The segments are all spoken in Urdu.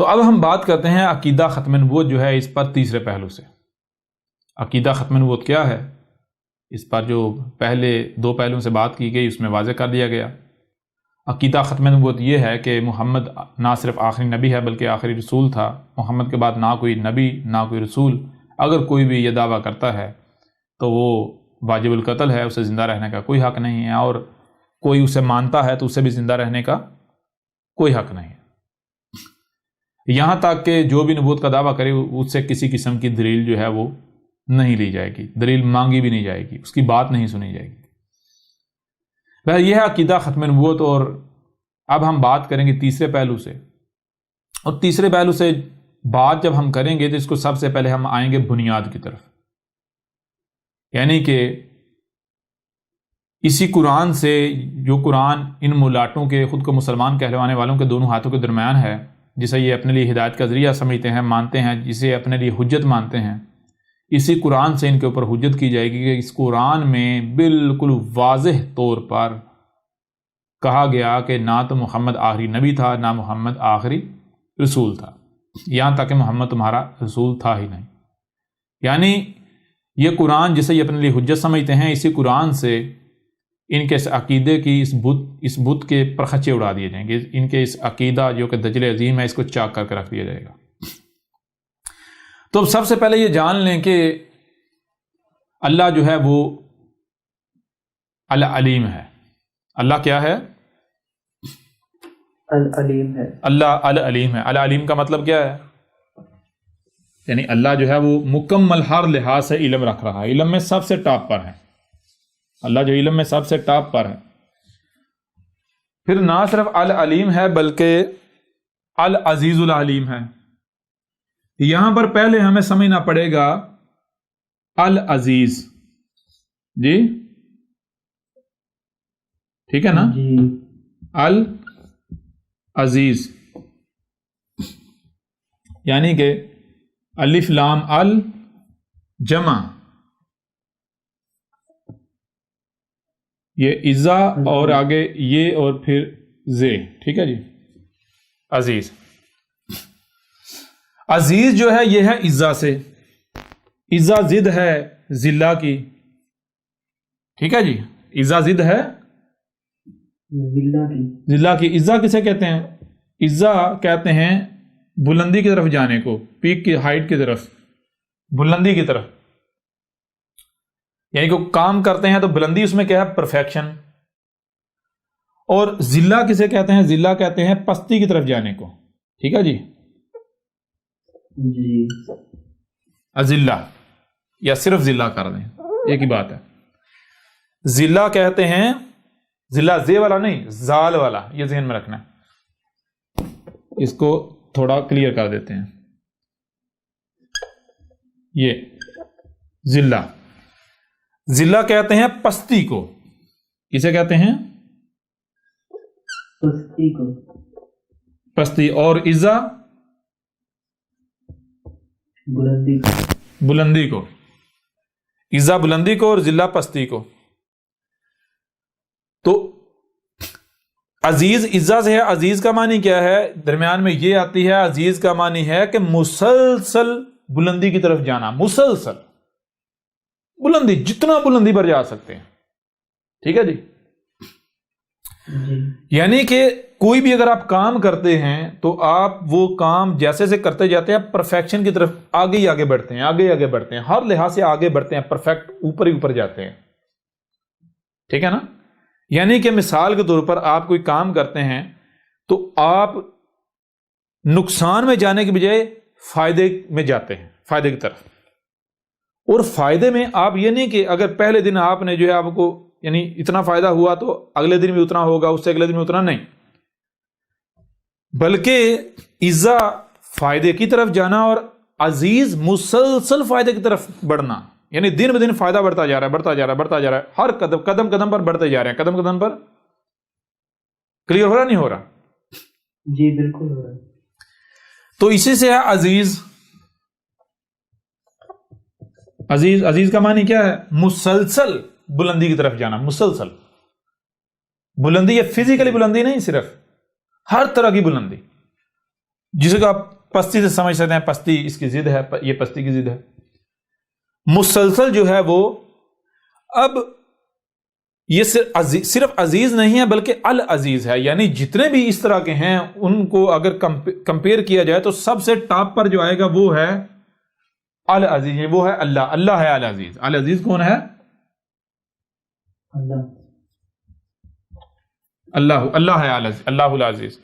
تو اب ہم بات کرتے ہیں عقیدہ ختم نبوت جو ہے اس پر تیسرے پہلو سے. عقیدہ ختم نبوت کیا ہے؟ اس پر جو پہلے دو پہلوؤں سے بات کی گئی اس میں واضح کر دیا گیا. عقیدہ ختم نبوت یہ ہے کہ محمد نہ صرف آخری نبی ہے بلکہ آخری رسول تھا. محمد کے بعد نہ کوئی نبی نہ کوئی رسول. اگر کوئی بھی یہ دعویٰ کرتا ہے تو وہ واجب القتل ہے، اسے زندہ رہنے کا کوئی حق نہیں ہے، اور کوئی اسے مانتا ہے تو اسے بھی زندہ رہنے کا کوئی حق نہیں ہے. یہاں تک کہ جو بھی نبوت کا دعویٰ کرے اس سے کسی قسم کی دلیل جو ہے وہ نہیں لی جائے گی، دلیل مانگی بھی نہیں جائے گی، اس کی بات نہیں سنی جائے گی. یہ ہے عقیدہ ختم نبوت. اور اب ہم بات کریں گے تیسرے پہلو سے، اور تیسرے پہلو سے بات جب ہم کریں گے تو اس کو سب سے پہلے ہم آئیں گے بنیاد کی طرف. یعنی کہ اسی قرآن سے، جو قرآن ان ملاٹوں کے خود کو مسلمان کہلوانے والوں کے دونوں ہاتھوں کے درمیان ہے، جسے یہ اپنے لیے ہدایت کا ذریعہ سمجھتے ہیں، مانتے ہیں، جسے اپنے لیے حجت مانتے ہیں، اسی قرآن سے ان کے اوپر حجت کی جائے گی کہ اس قرآن میں بالکل واضح طور پر کہا گیا کہ نہ تو محمد آخری نبی تھا نہ محمد آخری رسول تھا، یہاں تک کہ محمد تمہارا رسول تھا ہی نہیں. یعنی یہ قرآن جسے یہ اپنے لیے حجت سمجھتے ہیں، اسی قرآن سے ان کے اس عقیدے کی اس بت کے پرخچے اڑا دیے جائیں گے. ان کے اس عقیدہ جو کہ دجل عظیم ہے اس کو چاک کر کے رکھ دیا جائے گا. تو سب سے پہلے یہ جان لیں کہ اللہ جو ہے وہ العلیم ہے. اللہ کیا ہے؟ العلیم ہے. اللہ العلیم ہے. العلیم کا مطلب کیا ہے؟ یعنی اللہ جو ہے وہ مکمل ہر لحاظ سے علم رکھ رہا ہے، علم میں سب سے ٹاپ پر ہے. اللہ جو علم میں سب سے ٹاپ پر ہے. پھر نہ صرف العلیم ہے بلکہ العزیز العلیم ہے. یہاں پر پہلے ہمیں سمجھنا پڑے گا العزیز. جی ٹھیک ہے نا؟ جی. العزیز یعنی کہ الف لام ال جمع یہ عزا اور آگے یہ اور پھر زے. ٹھیک ہے جی. عزیز عزیز جو ہے یہ ہے عزا سے. عزا ضد ہے ذلہ کی. ٹھیک ہے جی. عزا ضد ہے ذلہ کی. عزا کسے کہتے ہیں؟ عزا کہتے ہیں بلندی کی طرف جانے کو، پیک کی ہائٹ کی طرف، بلندی کی طرف. یعنی کہ کام کرتے ہیں تو بلندی اس میں کیا ہے؟ پرفیکشن. اور ذلہ کسے کہتے ہیں؟ ذلہ کہتے ہیں پستی کی طرف جانے کو. ٹھیک ہے جی. جی. اذلہ یا صرف ذلہ کر دیں ایک ہی بات ہے. ذلہ کہتے ہیں، ذلہ زے والا نہیں، زال والا، یہ ذہن میں رکھنا ہے. اس کو تھوڑا کلیئر کر دیتے ہیں. یہ ذلہ، ذلہ کہتے ہیں پستی کو. کسے کہتے ہیں؟ پستی کو. پستی. اور عزا بلندی کو. بلندی کو. عزا بلندی کو اور ذلہ پستی کو. تو عزیز عزا سے ہے. عزیز کا معنی کیا ہے؟ درمیان میں یہ آتی ہے. عزیز کا معنی ہے کہ مسلسل بلندی کی طرف جانا. مسلسل بلندی، جتنا بلندی پر جا سکتے ہیں. ٹھیک ہے جی. یعنی کہ کوئی بھی اگر آپ کام کرتے ہیں تو آپ وہ کام جیسے سے کرتے جاتے ہیں، پرفیکشن کی طرف آگے ہی آگے بڑھتے ہیں، آگے ہی آگے بڑھتے ہیں، ہر لحاظ سے آگے بڑھتے ہیں، پرفیکٹ اوپر ہی اوپر جاتے ہیں. ٹھیک ہے نا؟ یعنی کہ مثال کے طور پر آپ کوئی کام کرتے ہیں تو آپ نقصان میں جانے کے بجائے فائدے میں جاتے ہیں، فائدے کی طرف. اور فائدے میں آپ یہ نہیں کہ اگر پہلے دن آپ نے جو ہے آپ کو یعنی اتنا فائدہ ہوا تو اگلے دن بھی اتنا ہوگا، اس سے اگلے دن بھی اتنا نہیں، بلکہ عزا فائدے کی طرف جانا اور عزیز مسلسل فائدے کی طرف بڑھنا. یعنی دن بدن فائدہ بڑھتا جا رہا ہے، بڑھتا جا رہا ہے، بڑھتا جا رہا ہے. ہر قدم قدم پر بڑھتے جا رہے ہیں، قدم قدم پر. کلیئر ہو رہا نہیں ہو رہا؟ جی بالکل ہو رہا ہے. تو اسی سے ہے عزیز. عزیز، عزیز کا معنی کیا ہے؟ مسلسل بلندی کی طرف جانا. مسلسل بلندی، یہ فزیکلی بلندی نہیں، صرف ہر طرح کی بلندی. جسے کہ آپ پستی سے سمجھ سکتے ہیں پستی اس کی ضد ہے، یہ پستی کی ضد ہے. مسلسل جو ہے وہ اب یہ صرف عزیز نہیں ہے بلکہ العزیز ہے، یعنی جتنے بھی اس طرح کے ہیں ان کو اگر کمپیئر کیا جائے تو سب سے ٹاپ پر جو آئے گا وہ ہے العزیز، وہ ہے اللہ. اللہ ہے العزیز. العزیز کون ہے؟ اللہ ہے اللہ العزیز.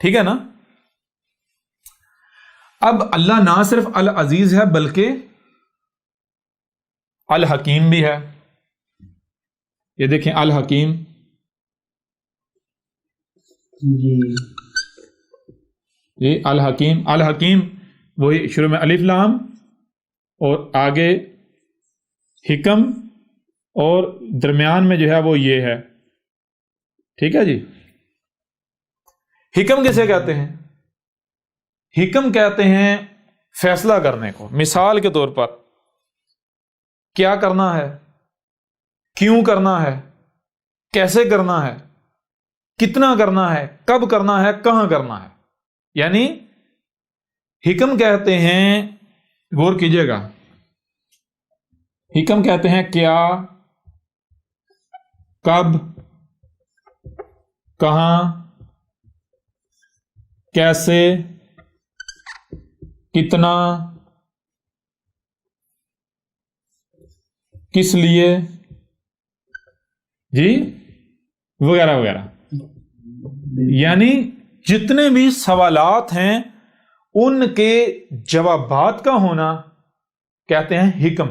ٹھیک ہے نا. اب اللہ نہ صرف العزیز ہے بلکہ الحکیم بھی ہے. یہ دیکھیں الحکیم، جی الحکیم وہی شروع میں الف لام اور آگے حکم اور درمیان میں جو ہے وہ یہ ہے. ٹھیک ہے جی. حکم کسے کہتے ہیں؟ حکم کہتے ہیں فیصلہ کرنے کو. مثال کے طور پر کیا کرنا ہے، کیوں کرنا ہے، کیسے کرنا ہے، کتنا کرنا ہے، کب کرنا ہے، کہاں کرنا ہے. یعنی حکم کہتے ہیں، غور کیجئے گا، حکم کہتے ہیں کیا، کب، کہاں، کیسے، کتنا، کس لیے، جی وغیرہ وغیرہ. یعنی جتنے بھی سوالات ہیں ان کے جوابات کا ہونا کہتے ہیں حکم،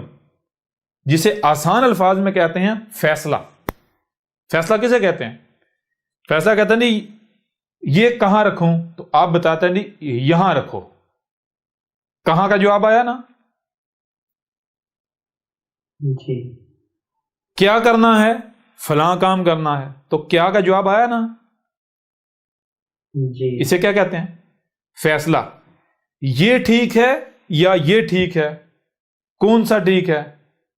جسے آسان الفاظ میں کہتے ہیں فیصلہ. فیصلہ کسے کہتے ہیں؟ فیصلہ کہتے ہیں نہیں یہ کہاں رکھوں، تو آپ بتاتے ہیں نہیں یہاں رکھو. کہاں کا جواب آیا نا. جی. کیا کرنا ہے، فلاں کام کرنا ہے، تو کیا کا جواب آیا نا. جی. اسے کیا کہتے ہیں؟ فیصلہ. یہ ٹھیک ہے یا یہ ٹھیک ہے، کون سا ٹھیک ہے،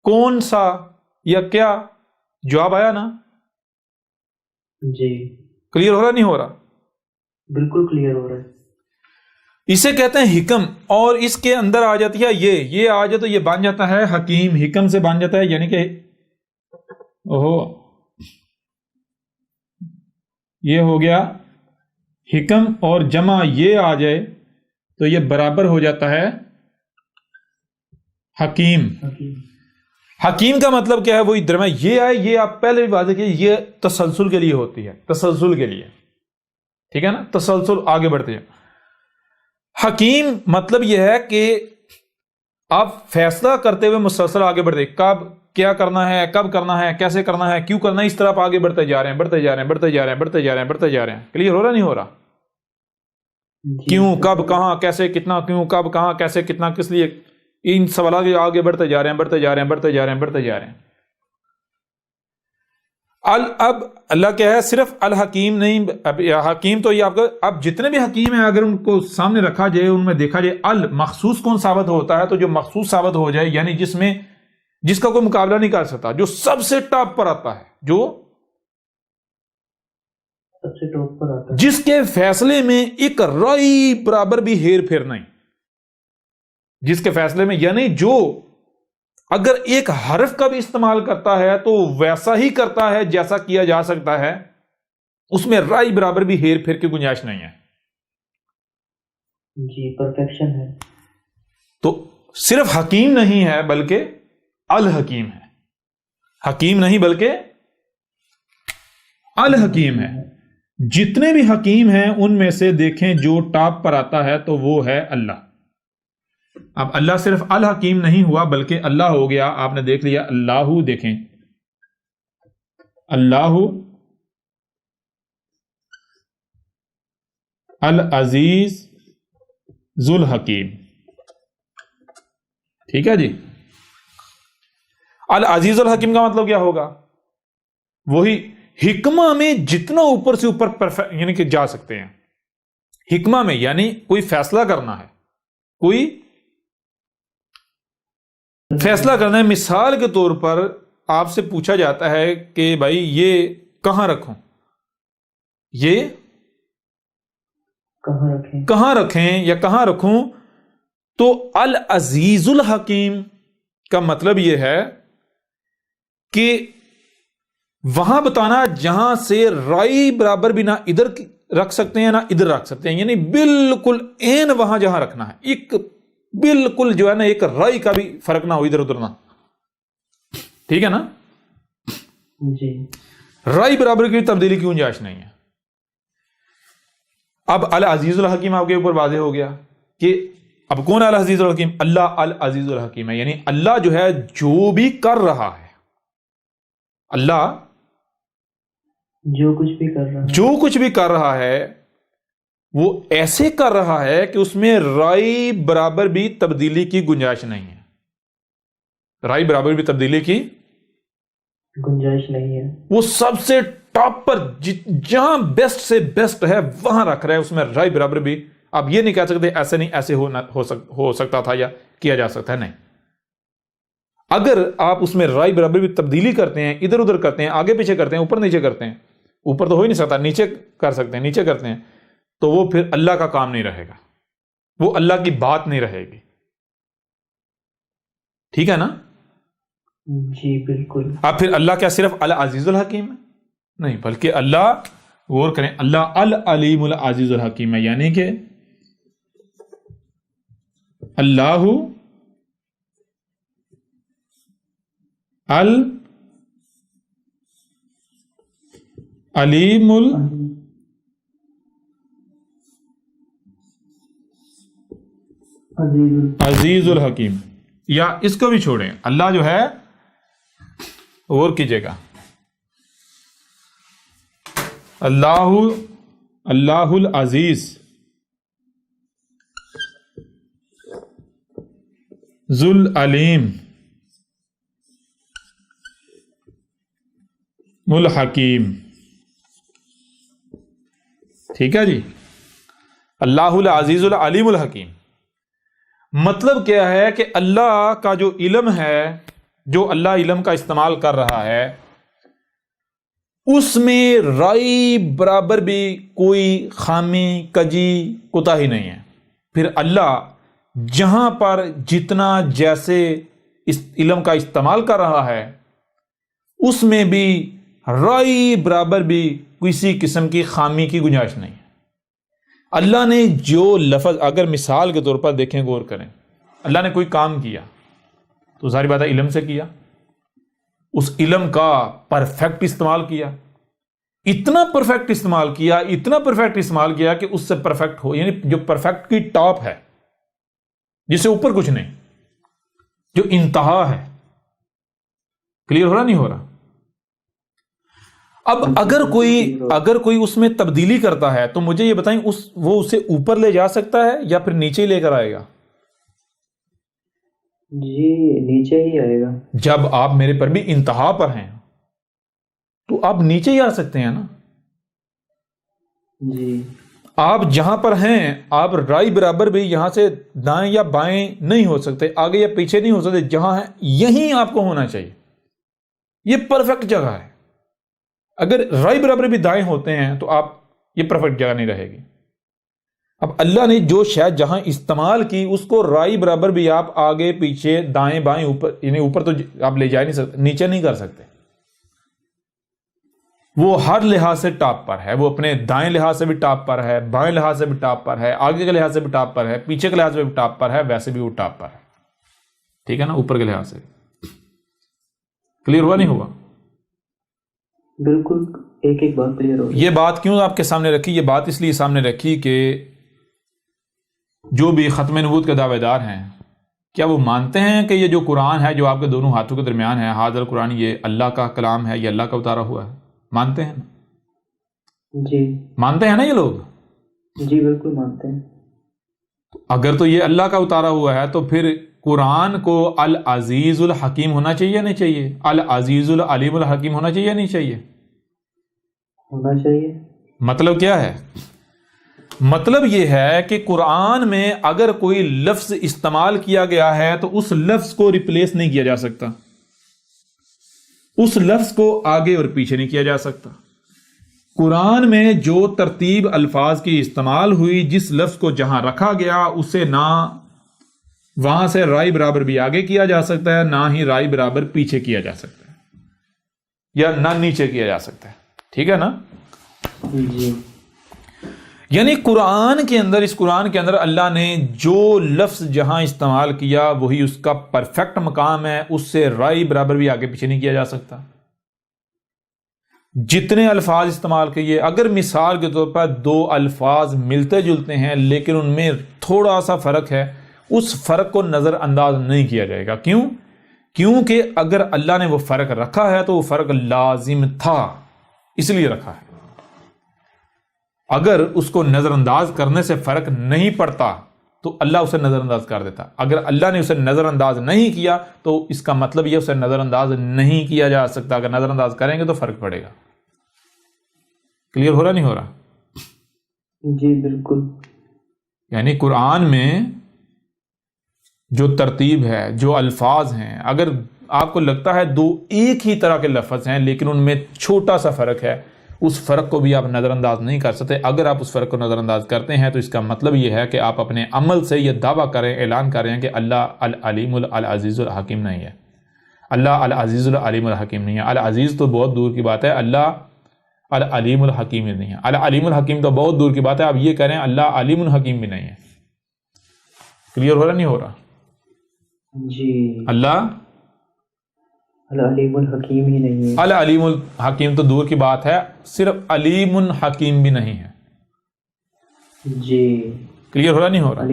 کون سا یا کیا، جواب آیا نا. جی. کلیئر ہو رہا نہیں ہو رہا؟ بالکل کلیئر ہو رہا ہے. اسے کہتے ہیں حکم. اور اس کے اندر آ جاتی ہے یہ آ جائے تو یہ بن جاتا ہے حکیم. حکم سے بن جاتا ہے، یعنی کہ یہ ہو گیا حکم، اور جمع یہ آ جائے تو یہ برابر ہو جاتا ہے حکیم. حکیم کا مطلب کیا ہے؟ وہی درمیان یہ آئے. یہ آپ پہلے بھی واضح کیے، یہ تسلسل کے لیے ہوتی ہے، تسلسل کے لیے. ٹھیک ہے نا، تسلسل آگے بڑھتے ہیں. حکیم مطلب یہ ہے کہ آپ فیصلہ کرتے ہوئے مسلسل آگے بڑھتے، کب کیا کرنا ہے، کب کرنا ہے، کیسے کرنا ہے، کیوں کرنا ہے، اس طرح آپ آگے بڑھتے جا رہے ہیں، بڑھتے جا رہے ہیں، بڑھتے جا رہے ہیں، بڑھتے جا رہے ہیں، بڑھتے جا رہے ہیں. کلیئر ہو رہا نہیں ہو رہا؟ کیوں، کب، کہاں، کیسے، کتنا، کیوں، کب، کہاں، کیسے، کتنا، کس لیے، ان سوالات کے آگے بڑھتے جا رہے ہیں، بڑھتے جا رہے ہیں، بڑھتے جا رہے ہیں، بڑھتے جا رہے ہیں. اب اللہ کیا ہے؟ صرف الحکیم نہیں. اب حکیم تو یہ آپ کا، اب جتنے بھی حکیم ہیں اگر ان کو سامنے رکھا جائے، ان میں دیکھا جائے المخصوص کون ثابت ہوتا ہے، تو جو مخصوص ثابت ہو جائے، یعنی جس کا کوئی مقابلہ نہیں کر سکتا، جو سب سے ٹاپ پر آتا ہے، جو سب سے ٹاپ پر آتا ہے، جس کے فیصلے میں ایک رائی برابر بھی ہیر پھیر نہیں، جس کے فیصلے میں، یعنی جو اگر ایک حرف کا بھی استعمال کرتا ہے تو ویسا ہی کرتا ہے جیسا کیا جا سکتا ہے، اس میں رائی برابر بھی ہیر پھیر کی گنجائش نہیں ہے. جی پرفیکشن ہے. تو صرف حکیم نہیں ہے بلکہ الحکیم ہے. حکیم نہیں بلکہ الحکیم ہے. جتنے بھی حکیم ہیں ان میں سے دیکھیں جو ٹاپ پر آتا ہے تو وہ ہے اللہ. اب اللہ صرف الحکیم نہیں ہوا بلکہ اللہ ہو گیا، آپ نے دیکھ لیا اللہ. دیکھیں اللہ العزیز ذو الحکیم. ٹھیک ہے جی. العزیز الحکیم کا مطلب کیا ہوگا؟ وہی حکمہ میں جتنا اوپر سے اوپر یعنی کہ جا سکتے ہیں. حکمہ میں یعنی کوئی فیصلہ کرنا ہے، کوئی فیصلہ کرنا ہے. مثال کے طور پر آپ سے پوچھا جاتا ہے کہ بھائی یہ کہاں رکھوں، یہ کہاں رکھیں یا کہاں رکھوں؟ تو العزیز الحکیم کا مطلب یہ ہے کہ وہاں بتانا جہاں سے رائی برابر بھی نہ ادھر رکھ سکتے ہیں نہ ادھر رکھ سکتے ہیں، یعنی بالکل عین وہاں جہاں رکھنا ہے، ایک بالکل جو ہے نا ایک رائی کا بھی فرق نہ ہو ادھر ادھر نہ، ٹھیک ہے نا؟ جی رائی برابر کی تبدیلی کی گنجائش نہیں ہے۔ اب العزیز الحکیم آپ کے اوپر واضح ہو گیا کہ اب کون ہے العزیز الحکیم؟ اللہ العزیز الحکیم ہے، یعنی اللہ جو ہے جو بھی کر رہا ہے، اللہ جو کچھ بھی کر رہا ہے وہ ایسے کر رہا ہے کہ اس میں رائی برابر بھی تبدیلی کی گنجائش نہیں ہے، رائی برابر بھی تبدیلی کی گنجائش نہیں ہے۔ وہ سب سے ٹاپ پر جہاں بیسٹ سے بیسٹ ہے وہاں رکھ رہا ہے، اس میں رائی برابر بھی آپ یہ نہیں کہہ سکتے ایسے نہیں ایسے ہو سکتا تھا یا کیا جا سکتا ہے، نہیں۔ اگر آپ اس میں رائی برابر بھی تبدیلی کرتے ہیں، ادھر ادھر کرتے ہیں، آگے پیچھے کرتے ہیں، اوپر نیچے کرتے ہیں، اوپر تو ہو ہی نہیں سکتا، نیچے کر سکتے ہیں، نیچے کرتے ہیں، تو وہ پھر اللہ کا کام نہیں رہے گا، وہ اللہ کی بات نہیں رہے گی، ٹھیک ہے نا؟ جی بالکل۔ اب پھر اللہ کیا صرف العزیز الحکیم ہے؟ نہیں، بلکہ اللہ، غور کریں، اللہ العلیم العزیز الحکیم ہے، یعنی کہ اللہ العلیم العزیز الحکیم، یا اس کو بھی چھوڑیں، اللہ جو ہے غور کیجئے گا، اللہ العزیز ذو العلیم الحکیم، ٹھیک ہے جی؟ اللہ العزیز العلیم الحکیم مطلب کیا ہے کہ اللہ کا جو علم ہے، جو اللہ علم کا استعمال کر رہا ہے، اس میں رائی برابر بھی کوئی خامی کجی کوتاہی نہیں ہے۔ پھر اللہ جہاں پر جتنا جیسے اس علم کا استعمال کر رہا ہے، اس میں بھی رائی برابر بھی کسی قسم کی خامی کی گنجائش نہیں ہے۔ اللہ نے جو لفظ، اگر مثال کے طور پر دیکھیں، غور کریں، اللہ نے کوئی کام کیا تو ظاہر بات ہے علم سے کیا، اس علم کا پرفیکٹ استعمال کیا، اتنا پرفیکٹ استعمال کیا، اتنا پرفیکٹ استعمال کیا کہ اس سے پرفیکٹ ہو، یعنی جو پرفیکٹ کی ٹاپ ہے، جس سے اوپر کچھ نہیں، جو انتہا ہے۔ کلیئر ہو رہا نہیں ہو رہا؟ اب اگر کوئی اس میں تبدیلی کرتا ہے تو مجھے یہ بتائیں، وہ اسے اوپر لے جا سکتا ہے یا پھر نیچے ہی لے کر آئے گا؟ جی نیچے ہی آئے گا۔ جب آپ میرے پر بھی انتہا پر ہیں تو آپ نیچے ہی آ سکتے ہیں نا؟ جی آپ جہاں پر ہیں، آپ رائی برابر بھی یہاں سے دائیں یا بائیں نہیں ہو سکتے، آگے یا پیچھے نہیں ہو سکتے، جہاں ہیں یہیں آپ کو ہونا چاہیے، یہ پرفیکٹ جگہ ہے۔ اگر رائی برابر بھی دائیں ہوتے ہیں تو آپ، یہ پرفیکٹ جگہ نہیں رہے گی۔ اب اللہ نے جو شاید جہاں استعمال کی، اس کو رائی برابر بھی آپ آگے پیچھے دائیں بائیں اوپر، یعنی اوپر تو آپ لے جا نہیں سکتے، نیچے نہیں کر سکتے۔ وہ ہر لحاظ سے ٹاپ پر ہے، وہ اپنے دائیں لحاظ سے بھی ٹاپ پر ہے، بائیں لحاظ سے بھی ٹاپ پر ہے، آگے کے لحاظ سے بھی ٹاپ پر ہے، پیچھے کے لحاظ سے بھی ٹاپ پر ہے، ویسے بھی وہ ٹاپ پر ہے، ٹھیک ہے نا؟ اوپر کے لحاظ سے کلیئر ہوا نہیں ہوا؟ بالکل، ایک ایک بات کلیئر ہو۔ یہ بات کیوں آپ کے سامنے رکھی؟ یہ بات اس لیے سامنے رکھی کہ جو بھی ختم نبوت کے دعوے دار ہیں، کیا وہ مانتے ہیں کہ یہ جو قرآن ہے، جو آپ کے دونوں ہاتھوں کے درمیان ہے، حاضر قرآن، یہ اللہ کا کلام ہے، یہ اللہ کا اتارا ہوا ہے؟ مانتے ہیں؟ جی مانتے ہیں نا یہ لوگ؟ جی بالکل مانتے ہیں۔ اگر تو یہ اللہ کا اتارا ہوا ہے تو پھر قرآن کو العزیز الحکیم ہونا چاہیے یا نہیں چاہیے؟ العزیز العلیم الحکیم ہونا چاہیے یا نہیں چاہیے؟ ہونا چاہیے۔ مطلب کیا ہے؟ مطلب یہ ہے کہ قرآن میں اگر کوئی لفظ استعمال کیا گیا ہے تو اس لفظ کو ریپلیس نہیں کیا جا سکتا، اس لفظ کو آگے اور پیچھے نہیں کیا جا سکتا۔ قرآن میں جو ترتیب الفاظ کی استعمال ہوئی، جس لفظ کو جہاں رکھا گیا، اسے نہ وہاں سے رائے برابر بھی آگے کیا جا سکتا ہے، نہ ہی رائے برابر پیچھے کیا جا سکتا ہے، یا نہ نیچے کیا جا سکتا ہے. ٹھیک ہے نا؟ جی. یعنی قرآن کے اندر، اس قرآن کے اندر اللہ نے جو لفظ جہاں استعمال کیا وہی اس کا پرفیکٹ مقام ہے، اس سے رائے برابر بھی آگے پیچھے نہیں کیا جا سکتا. جتنے الفاظ استعمال کیے، اگر مثال کے طور پر دو الفاظ ملتے جلتے ہیں لیکن ان میں تھوڑا سا فرق ہے، اس فرق کو نظر انداز نہیں کیا جائے گا. کیوں؟ کیونکہ اگر اللہ نے وہ فرق رکھا ہے تو وہ فرق لازم تھا، اس لیے رکھا ہے. اگر اس کو نظر انداز کرنے سے فرق نہیں پڑتا تو اللہ اسے نظر انداز کر دیتا. اگر اللہ نے اسے نظر انداز نہیں کیا تو اس کا مطلب یہ اسے نظر انداز نہیں کیا جا سکتا. اگر نظر انداز کریں گے تو فرق پڑے گا. کلیئر ہو رہا نہیں ہو رہا؟ جی بالکل. یعنی قرآن میں جو ترتیب ہے، جو الفاظ ہیں، اگر آپ کو لگتا ہے دو ایک ہی طرح کے لفظ ہیں لیکن ان میں چھوٹا سا فرق ہے، اس فرق کو بھی آپ نظر انداز نہیں کر سکتے. اگر آپ اس فرق کو نظر انداز کرتے ہیں تو اس کا مطلب یہ ہے کہ آپ اپنے عمل سے یہ دعویٰ کریں، اعلان کر رہے ہیں کہ اللہ العلیم العزیز الحکیم نہیں ہے. اللہ العزیز العلیم الحکیم نہیں ہے. العزیز تو بہت دور کی بات ہے، اللہ العلیم الحکیم نہیں ہے. العلیم الحکیم تو بہت دور کی بات ہے. آپ یہ کریں اللہ علیم الحکیم بھی نہیں ہے. کلیئر ہو رہا نہیں ہو رہا؟ جی. اللہ العلیم الحکیم ہی نہیں ہے. العلیم الحکیم تو دور کی بات ہے، صرف علیم الحکیم بھی نہیں ہے. جی. کلیئر ہو رہا نہیں ہو رہا؟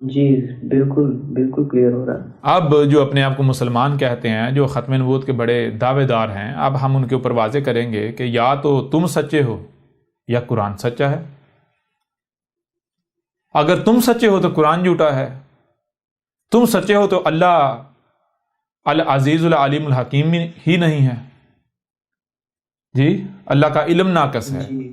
جی بالکل بالکل کلیئر ہو رہا ہے. اب جو اپنے آپ کو مسلمان کہتے ہیں، جو ختم نبوت کے بڑے دعوے دار ہیں، اب ہم ان کے اوپر واضح کریں گے کہ یا تو تم سچے ہو یا قرآن سچا ہے. اگر تم سچے ہو تو قرآن جھوٹا ہے. تم سچے ہو تو اللہ العزیز العلیم الحکیم ہی نہیں ہے. جی، اللہ کا علم ناقص ہے، جی.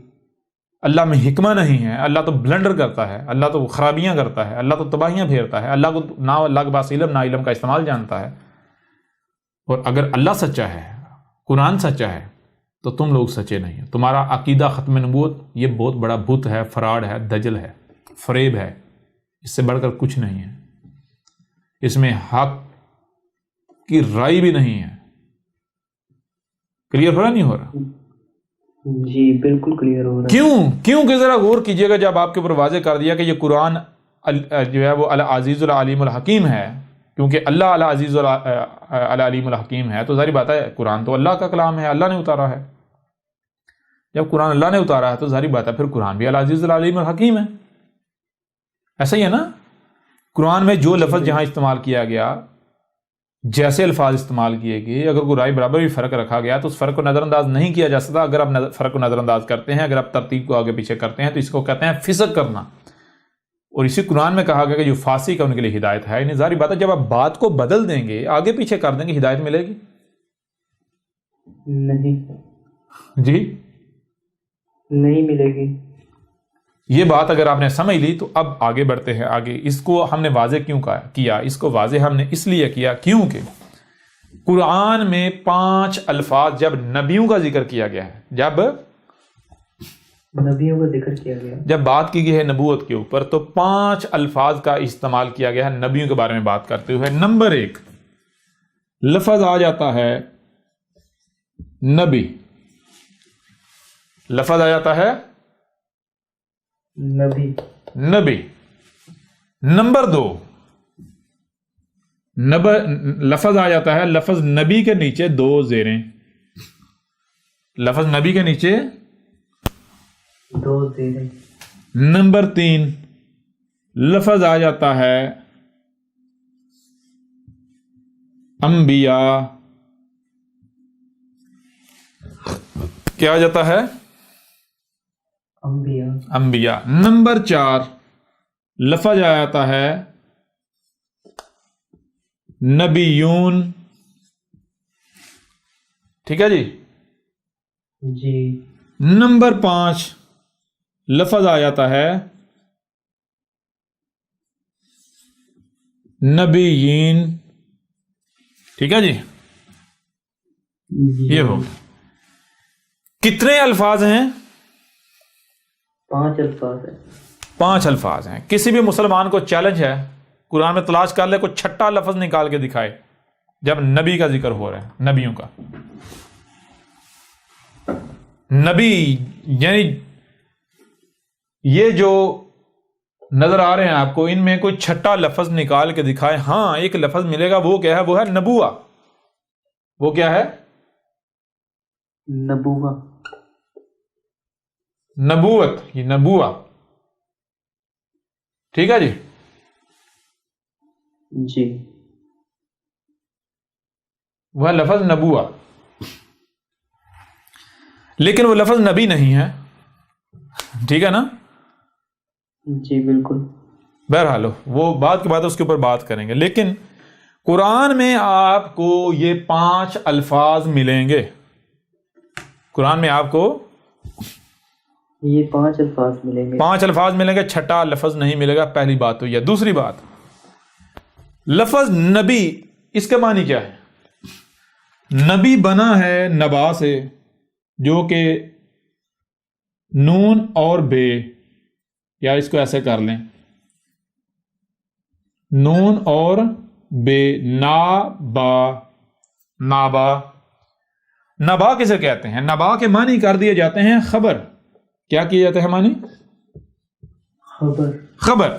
اللہ میں حکمہ نہیں ہے، اللہ تو بلنڈر کرتا ہے، اللہ تو خرابیاں کرتا ہے، اللہ تو تباہیاں پھیرتا ہے، اللہ کو نہ اللہ کے پاس علم، نہ علم کا استعمال جانتا ہے. اور اگر اللہ سچا ہے، قرآن سچا ہے، تو تم لوگ سچے نہیں ہیں. تمہارا عقیدہ ختم نبوت یہ بہت بڑا بت ہے، فراڈ ہے، دجل ہے، فریب ہے. اس سے بڑھ کر کچھ نہیں ہے. اس میں حق کی رائے بھی نہیں ہے. کلیئر ہو رہا نہیں ہو رہا؟ جی بالکل کلیئر ہو رہا ہے. کیوں کہ ذرا غور کیجئے گا، جب آپ کے اوپر واضح کر دیا کہ یہ قرآن جو ہے وہ العزیز العلیم الحکیم ہے، کیونکہ اللہ العزیز العلیم الحکیم ہے، تو ظاہر بات ہے قرآن تو اللہ کا کلام ہے، اللہ نے اتارا ہے. جب قرآن اللہ نے اتارا ہے تو ظاہر بات ہے پھر قرآن بھی العزیز العلیم الحکیم ہے. ایسا ہی ہے نا؟ قرآن میں جو لفظ جہاں استعمال کیا گیا، جیسے الفاظ استعمال کیے گئے، اگر کوئی رائے برابر بھی فرق رکھا گیا تو اس فرق کو نظر انداز نہیں کیا جا سکتا. اگر آپ فرق کو نظر انداز کرتے ہیں، اگر آپ ترتیب کو آگے پیچھے کرتے ہیں، تو اس کو کہتے ہیں فسق کرنا. اور اسی قرآن میں کہا گیا کہ جو فاسق ہے ان کے لیے ہدایت ہے. یعنی ظاہر بات ہے جب آپ بات کو بدل دیں گے، آگے پیچھے کر دیں گے، ہدایت ملے گی نہیں؟ جی نہیں ملے گی. یہ بات اگر آپ نے سمجھ لی تو اب آگے بڑھتے ہیں. آگے اس کو ہم نے واضح کیوں کیا؟ اس کو واضح ہم نے اس لیے کیا کیونکہ قرآن میں 5 الفاظ جب نبیوں کا ذکر کیا گیا ہے، جب نبیوں کا ذکر کیا گیا، جب بات کی گئی ہے نبوت کے اوپر، تو 5 الفاظ کا استعمال کیا گیا ہے نبیوں کے بارے میں بات کرتے ہوئے. نمبر 1 لفظ آ جاتا ہے نبی. لفظ آ جاتا ہے نبی. نمبر 2 لفظ آ جاتا ہے، لفظ نبی کے نیچے 2 زیریں. لفظ نبی کے نیچے 2 زیریں. نمبر 3 لفظ آ جاتا ہے انبیاء. کیا آ جاتا ہے؟ انبیاء. نمبر 4 لفظ آ جاتا ہے نبیون. ٹھیک ہے جی. نمبر 5 لفظ آ جاتا ہے نبیین. ٹھیک ہے جی. یہ ہو کتنے الفاظ ہیں؟ 5 الفاظ ہیں. 5 الفاظ ہیں. کسی بھی مسلمان کو چیلنج ہے قرآن میں تلاش کر لے کوئی چھٹا لفظ نکال کے دکھائے جب نبی کا ذکر ہو رہا ہے. نبیوں کا نبی یعنی یہ جو نظر آ رہے ہیں آپ کو ان میں کوئی چھٹا لفظ نکال کے دکھائے. ہاں ایک لفظ ملے گا. وہ کیا ہے؟ وہ ہے نبوہ. وہ کیا ہے؟ نبوہ. نبوت. یہ نبوہ. ٹھیک ہے جی. جی. وہ لفظ نبوہ لیکن وہ لفظ نبی نہیں ہے. ٹھیک ہے نا؟ جی بالکل. بہرحال وہ بات کی بات ہے اس کے اوپر بات کریں گے. لیکن قرآن میں آپ کو یہ 5 الفاظ ملیں گے. قرآن میں آپ کو یہ 5 الفاظ ملیں گے. 5 الفاظ ملیں گے. چھٹا لفظ نہیں ملے گا. پہلی بات تو یہ. دوسری بات لفظ نبی اس کے معنی کیا ہے؟ نبی بنا ہے نبا سے جو کہ نون اور بے یا اس کو ایسے کر لیں نون اور بے نابا. نابا نبا کسے کہتے ہیں؟ نبا کے معنی کر دیے جاتے ہیں خبر. کیا کیے جاتے ہیں معنی؟ خبر.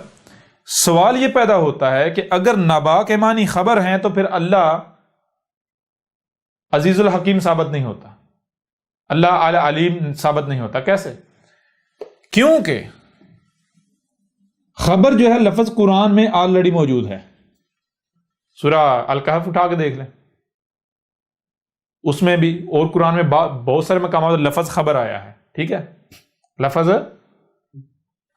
سوال یہ پیدا ہوتا ہے کہ اگر نبا کے معنی خبر ہیں تو پھر اللہ عزیز الحکیم ثابت نہیں ہوتا. اللہ اعلی علیم ثابت نہیں ہوتا. کیسے؟ کیونکہ خبر جو ہے لفظ قرآن میں آلریڈی موجود ہے. سورہ الکہف اٹھا کے دیکھ لیں اس میں بھی اور قرآن میں بہت سارے مقامات لفظ خبر آیا ہے. ٹھیک ہے. لفظ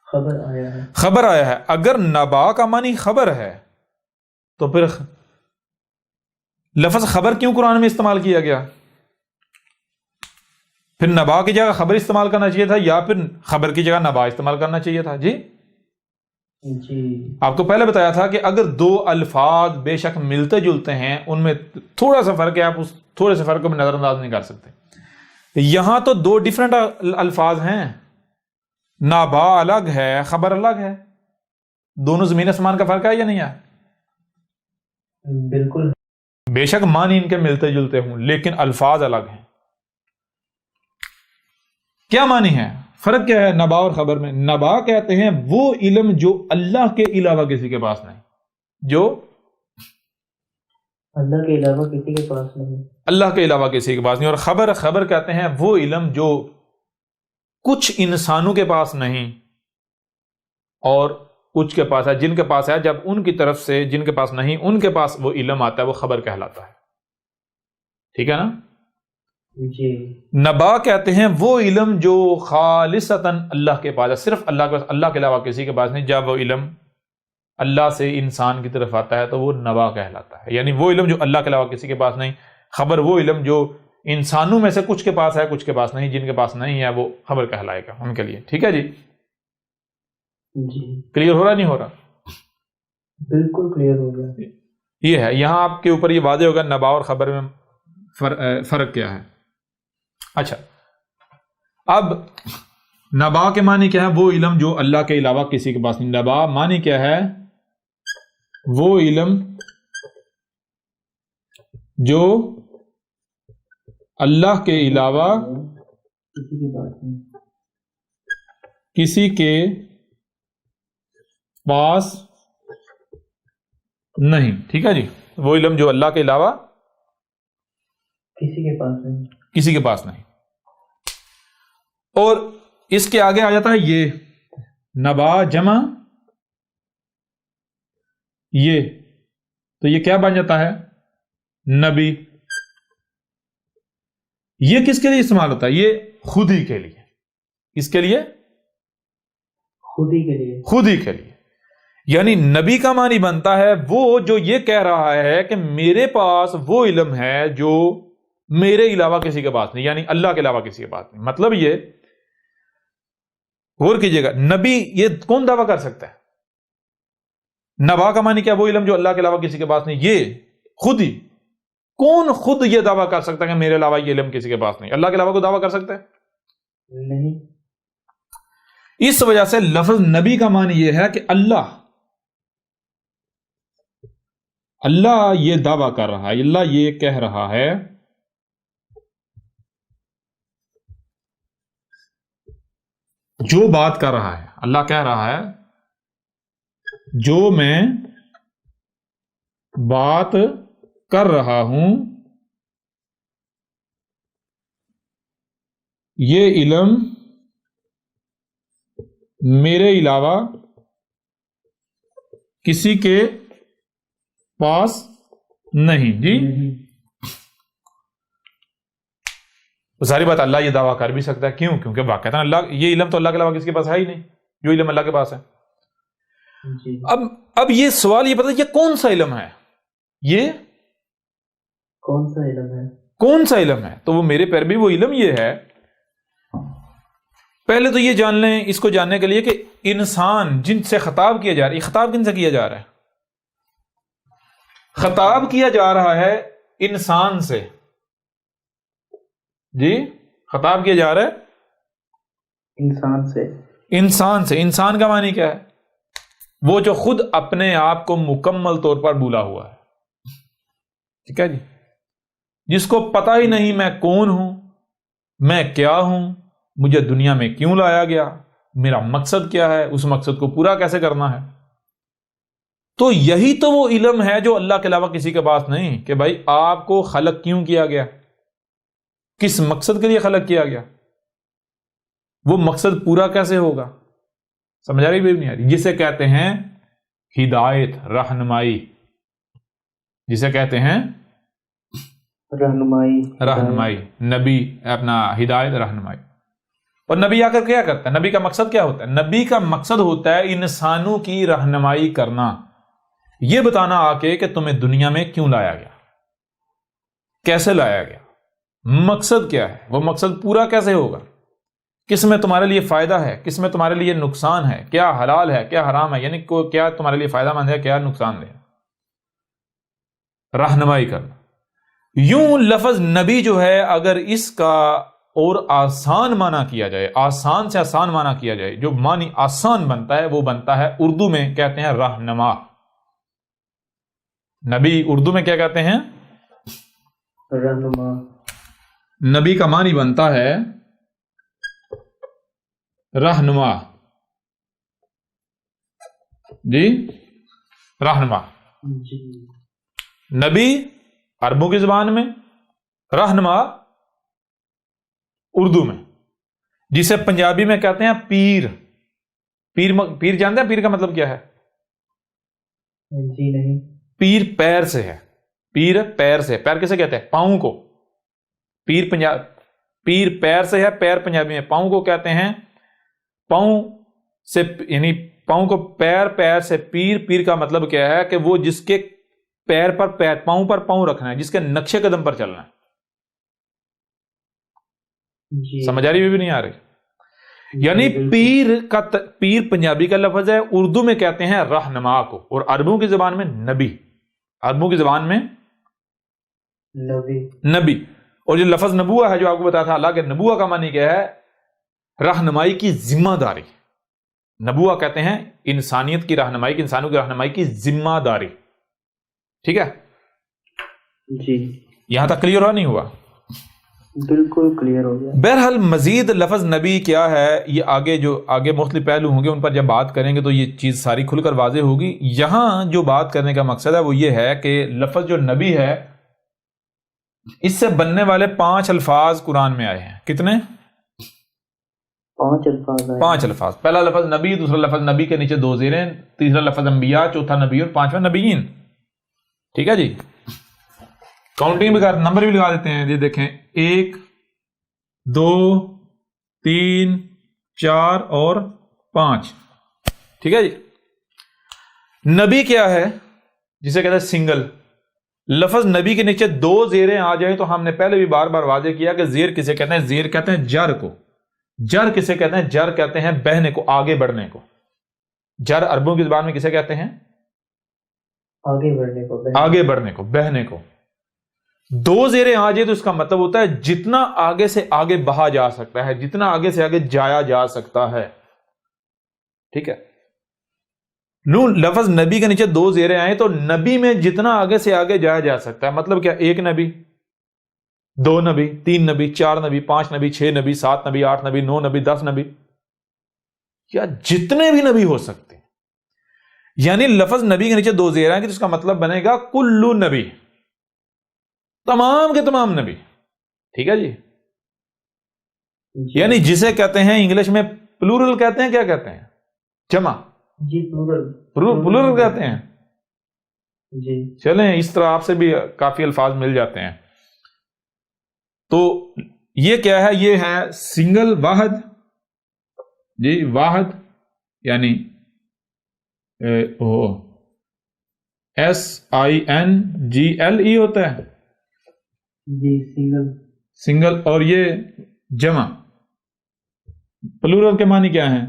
خبر آیا ہے. اگر نبا کا معنی خبر ہے تو پھر لفظ خبر کیوں قرآن میں استعمال کیا گیا؟ پھر نبا کی جگہ خبر استعمال کرنا چاہیے تھا یا پھر خبر کی جگہ نبا استعمال کرنا چاہیے تھا؟ جی آپ کو پہلے بتایا تھا کہ اگر 2 الفاظ بے شک ملتے جلتے ہیں ان میں تھوڑا سا فرق ہے. آپ اس تھوڑے سے فرق کو نظر انداز نہیں کر سکتے. یہاں تو 2 ڈیفرنٹ الفاظ ہیں. نبا الگ ہے خبر الگ ہے. دونوں زمین آسمان کا فرق ہے یا نہیں ہے؟ بالکل. بے شک معنی ان کے ملتے جلتے ہوں لیکن الفاظ الگ ہیں. کیا معنی ہے؟ فرق کیا ہے نبا اور خبر میں؟ نبا کہتے ہیں وہ علم جو اللہ کے علاوہ کسی کے پاس نہیں. جو اللہ کے علاوہ کسی کے پاس نہیں. اللہ کے علاوہ کسی کے پاس نہیں. اور خبر کہتے ہیں وہ علم جو کچھ انسانوں کے پاس نہیں اور کچھ کے پاس ہے. جن کے پاس ہے جب ان کی طرف سے جن کے پاس نہیں ان کے پاس وہ علم آتا ہے وہ خبر کہلاتا ہے. ٹھیک ہے نا؟ جی. نبا کہتے ہیں وہ علم جو خالصتاً اللہ کے پاس ہے. صرف اللہ کے پاس. اللہ کے علاوہ کسی کے پاس نہیں. جب وہ علم اللہ سے انسان کی طرف آتا ہے تو وہ نبا کہلاتا ہے. یعنی وہ علم جو اللہ کے علاوہ کسی کے پاس نہیں. خبر وہ علم جو انسانوں میں سے کچھ کے پاس ہے کچھ کے پاس نہیں. جن کے پاس نہیں ہے وہ خبر کہلائے گا ان کے لیے. ٹھیک ہے جی. کلیئر ہو رہا نہیں ہو رہا؟ بالکل کلیئر ہو گیا. یہ ہے یہاں آپ کے اوپر یہ واضح ہوگا نبا اور خبر میں فرق کیا ہے. اچھا اب نبا کے معنی کیا ہے؟ وہ علم جو اللہ کے علاوہ کسی کے پاس نہیں. نبا معنی کیا ہے؟ وہ علم جو اللہ کے علاوہ کسی کے پاس نہیں. ٹھیک ہے جی. وہ علم جو اللہ کے علاوہ کسی کے پاس نہیں. اور اس کے آگے آ جاتا ہے یہ نبا جمع یہ تو یہ کیا بن جاتا ہے؟ نبی. یہ کس کے لیے استعمال ہوتا ہے؟ یہ خود ہی کے لیے. کس کے لیے؟ خود ہی کے لیے. یعنی نبی کا معنی بنتا ہے وہ جو یہ کہہ رہا ہے کہ میرے پاس وہ علم ہے جو میرے علاوہ کسی کے پاس نہیں. یعنی اللہ کے علاوہ کسی کے پاس نہیں. مطلب یہ غور کیجئے گا نبی یہ کون دعویٰ کر سکتا ہے؟ نبا کا معنی کیا؟ وہ علم جو اللہ کے علاوہ کسی کے پاس نہیں. یہ خود ہی. کون خود یہ دعویٰ کر سکتا ہے کہ میرے علاوہ یہ علم کسی کے پاس نہیں؟ اللہ کے علاوہ کوئی دعویٰ کر سکتا ہے؟ نہیں. اس وجہ سے لفظ نبی کا معنی یہ ہے کہ اللہ یہ دعویٰ کر رہا ہے، اللہ یہ کہہ رہا ہے جو بات کر رہا ہے، اللہ کہہ رہا ہے جو میں بات کر رہا ہوں یہ علم میرے علاوہ کسی کے پاس نہیں۔ جی ساری بات اللہ یہ دعویٰ کر بھی سکتا ہے، کیوں؟ کیونکہ واقعتاً اللہ، یہ علم تو اللہ کے علاوہ کسی کے پاس ہے ہی نہیں، جو علم اللہ کے پاس ہے۔ اب یہ سوال یہ پتہ، یہ کون سا علم ہے؟ یہ کون سا علم ہے؟ کون سا علم ہے؟ تو وہ میرے پیر بھی وہ علم یہ ہے، پہلے تو یہ جان لیں، اس کو جاننے کے لیے کہ انسان جن سے خطاب کیا جا رہا ہے، یہ خطاب کن سے کیا جا رہا ہے؟ خطاب کیا جا رہا ہے انسان سے۔ جی خطاب کیا جا رہا ہے انسان سے۔ انسان سے۔ انسان کا معنی کیا ہے؟ وہ جو خود اپنے آپ کو مکمل طور پر بھولا ہوا ہے، ٹھیک ہے جی، جس کو پتہ ہی نہیں میں کون ہوں، میں کیا ہوں، مجھے دنیا میں کیوں لایا گیا، میرا مقصد کیا ہے، اس مقصد کو پورا کیسے کرنا ہے۔ تو یہی تو وہ علم ہے جو اللہ کے علاوہ کسی کے پاس نہیں، کہ بھائی آپ کو خلق کیوں کیا گیا، کس مقصد کے لیے خلق کیا گیا، وہ مقصد پورا کیسے ہوگا۔ سمجھ آ رہی بھی نہیں آ رہی؟ جسے کہتے ہیں ہدایت، رہنمائی، جسے کہتے ہیں رہنمائی، نبی اپنا ہدایت، رہنمائی۔ اور نبی آ کر کیا کرتا ہے؟ نبی کا مقصد کیا ہوتا ہے؟ نبی کا مقصد ہوتا ہے انسانوں کی رہنمائی کرنا، یہ بتانا آ کے کہ تمہیں دنیا میں کیوں لایا گیا، کیسے لایا گیا، مقصد کیا ہے، وہ مقصد پورا کیسے ہوگا، کس میں تمہارے لیے فائدہ ہے، کس میں تمہارے لیے نقصان ہے، کیا حلال ہے، کیا حرام ہے، یعنی کیا تمہارے لیے فائدہ مند ہے، کیا نقصان دہ۔ رہنمائی کرنا۔ یوں لفظ نبی جو ہے، اگر اس کا اور آسان معنی کیا جائے، آسان سے آسان معنی کیا جائے، جو معنی آسان بنتا ہے وہ بنتا ہے، اردو میں کہتے ہیں رہنما۔ نبی اردو میں کیا کہتے ہیں؟ رہنما۔ نبی کا معنی بنتا ہے رہنما۔ جی رہنما۔ جی نبی عربوں کی زبان میں، رہنما اردو میں، جسے پنجابی میں کہتے ہیں پیر۔ پیر جانتے ہیں پیر کا مطلب کیا ہے؟ جی نہیں۔ پیر پیر سے ہے، پیر پیر سے، پیر کسے کہتے ہیں؟ پاؤں کو۔ پیر پیر سے ہے، پیر پنجابی میں پاؤں کو کہتے ہیں۔ پاؤں سے یعنی پاؤں کو پیر، پیر سے پیر کا مطلب کیا ہے؟ کہ وہ جس کے پیر پر پیر، پاؤں پر پاؤں رکھنا ہے، جس کے نقشے قدم پر چلنا ہے۔ جی سمجھ آ رہی بھی نہیں آ رہی؟ یعنی پیر پنجابی کا لفظ ہے، اردو میں کہتے ہیں رہنما کو، اور عربوں کی زبان میں نبی، عربوں کی زبان میں نبی۔ اور جو لفظ نبوہ ہے جو آپ کو بتایا تھا، اللہ کے نبوہ کا معنی کیا ہے؟ رہنمائی کی ذمہ داری۔ نبوہ کہتے ہیں انسانیت کی رہنمائی کی، انسانوں کی رہنمائی کی ذمہ داری، ٹھیک ہے جی۔ یہاں تک کلیئر ہوا نہیں ہوا؟ بالکل کلیئر ہو گیا۔ بہرحال مزید لفظ نبی کیا ہے، یہ آگے مختلف پہلو ہوں گے، ان پر جب بات کریں گے تو یہ چیز ساری کھل کر واضح ہوگی۔ یہاں جو بات کرنے کا مقصد ہے وہ یہ ہے کہ لفظ جو نبی ہے، اس سے بننے والے 5 الفاظ قرآن میں آئے ہیں۔ کتنے؟ 5 الفاظ آئے۔ 5 الفاظ۔ پہلا لفظ نبی، دوسرا لفظ نبی کے نیچے 2 زیریں، تیسرا لفظ انبیاء، چوتھا نبی، اور 5واں نبیین۔ ٹھیک ہے جی، کاؤنٹنگ بھی نمبر بھی لگا دیتے ہیں، یہ دیکھیں 1 2 3 4 اور 5۔ ٹھیک ہے جی۔ نبی کیا ہے؟ جسے کہتے ہیں سنگل لفظ۔ نبی کے نیچے 2 زیریں آ جائیں تو ہم نے پہلے بھی بار بار واضح کیا کہ زیر کسے کہتے ہیں؟ زیر کہتے ہیں جر کو۔ جر کسے کہتے ہیں؟ جر کہتے ہیں بہنے کو، آگے بڑھنے کو۔ جر عربوں کی زبان میں کسے کہتے ہیں؟ آگے بڑھنے کو، آگے بڑھنے کو، بہنے کو۔ 2 زیریں آ جائے تو اس کا مطلب ہوتا ہے جتنا آگے سے آگے بہا جا سکتا ہے، جتنا آگے سے آگے جایا جا سکتا ہے۔ ٹھیک ہے. لفظ نبی کے نیچے 2 زیریں آئیں تو نبی میں جتنا آگے سے آگے جایا جا سکتا ہے. مطلب کیا؟ 1 نبی، 2 نبی، 3 نبی، 4 نبی، 5 نبی، 6 نبی، 7 نبی، 8 نبی، 9 نبی، 10 نبی، یا جتنے بھی نبی ہو سکتے ہیں. یعنی لفظ نبی کے نیچے 2 زیریں آئیں گے، جس کا مطلب بنے گا کل نبی، تمام کے تمام نبی. ٹھیک ہے جی. یعنی جسے کہتے ہیں انگلش میں پلورل کہتے ہیں، کیا کہتے ہیں؟ جمع. جی پلورل کہتے ہیں. جی چلیں اس طرح آپ سے بھی کافی الفاظ مل جاتے ہیں. تو یہ کیا ہے؟ یہ ہے سنگل، واحد. جی واحد یعنی SINGLE ہوتا ہے جی سنگل. اور یہ جمع. پلورل کے معنی کیا ہیں؟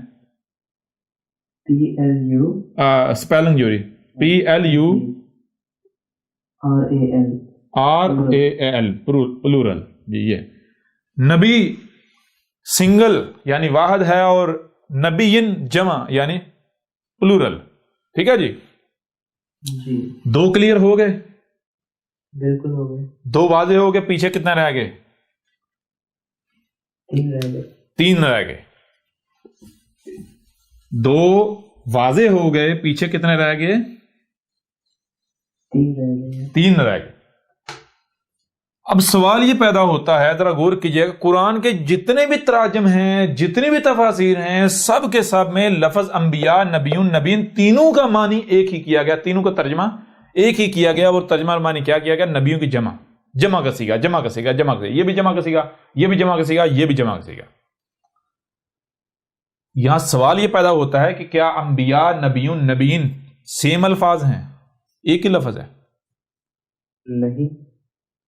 PLU اسپیلنگ جوڑی PLURAL پلورل. جی یہ نبی سنگل یعنی واحد ہے، اور نبیین جمع یعنی پلورل. ٹھیک ہے جی. جی 2 کلیئر ہو گئے؟ بالکل ہو گئے. 2 واضح ہو گئے. پیچھے کتنے رہ گئے؟ 3 رہ گئے. 3 رہ گئے. 2 واضح ہو گئے. پیچھے کتنے رہ گئے؟ 3 رہ گئے. 3 رہ گئے. اب سوال یہ پیدا ہوتا ہے، ذرا غور کیجئے، قرآن کے جتنے بھی تراجم ہیں، جتنی بھی تفاسیر ہیں، سب کے سب میں لفظ انبیاء، نبیون، نبین، تینوں کا معنی ایک ہی کیا گیا، تینوں کا ترجمہ ایک ہی کیا گیا. اور ترجمہ معنی کیا کیا گیا؟ نبیوں کی جمع کا سیگا، جمع کا سیگا، جمع کا سیگا. یہ بھی جمع کا سیگا، یہ بھی جمع کا سیگا، یہ بھی جمع کا سیگا. یہاں سوال یہ پیدا ہوتا ہے کہ کیا انبیاء، نبیون، نبیین سیم الفاظ ہیں؟ ایک ہی لفظ ہے؟ نہیں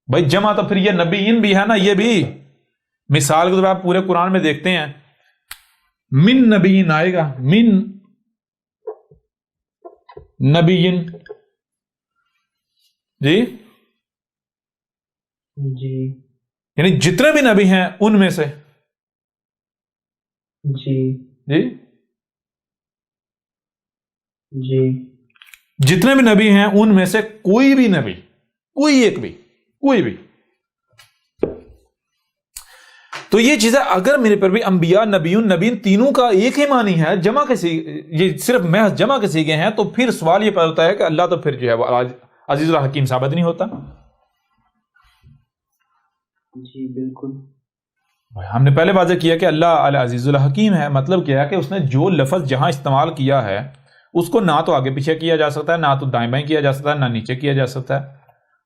بھائی جمع تو پھر یہ نبیین بھی ہے نا. یہ بھی مثال کے طور پر آپ پورے قرآن میں دیکھتے ہیں، من نبیین آئے گا، من نبیین. جی جی یعنی جتنے بھی نبی ہیں ان میں سے. جی جی جی جتنے بھی نبی ہیں ان میں سے کوئی بھی نبی، کوئی ایک بھی، کوئی بھی. تو یہ چیزیں اگر میرے پر بھی انبیاء، نبیون، نبیین تینوں کا ایک ہی معنی ہے، جمع کے یہ صرف محض جمع کے سیگے ہیں، تو پھر سوال یہ پیدا ہوتا ہے کہ اللہ تو پھر جو ہے وہ عزیز الحکیم ثابت نہیں ہوتا. جی بالکل. ہم نے پہلے واضح کیا کہ اللہ العزیز الحکیم ہے. مطلب کیا ہے کہ اس نے جو لفظ جہاں استعمال کیا ہے اس کو نہ تو آگے پیچھے کیا جا سکتا ہے، نہ تو دائیں بائیں کیا جا سکتا ہے، نہ نیچے کیا جا سکتا ہے.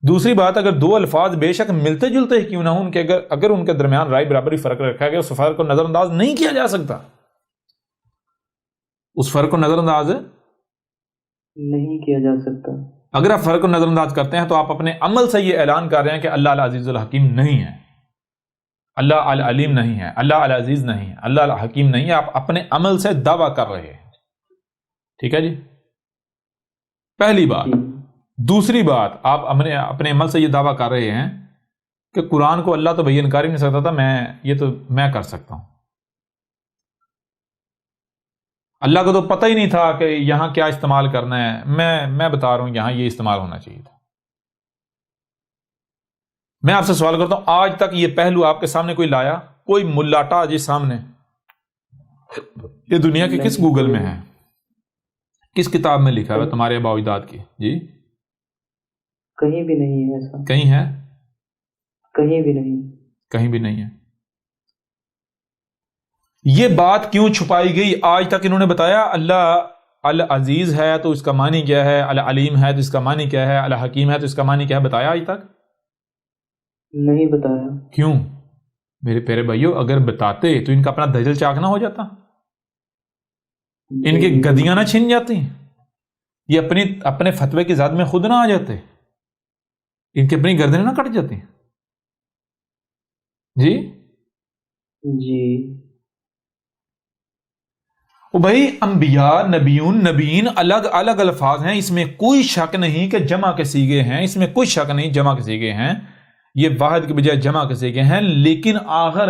دوسری بات، اگر 2 الفاظ بے شک ملتے جلتے ہی کیوں نہ ہوں، ان کے اگر ان کے درمیان رائے برابری فرق رکھا گیا، اس فرق کو نظر انداز نہیں کیا جا سکتا. اس فرق کو نظر انداز نہیں کیا جا سکتا. اگر آپ فرق کو نظر انداز کرتے ہیں تو آپ اپنے عمل سے یہ اعلان کر رہے ہیں کہ اللہ العزیز الحکیم نہیں ہے، اللہ العلیم نہیں ہے، اللہ العزیز نہیں ہے، اللہ الحکیم نہیں ہے. آپ اپنے عمل سے دعویٰ کر رہے ہیں. ٹھیک ہے جی، پہلی بات. دوسری بات، آپ اپنے عمل سے یہ دعویٰ کر رہے ہیں کہ قرآن کو اللہ تو بیان کر ہی نہیں سکتا تھا، یہ تو میں کر سکتا ہوں. اللہ کو تو پتہ ہی نہیں تھا کہ یہاں کیا استعمال کرنا ہے، میں بتا رہا ہوں یہاں یہ استعمال ہونا چاہیے تھا. میں آپ سے سوال کرتا ہوں، آج تک یہ پہلو آپ کے سامنے کوئی لایا؟ کوئی ملاٹا جی سامنے؟ یہ دنیا کے کس گوگل میں ہے؟ کس کتاب میں لکھا ہے تمہارے آباء و اجداد کی؟ جی کہیں بھی نہیں ہے ایسا. کہیں ہے؟ کہیں بھی نہیں. کہیں بھی نہیں ہے. یہ بات کیوں چھپائی گئی؟ آج تک انہوں نے بتایا اللہ العزیز ہے تو اس کا معنی کیا ہے، العلیم ہے تو اس کا معنی کیا ہے، الحکیم ہے تو اس کا معنی کیا ہے؟ بتایا آج تک؟ نہیں بتایا. کیوں؟ میرے پیارے بھائیو، اگر بتاتے تو ان کا اپنا دجل چاک نہ ہو جاتا، ان کی گدیاں نہ چھن جاتی، یہ اپنے فتوے کی ذات میں خود نہ آ جاتے، ان کی اپنی گردنیں نہ کٹ جاتی. جی جی بھائی، انبیاء، نبیون، نبیین الگ الگ الفاظ ہیں، اس میں کوئی شک نہیں کہ جمع کے سیگے ہیں، اس میں کوئی شک نہیں جمع کے سیگے ہیں، یہ واحد کے بجائے جمع کے سیگے ہیں. لیکن آخر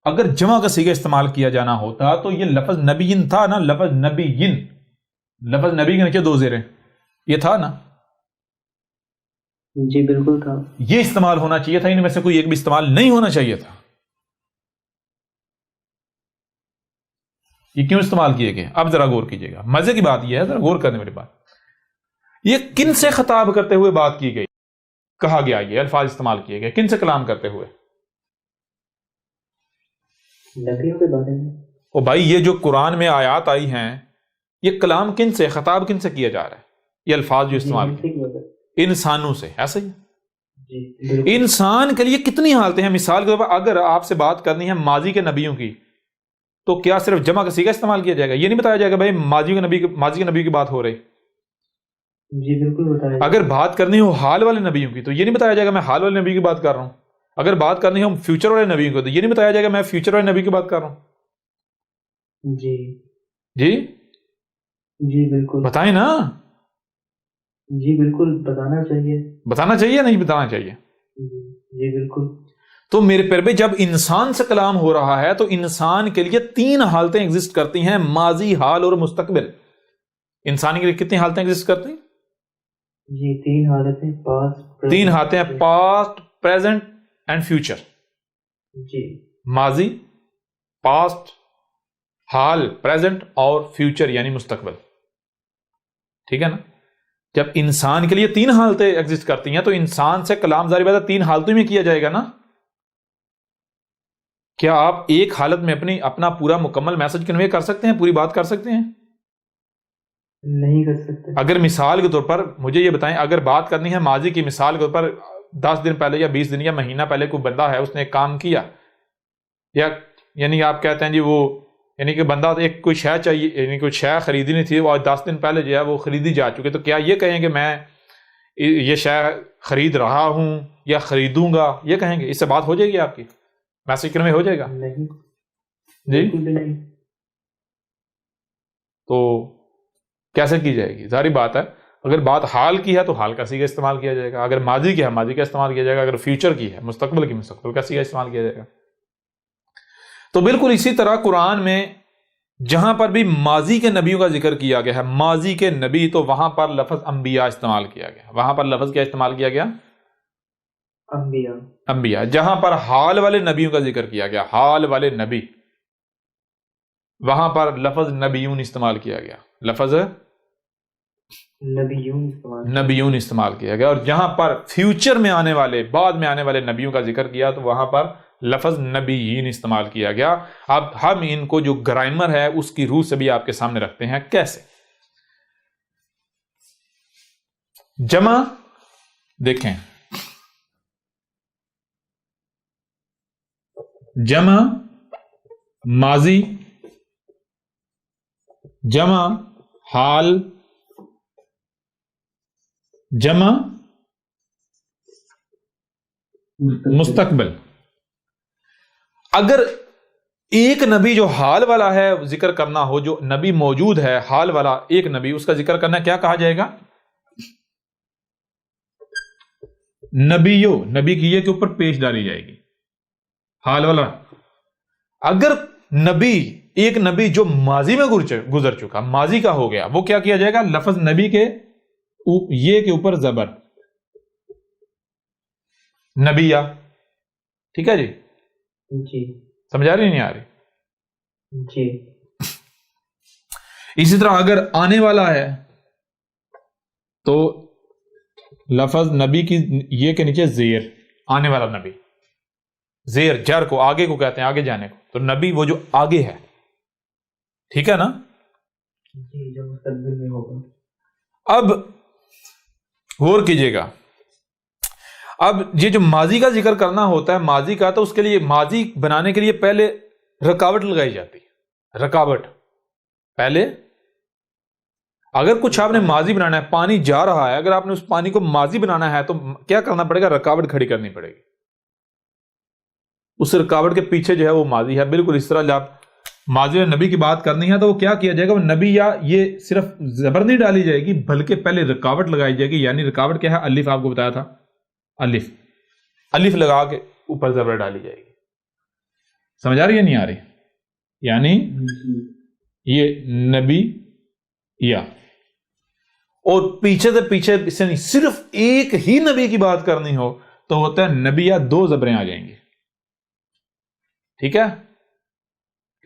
اگر جمع کا صیغہ استعمال کیا جانا ہوتا تو یہ لفظ نبیین تھا نا، لفظ نبیین، لفظ نبی کے نیچے 2 زیریں، یہ تھا نا؟ جی بالکل تھا. یہ استعمال ہونا چاہیے تھا، ان میں سے کوئی ایک بھی استعمال نہیں ہونا چاہیے تھا. یہ کیوں استعمال کیے گئے؟ اب ذرا غور کیجیے گا. مزے کی بات یہ ہے، ذرا غور کرنے والی بات، یہ کن سے خطاب کرتے ہوئے بات کی گئی، کہا گیا، یہ الفاظ استعمال کیے گئے کن سے کلام کرتے ہوئے؟ نبیوں کے بارے میں. او بھائی، یہ جو قرآن میں آیات آئی ہیں، یہ کلام کن سے، خطاب کن سے کیا جا رہا ہے؟ یہ الفاظ جو استعمال کیے انسانوں سے، ایسا ہی. انسان کے لیے کتنی حالتیں ہیں. مثال کے طور پر اگر آپ سے بات کرنی ہے ماضی کے نبیوں کی، تو کیا صرف جمع کا صیغہ استعمال کیا جائے گا؟ یہ نہیں بتایا جائے گا بھائی ماضی کے نبی کی بات ہو رہی. جی بالکل بتایا. اگر بات کرنی ہو حال والے نبیوں کی، تو یہ نہیں بتایا جائے گا میں حال والے نبی کی بات کر رہا ہوں. اگر بات کرنی ہو فیوچر والے نبیوں کو، تو یہ نہیں بتایا جائے گا میں فیوچر والے نبی کی بات کر رہا ہوں. جی جی جی بالکل بتائیں نا. جی بالکل بتانا چاہیے. بتانا چاہیے نہیں بتانا چاہیے؟ جی بالکل. تو میرے پیارے بھائی، جب انسان سے کلام ہو رہا ہے تو انسان کے لیے 3 حالتیں ایگزسٹ کرتی ہیں، ماضی، حال اور مستقبل. انسان کے لیے کتنی حالتیں ایگزسٹ کرتی ہیں؟ جی 3 حالتیں، پاسٹ، 3 حالتیں، پاسٹ، پریزنٹ اینڈ فیوچر. جی ماضی، پاسٹ، حال پریزنٹ، اور فیوچر یعنی مستقبل. ٹھیک ہے نا؟ جب انسان کے لیے 3 حالتیں ایگزسٹ کرتی ہیں تو انسان سے کلام ظاہر بات ہے 3 حالتوں میں کیا جائے گا نا. کیا آپ ایک حالت میں اپنا پورا مکمل میسج کنوے کر سکتے ہیں، پوری بات کر سکتے ہیں؟ نہیں کر سکتے. اگر مثال کے طور پر مجھے یہ بتائیں، اگر بات کرنی ہے ماضی کی، مثال کے طور پر 10 دن پہلے یا 20 دن یا مہینہ پہلے کوئی بندہ ہے، اس نے ایک کام کیا، یا یعنی آپ کہتے ہیں جی وہ یعنی کہ بندہ ایک کوئی شے چاہیے، یعنی کوئی شے خریدنی تھی، وہ 10 دن پہلے جو ہے وہ خریدی جا چکی، تو کیا یہ کہیں کہ میں یہ شے خرید رہا ہوں یا خریدوں گا، یہ کہیں گے؟ اس سے بات ہو جائے گی آپ کی، میسج کنوے ہو جائے گا؟ نہیں. جی بالکل بھی نہیں. تو کیسے کی جائے گی؟ ظاہری بات ہے، اگر بات حال کی ہے تو حال کا صیغہ استعمال کیا جائے گا، اگر ماضی کی ہے ماضی کا استعمال کیا جائے گا، اگر فیوچر کی ہے مستقبل کی مستقبل کا صیغہ استعمال کیا جائے گا. تو بالکل اسی طرح قرآن میں جہاں پر بھی ماضی کے نبیوں کا ذکر کیا گیا ہے، ماضی کے نبی، تو وہاں پر لفظ انبیاء استعمال کیا گیا. وہاں پر لفظ کیا استعمال کیا گیا؟ انبیاء. جہاں پر حال والے نبیوں کا ذکر کیا گیا، حال والے نبی، وہاں پر لفظ نبیون استعمال کیا گیا، لفظ نبیون استعمال کیا گیا. اور جہاں پر فیوچر میں آنے والے، بعد میں آنے والے نبیوں کا ذکر کیا تو وہاں پر لفظ نبیین استعمال کیا گیا. اب ہم ان کو جو گرامر ہے اس کی روح سے بھی آپ کے سامنے رکھتے ہیں. کیسے؟ جمع دیکھیں، جمع ماضی، جمع حال، جمع مستقبل. اگر ایک نبی جو حال والا ہے ذکر کرنا ہو، جو نبی موجود ہے حال والا ایک نبی، اس کا ذکر کرنا کیا کہا جائے گا؟ نبیو. نبی کی یہ کے اوپر پیش ڈالی جائے گی، حال والا. اگر نبی، ایک نبی جو ماضی میں گزر چکا، ماضی کا ہو گیا، وہ کیا کیا جائے گا؟ لفظ نبی کے یہ کے اوپر زبر، نبیہ. ٹھیک ہے جی؟ جی سمجھا رہی نہیں آ رہی؟ جی. اسی طرح اگر آنے والا ہے تو لفظ نبی کی یہ کے نیچے زیر، آنے والا نبی، زیر جر کو آگے کو کہتے ہیں، آگے جانے کو، تو نبی وہ جو آگے ہے. ٹھیک ہے نا؟ جی جو مستقبل میں ہوگا. اب غور کیجئے گا، اب یہ جو ماضی کا ذکر کرنا ہوتا ہے، ماضی کا، تو اس کے لیے ماضی بنانے کے لیے پہلے رکاوٹ لگائی جاتی ہے. رکاوٹ پہلے، اگر کچھ آپ نے ماضی بنانا ہے، پانی جا رہا ہے، اگر آپ نے اس پانی کو ماضی بنانا ہے تو کیا کرنا پڑے گا؟ رکاوٹ کھڑی کرنی پڑے گی. اس رکاوٹ کے پیچھے جو ہے وہ ماضی ہے. بالکل اس طرح جب ماضی اور نبی کی بات کرنی ہے تو وہ کیا کیا جائے گا؟ وہ نبی، یا یہ صرف زبر نہیں ڈالی جائے گی بلکہ پہلے رکاوٹ لگائی جائے گی. یعنی رکاوٹ کیا ہے؟ الف. آپ کو بتایا تھا الف، الف لگا کے اوپر زبر ڈالی جائے گی. سمجھ آ رہی ہے نہیں آ رہی؟ یعنی یہ نبی یا اور پیچھے سے پیچھے اس سے نہیں، صرف ایک ہی نبی کی بات کرنی ہو تو ہوتا ہے نبی یا 2 زبریں آ جائیں گی. ٹھیک ہے،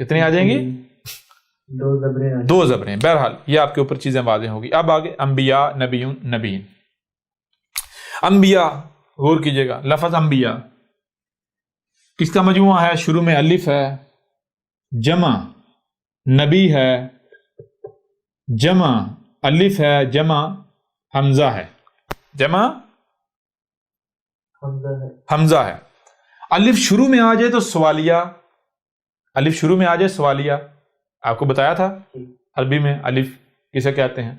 کتنی آ جائیں گی؟ 2 زبریں. بہرحال یہ آپ کے اوپر چیزیں واضح ہوگی. اب آگے انبیاء، نبیون، نبیین. انبیاء غور کیجئے گا، لفظ انبیاء کس کا مجموعہ ہے؟ شروع میں الف ہے، جمع نبی ہے، جمع الف ہے، جمع حمزہ ہے، جمع حمزہ ہے. الف شروع میں آ جائے تو سوالیہ، الف شروع میں آ جائے سوالیہ. آپ کو بتایا تھا عربی میں الف کسے کہتے ہیں؟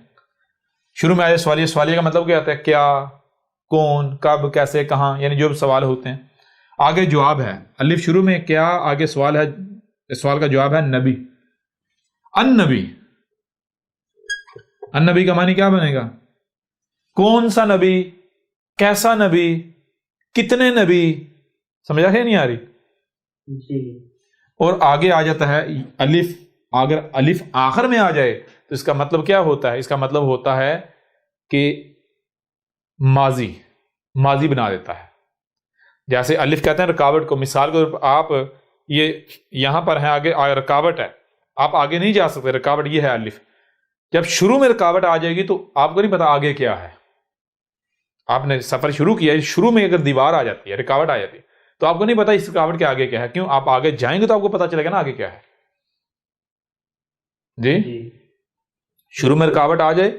شروع میں آ جائے سوالیہ. سوالیہ کا مطلب کیا ہوتا ہے؟ کیا، کون، کب، کیسے، کہاں، یعنی جو سوال ہوتے ہیں. آگے جواب ہے، الف شروع میں کیا، آگے سوال ہے، سوال کا جواب ہے نبی. النبی، النبی کا معنی کیا بنے گا؟ کون سا نبی، کیسا نبی، کتنے نبی. سمجھا ہے نہیں آ رہی؟ جی. اور آگے آ جاتا ہے الف. اگر الف آخر میں آ جائے تو اس کا مطلب کیا ہوتا ہے؟ اس کا مطلب ہوتا ہے کہ ماضی، ماضی بنا دیتا ہے. جیسے الف کہتے ہیں رکاوٹ کو. مثال کو آپ یہ یہاں پر ہیں، آگے رکاوٹ ہے، آپ آگے نہیں جا سکتے، رکاوٹ یہ ہے الف. جب شروع میں رکاوٹ آ جائے گی تو آپ کو نہیں پتا آگے کیا ہے. آپ نے سفر شروع کیا، شروع میں اگر دیوار آ جاتی ہے، رکاوٹ آ جاتی ہے تو آپ کو نہیں پتا اس رکاوٹ کے آگے کیا ہے. کیوں؟ آپ آگے جائیں گے تو آپ کو پتا چلے گا نا آگے کیا ہے. جی، شروع میں رکاوٹ آ جائے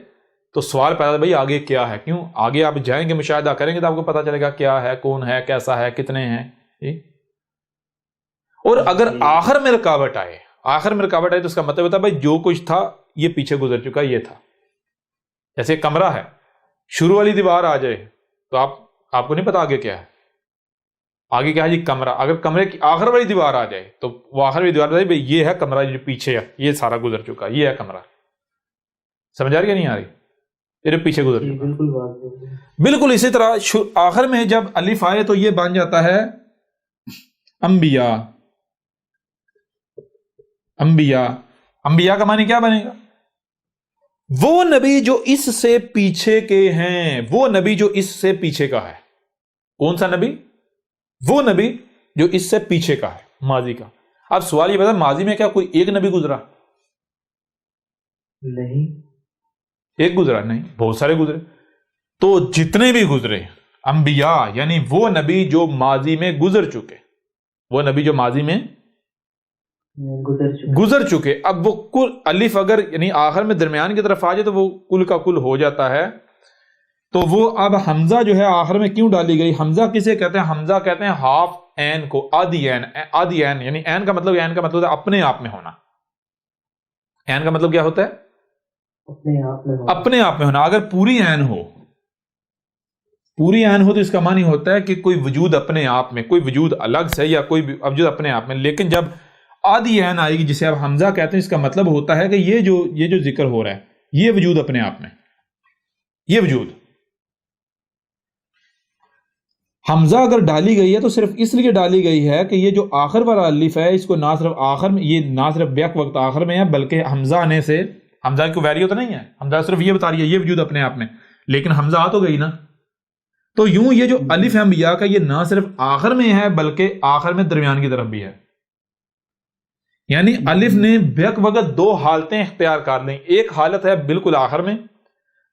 تو سوال پیدا بھائی آگے کیا ہے. کیوں؟ آگے آپ جائیں گے، مشاہدہ کریں گے تو آپ کو پتا چلے گا کیا ہے، کون ہے، کیسا ہے، کتنے ہیں. جی. اور اگر آخر میں رکاوٹ آئے، آخر میں رکاوٹ آئے تو اس کا مطلب ہوتا ہے بھائی جو کچھ تھا یہ پیچھے گزر چکا، یہ تھا. جیسے کمرہ ہے، شروع والی دیوار آ جائے تو آپ کو نہیں پتا آگے کیا ہے. آگے کیا ہے؟ جی کمرہ. اگر کمرے کی آخر والی دیوار آ جائے تو وہ آخر والی دیوار بتائے بھائی یہ ہے کمرہ، جو پیچھے ہے یہ سارا گزر چکا، یہ ہے کمرہ. سمجھ آ رہی ہے نہیں آ رہی؟ یہ پیچھے گزر چکا. بالکل اسی طرح آخر میں جب الف آئے تو یہ بن جاتا ہے انبیاء. انبیاء، انبیاء کا معنی کیا بنے گا؟ وہ نبی جو اس سے پیچھے کے ہیں، وہ نبی جو اس سے پیچھے کا ہے. کون سا نبی؟ وہ نبی جو اس سے پیچھے کا ہے، ماضی کا. اب سوال یہ بتا، ماضی میں کیا کوئی ایک نبی گزرا؟ نہیں. ایک گزرا نہیں، بہت سارے گزرے. تو جتنے بھی گزرے انبیاء یعنی وہ نبی جو ماضی میں گزر چکے، وہ نبی جو ماضی میں گزر چکے. اب وہ کل الف اگر یعنی آخر میں درمیان کی طرف آ جائے تو وہ کل کا کل ہو جاتا ہے. تو وہ اب حمزہ جو ہے آخر میں کیوں ڈالی گئی؟ حمزہ کسے کہتے ہیں؟ حمزہ کہتے ہیں ہاف این کو، آدھی این. آدھی این یعنی این کا مطلب ہے اپنے آپ میں ہونا. این کا مطلب کیا ہوتا ہے؟ اپنے آپ میں ہونا. اگر پوری این ہو، پوری این ہو تو اس کا معنی ہوتا ہے کہ کوئی وجود اپنے آپ میں، کوئی وجود الگ سے یا کوئی وجود اپنے آپ میں. لیکن جب آدھی این آئے گی جسے اب حمزہ کہتے ہیں، اس کا مطلب ہوتا ہے کہ یہ جو ذکر ہو رہا ہے یہ وجود اپنے آپ میں، یہ وجود. حمزہ اگر ڈالی گئی ہے تو صرف اس لیے ڈالی گئی ہے کہ یہ جو آخر والا الف ہے اس کو نہ صرف آخر میں، یہ نہ صرف بیک وقت آخر میں ہے بلکہ حمزہ آنے سے، حمزہ کی ویلیو تو نہیں ہے، حمزہ صرف یہ بتا رہی ہے یہ وجود اپنے آپ میں، لیکن حمزہ آ تو گئی نا. تو یوں یہ جو الف انبیاء کا یہ نہ صرف آخر میں ہے بلکہ آخر میں درمیان کی طرف بھی ہے. یعنی الف نے بیک وقت 2 حالتیں اختیار کر لیں. ایک حالت ہے بالکل آخر میں،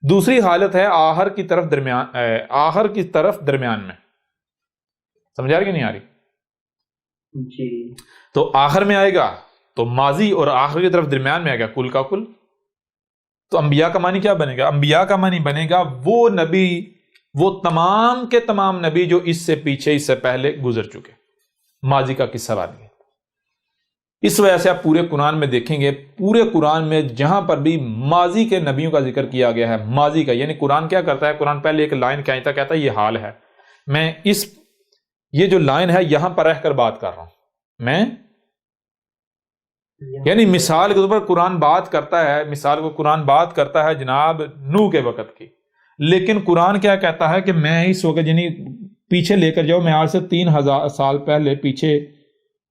دوسری حالت ہے آخر کی طرف درمیان میں. سمجھ آ رہی کہ نہیں آ رہی؟ جی. تو آخر میں آئے گا تو ماضی، اور آخر کی طرف درمیان میں آئے گا کل کا کل. تو انبیاء کا معنی کیا بنے گا؟ انبیاء کا معنی بنے گا وہ نبی، وہ تمام کے تمام نبی جو اس سے پیچھے، اس سے پہلے گزر چکے. ماضی کا قصہ بن گیا. اس وجہ سے آپ پورے قرآن میں دیکھیں گے، پورے قرآن میں جہاں پر بھی ماضی کے نبیوں کا ذکر کیا گیا ہے، ماضی کا یعنی قرآن کیا کرتا ہے؟ قرآن پہلے ایک لائن کہتا ہے یہ حال ہے. میں یہ جو لائن ہے یہاں پر رہ کر بات کر رہا ہوں میں، یعنی مثال کے طور پر قرآن بات کرتا ہے، مثال کو قرآن بات کرتا ہے جناب نوح کے وقت کی، لیکن قرآن کیا کہتا ہے کہ میں اس وقت یعنی پیچھے لے کر جاؤ، میں آج سے 3000 سال پہلے پیچھے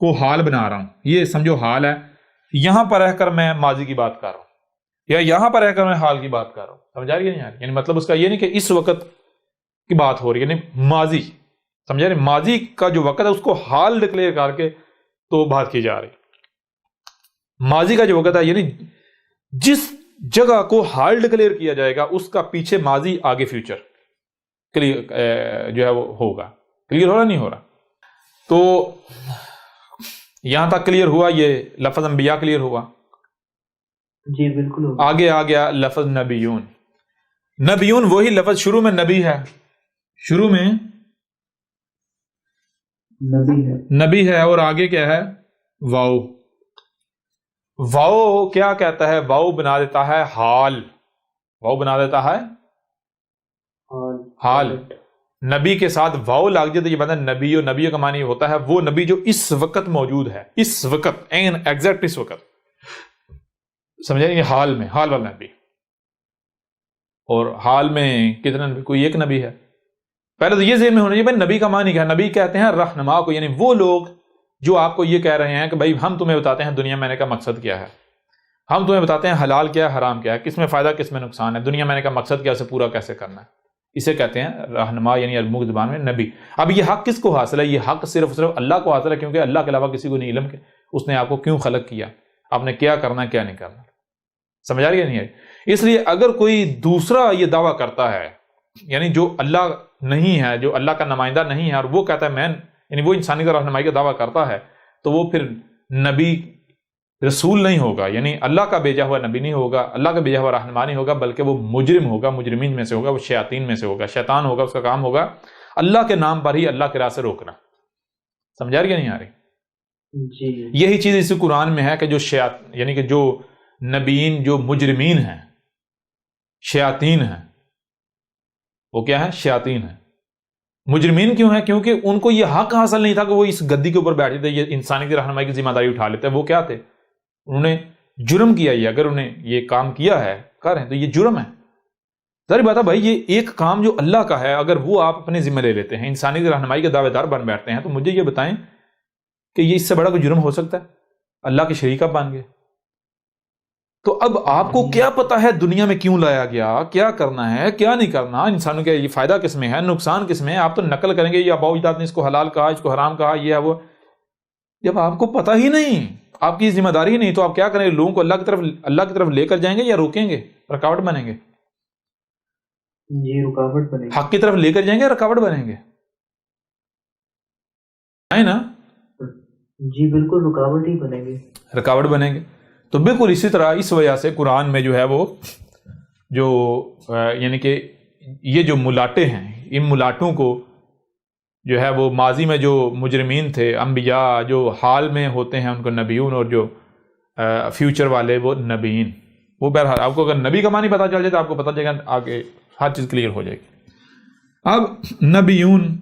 کو حال بنا رہا ہوں، یہ سمجھو حال ہے، یہاں پر رہ کر میں ماضی کی بات کر رہا ہوں یا یہاں پر رہ کر میں حال کی بات کر رہا ہوں، سمجھا رہی ہے نہیں یعنی مطلب اس کا یہ نہیں کہ اس وقت کی بات ہو رہی ہے، یعنی ماضی، سمجھا رہے، ماضی کا جو وقت ہے اس کو حال ڈکلیئر کر کے تو بات کی جا رہی، ماضی کا جو وقت ہے یعنی جس جگہ کو حال ڈکلیئر کیا جائے گا اس کا پیچھے ماضی آگے فیوچر کلیئر جو ہے وہ ہوگا، کلیئر ہو رہا نہیں ہو رہا؟ تو یہاں تک کلیئر ہوا، یہ لفظ انبیاء کلیئر ہوا؟ جی بالکل ہوگا۔ آگے آ گیا لفظ نبیون، نبیون وہی لفظ شروع میں نبی ہے، شروع میں نبی ہے اور آگے کیا ہے؟ واؤ، واؤ کیا کہتا ہے؟ واؤ بنا دیتا ہے حال، واؤ بنا دیتا ہے حال، نبی کے ساتھ واؤ لگ جائے تو یہ بندہ نبی، اور نبی کا معنی ہوتا ہے وہ نبی جو اس وقت موجود ہے، اس وقت، این ایگزیکٹ اس وقت، سمجھے؟ یہ حال میں، حال والا نبی، اور حال میں کتنا نبی؟ کوئی ایک نبی ہے۔ پہلے تو یہ ذہن میں ہونا چاہیے بھائی نبی کا معنی کیا ہے؟ نبی کہتے ہیں رہنما کو، یعنی وہ لوگ جو آپ کو یہ کہہ رہے ہیں کہ بھائی ہم تمہیں بتاتے ہیں دنیا میں آنے کا مقصد کیا ہے، ہم تمہیں بتاتے ہیں حلال کیا ہے حرام کیا ہے، کس میں فائدہ کس میں نقصان ہے، دنیا میں آنے کا مقصد کیا، اسے پورا کیسے کرنا ہے، اسے کہتے ہیں رہنما، یعنی عربی زبان میں نبی۔ اب یہ حق کس کو حاصل ہے؟ یہ حق صرف اللہ کو حاصل ہے، کیونکہ اللہ کے علاوہ کسی کو نہیں علم کہ اس نے آپ کو کیوں خلق کیا، آپ نے کیا کرنا ہے کیا نہیں کرنا، سمجھ آ رہی ہے نہیں آئی؟ اس لیے اگر کوئی دوسرا یہ دعویٰ کرتا ہے، یعنی جو اللہ نہیں ہے، جو اللہ کا نمائندہ نہیں ہے، اور وہ کہتا ہے میں، یعنی وہ انسانی رہنمائی کا دعویٰ کرتا ہے، تو وہ پھر نبی رسول نہیں ہوگا، یعنی اللہ کا بھیجا ہوا نبی نہیں ہوگا، اللہ کا بھیجا ہوا رہنما نہیں ہوگا، بلکہ وہ مجرم ہوگا، مجرمین میں سے ہوگا، وہ شیاطین میں سے ہوگا، شیطان ہوگا، اس کا کام ہوگا اللہ کے نام پر ہی اللہ کے راہ سے روکنا، سمجھا رہی ہے نہیں آ رہی؟ جی یہی چیز اس قرآن میں ہے کہ جو یعنی کہ جو نبیین، جو مجرمین ہیں، شیاطین ہیں، وہ کیا ہے؟ شیاطین ہیں۔ مجرمین کیوں ہیں؟ کیونکہ ان کو یہ حق حاصل نہیں تھا کہ وہ اس گدی کے اوپر بیٹھے تھے، یہ انسانی کی رہنمائی کی ذمہ داری اٹھا لیتے۔ وہ کیا تھے؟ انہوں نے جرم کیا، یہ اگر انہیں یہ کام کیا ہے کر رہے ہیں تو یہ جرم ہے، ظاہر بات ہے بھائی، یہ ایک کام جو اللہ کا ہے اگر وہ آپ اپنے ذمہ لے لیتے ہیں، انسانی کی رہنمائی کے دعوے دار بن بیٹھتے ہیں، تو مجھے یہ بتائیں کہ یہ اس سے بڑا کوئی جرم ہو سکتا ہے؟ اللہ کے شریک آپ بن گئے۔ تو اب آپ کو کیا پتا ہے دنیا میں کیوں لایا گیا، کیا کرنا ہے کیا نہیں کرنا، انسانوں کا یہ فائدہ کس میں ہے، نقصان کس میں ہے؟ آپ تو نقل کریں گے، یہ اباؤ اجداد نے اس کو حلال کہا، اس کو حرام کہا، یہ ہے وہ، جب آپ کو پتہ ہی نہیں، آپ کی ذمہ داری ہی نہیں، تو آپ کیا کریں گے؟ لوگوں کو اللہ کی طرف لے کر جائیں گے یا روکیں گے، رکاوٹ بنیں گے؟ جی رکاوٹ بنیں گے۔ حق کی طرف لے کر جائیں گے، رکاوٹ بنیں گے، ہے نا؟ جی بالکل رکاوٹ ہی بنیں گے، رکاوٹ بنیں گے۔ تو بالکل اسی طرح اس وجہ سے قرآن میں جو ہے وہ جو یعنی کہ یہ جو ملاٹے ہیں، ان ملاٹوں کو جو ہے وہ ماضی میں جو مجرمین تھے، انبیاء جو حال میں ہوتے ہیں ان کو نبیون، اور جو فیوچر والے وہ نبیین، وہ بہرحال آپ کو اگر نبی کا معنی پتہ چل جائے تو آپ کو پتہ چلے گا، آگے ہر چیز کلیئر ہو جائے گی۔ اب نبیون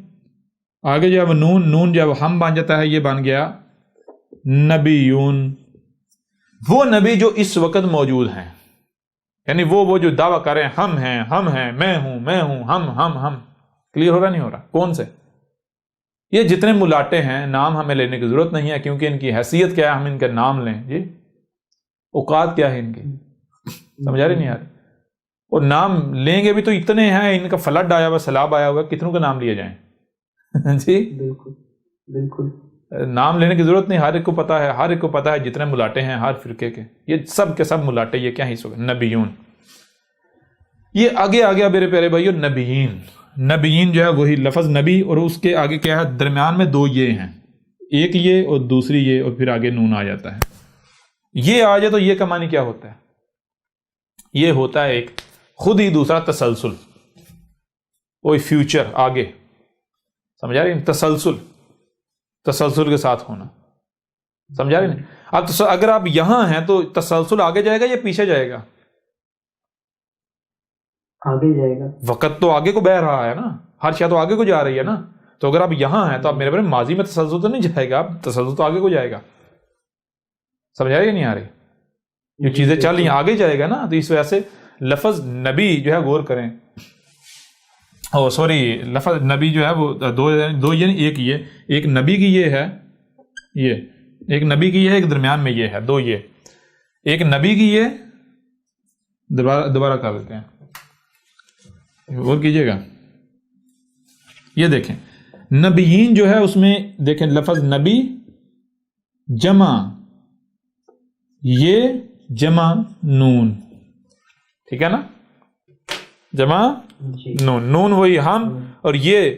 آگے جو ہے وہ نون جو ہے وہ ہم بن جاتا ہے، یہ بن گیا نبیون، وہ نبی جو اس وقت موجود ہیں، یعنی وہ جو دعویٰ کریں ہم ہیں، میں ہوں، ہم کلیئر ہو رہا نہیں ہو رہا؟ کون سے؟ یہ جتنے ملاٹے ہیں، نام ہمیں لینے کی ضرورت نہیں ہے، کیونکہ ان کی حیثیت کیا ہے، ہم ان کے نام لیں، جی اوقات کیا ہے ان کی، سمجھا رہی نہیں آ رہی؟ اور نام لیں گے بھی تو اتنے ہیں، ان کا فلڈ آیا ہوا، سیلاب آیا ہوا، کتنوں کا نام لیے جائیں؟ جی بالکل نام لینے کی ضرورت نہیں، ہر ایک کو پتا ہے، ہر ایک کو پتا ہے جتنے ملاٹے ہیں ہر فرقے کے، یہ سب کے سب ملاٹے، یہ کیا حصہ نبیون۔ یہ آگے آ گیا میرے پیارے بھائیو نبیین، نبیین جو ہے وہی لفظ نبی، اور اس کے آگے کیا ہے؟ درمیان میں دو یہ ہیں، ایک یہ اور دوسری یہ، اور پھر آگے نون آ جاتا ہے۔ یہ آ جائے تو یہ کا معنی کیا ہوتا ہے؟ یہ ہوتا ہے ایک خود ہی دوسرا تسلسل، وہی فیوچر آگے، سمجھا رہی ہیں؟ تسلسل کے ساتھ ہونا، سمجھا رہی نہیں؟ اب اگر آپ یہاں ہیں تو تسلسل آگے جائے گا یا پیچھے جائے گا؟ آگے جائے گا، وقت تو آگے کو بہ رہا ہے نا، ہر شے تو آگے کو جا رہی ہے نا، تو اگر آپ یہاں ہیں تو آپ میرے بھائی ماضی میں تسلسل تو نہیں جائے گا، تسلسل تو آگے کو جائے گا، سمجھا رہی نہیں آ رہی؟ جو چیزیں چل رہی ہیں آگے جائے گا نا، تو اس وجہ سے لفظ نبی جو ہے غور کریں، لفظ نبی جو ہے وہ دو یعنی ایک نبی کی یہ ہے، یہ ایک نبی کی ہے، ایک درمیان میں یہ ہے، دو یہ ایک نبی کی ہے، دوبارہ کر دیتے ہیں، غور کیجئے گا. یہ دیکھیں نبیین جو ہے اس میں دیکھیں لفظ نبی جمع یہ جمع نون، ٹھیک ہے نا، جمع نون وہی ہم، اور یہ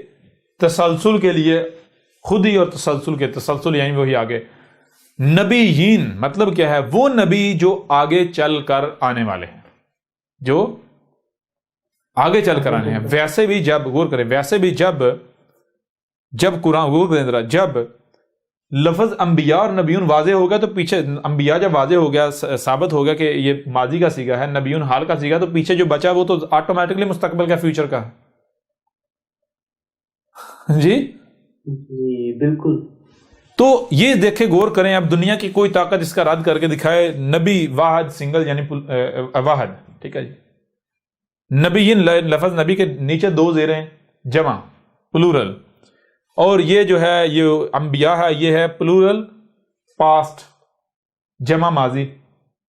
تسلسل کے لیے خود ہی، اور تسلسل یعنی وہی آگے. نبیین مطلب کیا ہے؟ وہ نبی جو آگے چل کر آنے والے ہیں، جو آگے چل کر آنے ہیں. ویسے بھی جب غور کریں، ویسے بھی جب قرآن غور کریں ذرا، جب لفظ انبیاء اور نبیون واضح ہو گیا تو پیچھے انبیاء جب واضح ہو گیا، ثابت ہو گیا کہ یہ ماضی کا صیغہ ہے، نبیون حال کا صیغہ، تو پیچھے جو بچا وہ تو آٹومیٹکلی مستقبل کا، فیوچر کا. جی بالکل. تو یہ دیکھیں غور کریں، اب دنیا کی کوئی طاقت اس کا رد کر کے دکھائے. نبی واحد سنگل یعنی واحد، ٹھیک ہے جی. نبیین لفظ نبی کے نیچے دو زیریں جمع پلورل، اور یہ جو ہے یہ انبیاء ہے، یہ ہے پلورل پاسٹ جمع ماضی،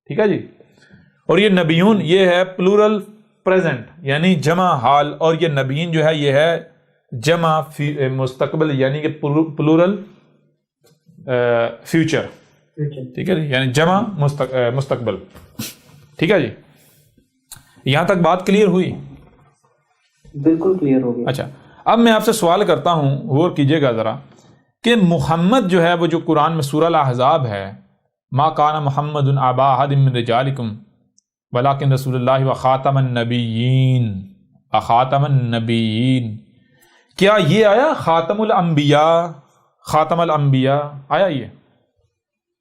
ٹھیک ہے جی. اور یہ نبیون یہ ہے پلورل پریزنٹ یعنی جمع حال، اور یہ نبیین جو ہے یہ ہے جمع مستقبل یعنی کہ پلورل فیوچر، ٹھیک ہے جی، یعنی جمع مستقبل، ٹھیک ہے جی. یہاں تک بات کلیئر ہوئی؟ بالکل کلیئر ہو گئی. اچھا اب میں آپ سے سوال کرتا ہوں، غور کیجئے گا ذرا، کہ محمد جو ہے وہ جو قرآن میں سورہ الاحزاب ہے، ما کان محمد ابا احد من رجالکم ولکن رسول اللہ وخاتم النبیین، خاتم النبیین، کیا یہ آیا خاتم الانبیاء؟ خاتم الانبیاء آیا یہ؟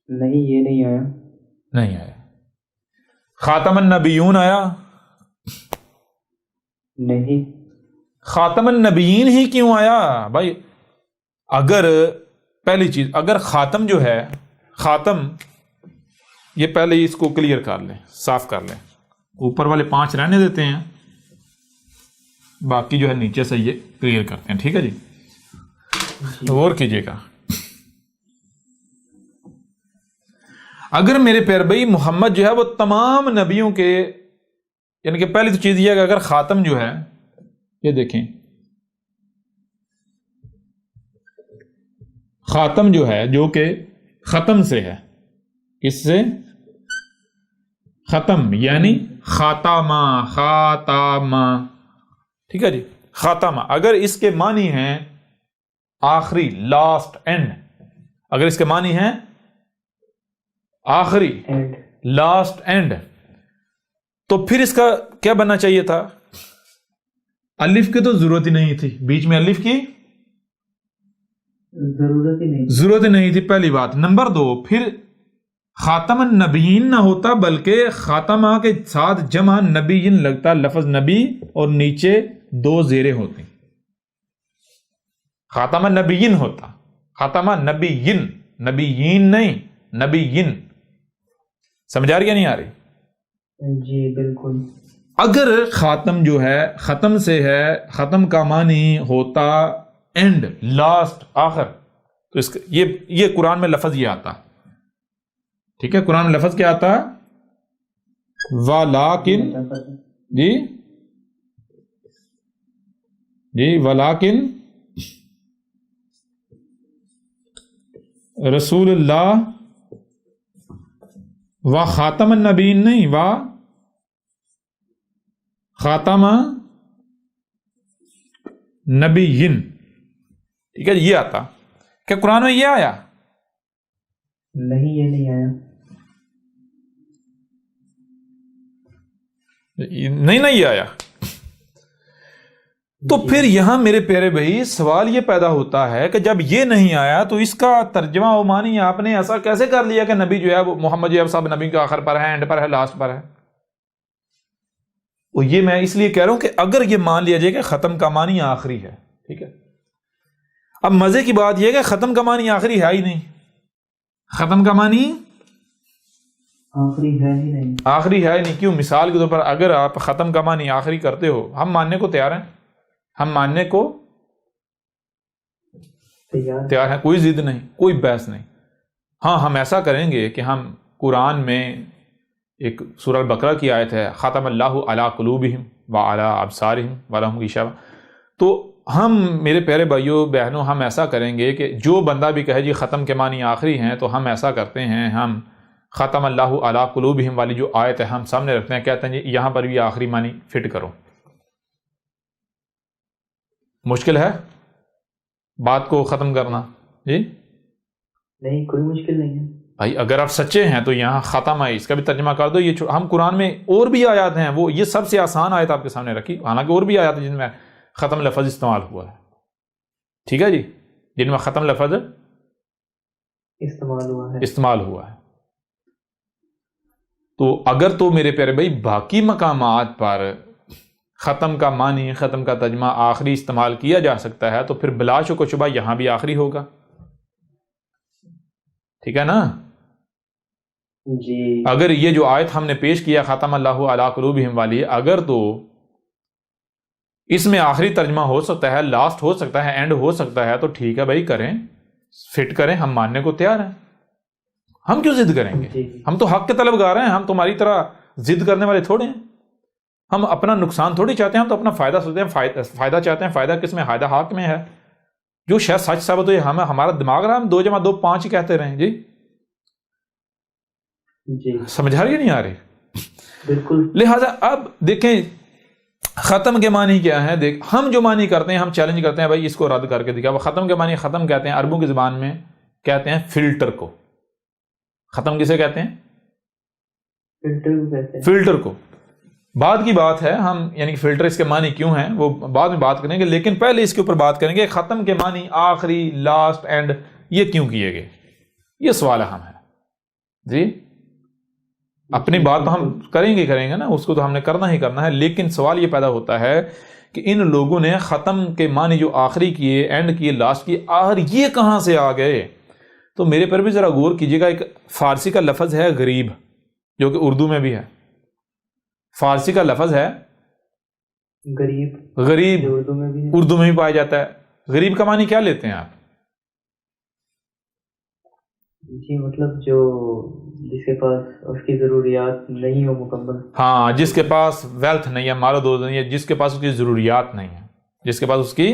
نہیں، یہ نہیں آیا. نہیں آیا. خاتم النبیون آیا؟ نہیں. خاتم النبیین ہی کیوں آیا بھائی؟ اگر پہلی چیز، اگر خاتم جو ہے، خاتم یہ پہلے اس کو کلیئر کر لیں، صاف کر لیں، اوپر والے 5 رہنے دیتے ہیں، باقی جو ہے نیچے سے یہ کلیئر کرتے ہیں، ٹھیک ہے جی. غور کیجئے گا، اگر میرے پیارے بھائی محمد جو ہے وہ تمام نبیوں کے، یعنی کہ پہلی تو چیز یہ ہے کہ اگر خاتم جو ہے، یہ دیکھیں خاتم جو ہے جو کہ ختم سے ہے، کس سے؟ ختم یعنی خاتمہ، ٹھیک ہے جی. خاتمہ اگر اس کے معنی ہیں آخری، لاسٹ، اینڈ، اگر اس کے معنی ہیں آخری، لاسٹ، اینڈ، تو پھر اس کا کیا بننا چاہیے تھا؟ الف کی تو ضرورت ہی نہیں تھی، بیچ میں الف کی ضرورت ہی نہیں تھی، پہلی بات. نمبر 2، پھر خاتم النبیین نہ ہوتا بلکہ خاتمہ کے ساتھ جمع نبیین لگتا، لفظ نبی اور نیچے 2 زیریں ہوتی، خاتم النبیین ہوتا، خاتمہ نبیین، نبیین نہیں، نبیین. سمجھ آ رہی یا نہیں آ رہی؟ جی بالکل. اگر خاتم جو ہے ختم سے ہے، ختم کا معنی ہوتا اینڈ، لاسٹ، آخر، تو اس کا یہ قرآن میں لفظ یہ آتا، ٹھیک ہے. قرآن میں لفظ کیا آتا؟ وَلَٰكِن، جی وَلَٰكِن رسول اللہ و خاتم النبیین، نہیں، و خاتم نبیین، ٹھیک ہے. یہ آتا. کیا قرآن میں یہ آیا؟ نہیں، یہ نہیں آیا. نہیں یہ آیا. تو پھر یہاں میرے پیارے بھائی سوال یہ پیدا ہوتا ہے کہ جب یہ نہیں آیا تو اس کا ترجمہ و معنی آپ نے ایسا کیسے کر لیا کہ نبی جو ہے وہ محمد جو ہے سب نبی کے آخر پر ہے، اینڈ پر ہے، لاسٹ پر ہے؟ وہ یہ میں اس لیے کہہ رہا ہوں کہ اگر یہ مان لیا جائے کہ ختم کا معنی آخری ہے، ٹھیک ہے. اب مزے کی بات یہ کہ ختم کا معنی آخری ہے ہی نہیں، ختم کا معنی آخری ہے ہی نہیں، آخری ہے ہی نہیں. کیوں؟ مثال کے طور پر اگر آپ ختم کا معنی آخری کرتے ہو، ہم ماننے کو تیار ہیں، ہم ماننے کو تیار ہیں، کوئی ضد نہیں، کوئی بحث نہیں. ہاں ہم ایسا کریں گے کہ ہم قرآن میں ایک سورہ البقرہ کی آیت ہے ختم اللہ علی قلوبہم وعلی ابصارہم ولہم غشاوہ، تو ہم میرے پیارے بھائیوں بہنوں ہم ایسا کریں گے کہ جو بندہ بھی کہے جی ختم کے معنی آخری ہیں، تو ہم ایسا کرتے ہیں، ہم ختم اللہ علی قلوبہم والی جو آیت ہے ہم سامنے رکھتے ہیں، کہتے ہیں جی یہاں پر بھی آخری معنی فٹ کرو۔ مشکل ہے بات کو ختم کرنا؟ جی نہیں، کوئی مشکل نہیں ہے بھائی، اگر آپ سچے ہیں تو یہاں ختم ہے، اس کا بھی ترجمہ کر دو۔ یہ ہم قرآن میں اور بھی آیات ہیں، وہ یہ سب سے آسان آیت آپ کے سامنے رکھی، حالانکہ اور بھی آیات ہیں جن میں ختم لفظ استعمال ہوا ہے، ٹھیک ہے جی، جن میں ختم لفظ استعمال ہوا ہے۔ تو اگر تو میرے پیارے بھائی باقی مقامات پر ختم کا معنی، ختم کا ترجمہ آخری استعمال کیا جا سکتا ہے، تو پھر بلا شک و شبہ یہاں بھی آخری ہوگا، ٹھیک ہے نا جی۔ اگر یہ جو آیت ہم نے پیش کیا ختم اللہ علی قلوبہم والی، اگر تو اس میں آخری ترجمہ ہو سکتا ہے، لاسٹ ہو سکتا ہے، اینڈ ہو سکتا ہے، تو ٹھیک ہے بھائی، کریں، فٹ کریں، ہم ماننے کو تیار ہیں۔ ہم کیوں ضد کریں گے؟ ہم تو حق کے طلبگار ہیں، ہم تمہاری طرح ضد کرنے والے تھوڑے ہیں۔ ہم اپنا نقصان تھوڑی چاہتے ہیں، ہم تو اپنا فائدہ سوچتے ہیں، فائدہ چاہتے ہیں۔ فائدہ کس میں؟ فائدہ حق میں ہے، جو شاید سچ ثابت ہو، ہمارا دماغ رہا، ہم 2 + 2 = 5 ہی کہتے رہیں۔ جی سمجھ آ رہی ہے نہیں آ رہی؟ بالکل۔ لہٰذا اب دیکھیں ختم کے معنی کیا ہے، ہم جو معنی کرتے ہیں، ہم چیلنج کرتے ہیں بھائی اس کو رد کر کے دکھا۔ وہ ختم کے معنی، ختم کہتے ہیں عربوں کی زبان میں، کہتے ہیں فلٹر کو۔ ختم کسے کہتے ہیں؟ فلٹر کو۔ بعد کی بات ہے، ہم یعنی کہ فلٹر اس کے معنی کیوں ہیں وہ بعد میں بات کریں گے، لیکن پہلے اس کے اوپر بات کریں گے ختم کے معنی آخری، لاسٹ، اینڈ یہ کیوں کیے گئے، یہ سوال اہم ہے جی۔ اپنی بات تو ہم کریں گے نا، اس کو تو ہم نے کرنا ہی کرنا ہے، لیکن سوال یہ پیدا ہوتا ہے کہ ان لوگوں نے ختم کے معنی جو آخری کیے، اینڈ کیے، لاسٹ کیے، آخر یہ کہاں سے آ گئے؟ تو میرے پر بھی ذرا غور کیجیے گا، ایک فارسی کا لفظ ہے غریب، جو کہ اردو میں بھی ہے۔ فارسی کا لفظ ہے غریب، اردو میں بھی پایا جاتا ہے۔ غریب کا معنی کیا لیتے ہیں آپ؟ جی مطلب جو جس کے پاس اس کی ضروریات نہیں ہو مکمل۔ ہاں، جس کے پاس ویلتھ نہیں ہے، مال و دولت نہیں ہے، جس کے پاس اس کی ضروریات نہیں ہے، جس کے پاس اس کی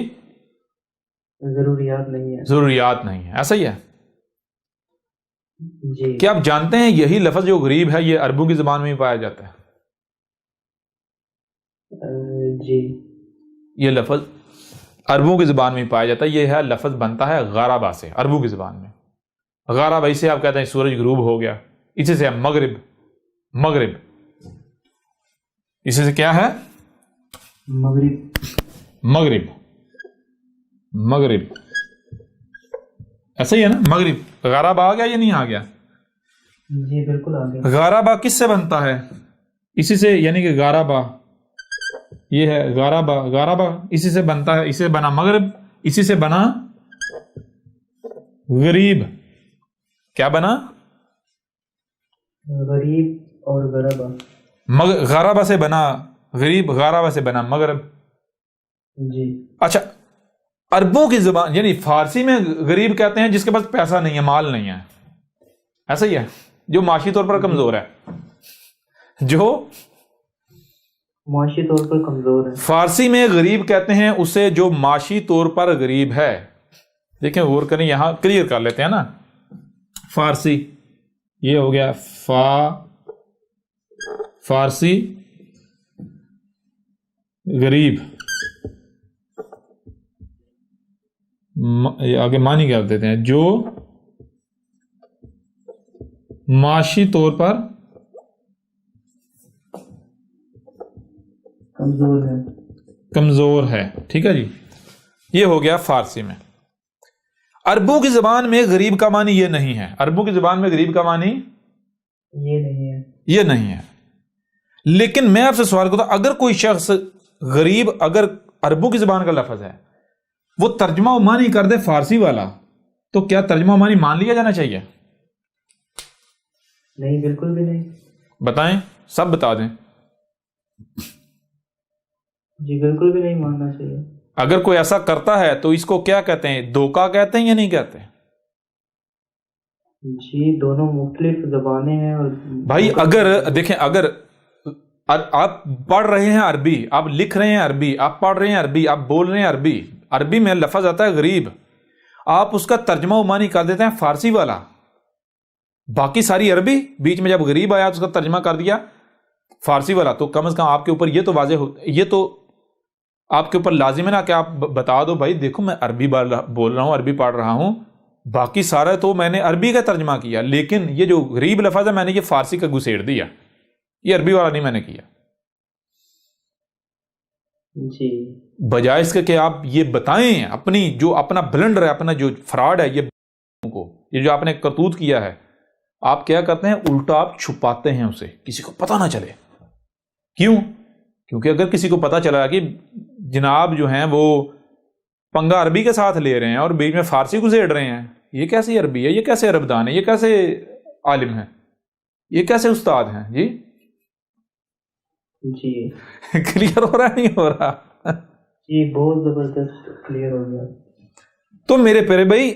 ضروریات نہیں ہے، ایسا ہی ہے جی۔ کیا آپ جانتے ہیں یہی لفظ جو غریب ہے یہ عربوں کی زبان میں بھی پایا جاتا ہے؟ جی، یہ لفظ عربوں کی زبان میں پایا جاتا ہے۔ یہ ہے لفظ بنتا ہے غرابہ سے، عربوں کی زبان میں۔ غرابہ اسے آپ کہتے ہیں سورج غروب ہو گیا، اسی سے مغرب، اسی سے کیا ہے؟ مغرب، ایسا ہی ہے نا، مغرب۔ غرابہ آ گیا یا نہیں آ گیا؟ جی بالکل آ گیا۔ غرابہ کس سے بنتا ہے؟ اسی سے، یعنی کہ غرابہ یہ ہے، غرابہ اسی سے بنتا ہے، اسی سے بنا مغرب، اسی سے بنا غریب۔ کیا بنا؟ غریب اور غرابہ۔ غرابہ سے بنا غریب، غرابہ سے بنا مغرب۔ جی اچھا، عربوں کی زبان یعنی فارسی میں غریب کہتے ہیں جس کے پاس پیسہ نہیں ہے، مال نہیں ہے، ایسا ہی ہے، جو معاشی طور پر کمزور ہے، جو معاشی طور پر کمزور ہے۔ فارسی میں غریب کہتے ہیں اسے جو معاشی طور پر غریب ہے۔ دیکھیں غور کریں، یہاں کلیئر کر لیتے ہیں نا۔ فارسی یہ ہو گیا فارسی غریب، آگے معنی کر دیتے ہیں جو معاشی طور پر کمزور ہے، ٹھیک ہے جی، یہ ہو گیا فارسی میں۔ عربوں کی زبان میں غریب کا معنی یہ نہیں ہے، عربوں کی زبان میں غریب کا معنی یہ نہیں ہے۔ لیکن میں آپ سے سوال کرتا ہوں، اگر کوئی شخص غریب اگر عربوں کی زبان کا لفظ ہے، وہ ترجمہ و معنی کر دے فارسی والا، تو کیا ترجمہ و معنی مان لیا جانا چاہیے؟ نہیں، بالکل بھی نہیں۔ بتائیں، سب بتا دیں۔ جی بالکل بھی نہیں ماننا چاہیے۔ اگر کوئی ایسا کرتا ہے تو اس کو کیا کہتے ہیں؟ دھوکہ کہتے ہیں یا نہیں کہتے؟ جی دونوں مختلف زبانیں ہیں اور بھائی اگر دیکھیں، اگر آپ پڑھ رہے ہیں عربی، آپ لکھ رہے ہیں عربی، آپ پڑھ رہے ہیں عربی، آپ بول رہے ہیں عربی، عربی میں لفظ آتا ہے غریب، آپ اس کا ترجمہ و معنی کر دیتے ہیں فارسی والا، باقی ساری عربی، بیچ میں جب غریب آیا تو اس کا ترجمہ کر دیا فارسی والا، تو کم از کم آپ کے اوپر یہ تو واضح ہو، یہ تو آپ کے اوپر لازم ہے نا کہ آپ بتا دو بھائی دیکھو میں عربی بول رہا ہوں، عربی پڑھ رہا ہوں، باقی سارا تو میں نے عربی کا ترجمہ کیا، لیکن یہ جو غریب لفظ ہے میں نے یہ فارسی کا گھسیڑ دیا، یہ عربی والا نہیں میں نے کیا۔ جی بجائے اس کے کہ آپ یہ بتائیں اپنی جو اپنا بلنڈر ہے، اپنا جو فراڈ ہے، یہ جو آپ نے کرتوت کیا ہے، آپ کیا کرتے ہیں الٹا آپ چھپاتے ہیں اسے، کسی کو پتہ نہ چلے۔ کیوں؟ کیونکہ اگر کسی کو پتہ چلا کہ جناب جو ہیں وہ پنگا عربی کے ساتھ لے رہے ہیں اور بیچ میں فارسی گھسیڑ رہے ہیں، یہ کیسی عربی ہے، یہ کیسے عربدان ہے، یہ کیسے عالم ہے، یہ کیسے استاد ہیں؟ جی جی کلیئر ہو رہا ہے نہیں ہو رہا؟ جی بہت زبردست کلیئر ہو گیا۔ تو میرے پیارے بھائی،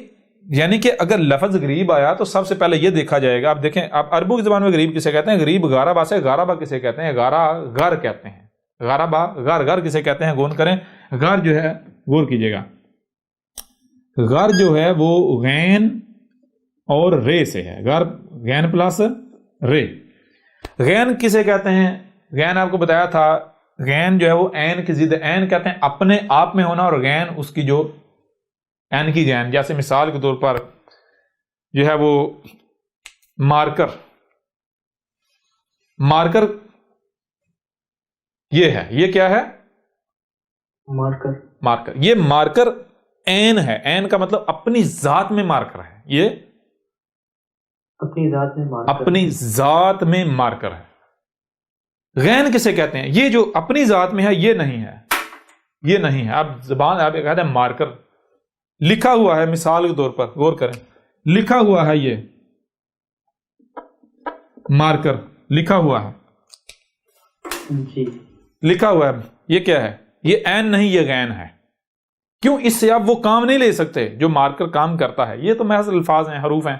یعنی کہ اگر لفظ غریب آیا تو سب سے پہلے یہ دیکھا جائے گا، آپ دیکھیں آپ عربوں کی زبان میں غریب کسے کہتے ہیں؟ غریب غاربا سے، غاربا کسے کہتے ہیں؟ غار کہتے ہیں، غاربا غار کسے کہتے ہیں؟ غور کریں، غار جو ہے غور کیجئے گا، غار جو ہے وہ غین اور رے سے ہے، غار غین پلس رے۔ غین کسے کہتے ہیں؟ غین آپ کو بتایا تھا، غین جو ہے وہ عین کی ضد، عین کہتے ہیں اپنے آپ میں ہونا، اور غین اس کی جو عین کی غین، جیسے مثال کے طور پر جو ہے وہ مارکر، مارکر یہ ہے، یہ کیا ہے؟ مارکر، مارکر، یہ مارکر عین ہے، عین کا مطلب اپنی ذات میں مارکر ہے، یہ اپنی ذات میں مارکر، اپنی ذات میں مارکر ہے۔ غین کسے کہتے ہیں؟ یہ جو اپنی ذات میں ہے یہ نہیں ہے، یہ نہیں ہے، آپ زبان آپ کہتے ہیں مارکر، لکھا ہوا ہے، مثال کے طور پر غور کریں، لکھا ہوا ہے، یہ مارکر لکھا ہوا ہے، جی لکھا ہوا ہے، یہ کیا ہے؟ یہ عین نہیں، یہ غین ہے۔ کیوں؟ اس سے آپ وہ کام نہیں لے سکتے جو مارکر کام کرتا ہے، یہ تو محض الفاظ ہیں، حروف ہیں،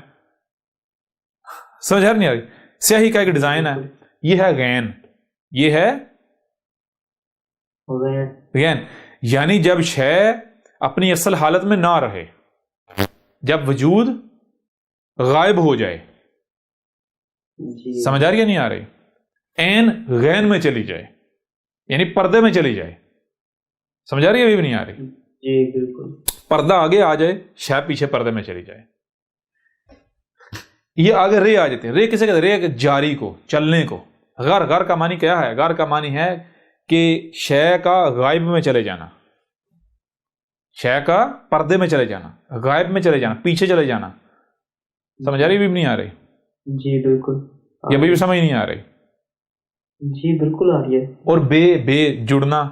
سمجھ نہیں آ رہی؟ سیاہی کا ایک ڈیزائن ہے، یہ ہے غین، یہ ہے غین، یعنی جب شے اپنی اصل حالت میں نہ رہے، جب وجود غائب ہو جائے، جی سمجھ آ رہی ہے نہیں آ رہی؟ عین غین میں چلی جائے، یعنی پردے میں چلی جائے، سمجھ آ رہی ہے؟ ابھی بھی نہیں آ رہی؟ جی بالکل، پردہ آگے آ جائے، شے پیچھے پردے میں چلی جائے، یہ آگے رے آ جاتے ہیں۔ رے کسے کہتے ہیں؟ رے جاری کو، چلنے کو۔ غر، غر کا معنی کیا ہے؟ غر کا معنی ہے کہ شے کا غائب میں چلے جانا، شے کا پردے میں چلے جانا، غائب میں چلے جانا، پیچھے چلے جانا، سمجھ آ رہی؟ بھی نہیں آ رہی؟ جی بالکل، یہ بھی سمجھ نہیں آ رہی؟ جی بالکل آ رہی ہے۔ اور بے جڑنا،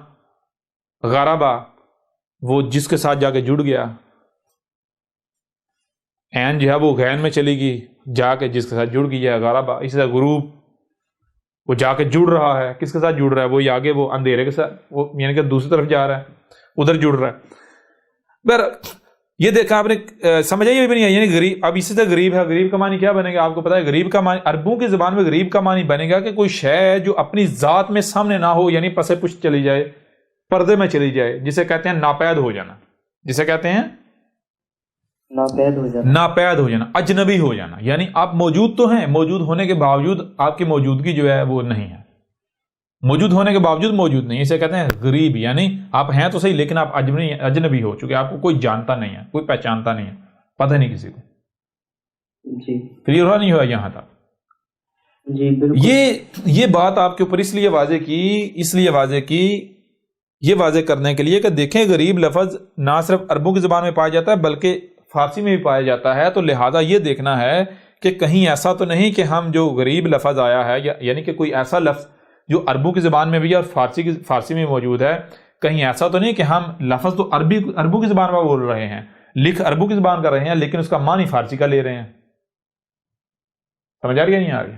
غرابہ وہ جس کے ساتھ جا کے جڑ گیا، عین جو ہے وہ غین میں چلی گئی، جا کے جس کے ساتھ جڑ گئی ہے غرابہ۔ اسی طرح غروب، وہ جا کے جڑ رہا ہے، کس کے ساتھ جڑ رہا ہے؟ وہ آگے وہ اندھیرے کے ساتھ، وہ یعنی کہ دوسری طرف جا رہا ہے، ادھر جڑ رہا ہے۔ یہ دیکھا آپ نے، سمجھ آئی بھی نہیں؟ یعنی غریب، اب اسی طرح غریب ہے، غریب کا معنی کیا بنے گا؟ آپ کو پتا ہے غریب کا معنی عربوں کی زبان میں غریب کا معنی بنے گا کہ کوئی شے ہے جو اپنی ذات میں سامنے نہ ہو، یعنی پسے پشت چلی جائے، پردے میں چلی جائے، جسے کہتے ہیں ناپید ہو جانا، جسے کہتے ہیں ناپید ہو جانا، ناپید ہو جانا، اجنبی ہو جانا، یعنی آپ موجود تو ہیں، موجود ہونے کے باوجود آپ کی موجودگی جو ہے وہ نہیں ہے، موجود ہونے کے باوجود موجود نہیں، اسے کہتے ہیں غریب، یعنی آپ ہیں تو صحیح لیکن آپ اجنبی ہو چکے، آپ کو کوئی جانتا نہیں ہے، کوئی پہچانتا نہیں ہے، پتہ نہیں کسی کو۔ جی کلیئر ہوا نہیں ہوا یہاں تک؟ جی بالکل، یہ بات آپ کے اوپر اس لیے واضح کی یہ واضح کرنے کے لیے کہ دیکھیں غریب لفظ نہ صرف عربوں کی زبان میں پایا جاتا ہے بلکہ فارسی میں بھی پایا جاتا ہے، تو لہذا یہ دیکھنا ہے کہ کہیں ایسا تو نہیں کہ ہم جو غریب لفظ آیا ہے، یعنی کہ کوئی ایسا لفظ جو عربوں کی زبان میں بھی اور فارسی میں موجود ہے، کہیں ایسا تو نہیں کہ ہم لفظ تو عربوں کی زبان میں بول رہے ہیں، لکھ عربوں کی زبان کر رہے ہیں، لیکن اس کا معنی فارسی کا لے رہے ہیں، سمجھ آ رہی ہے نہیں آ رہی؟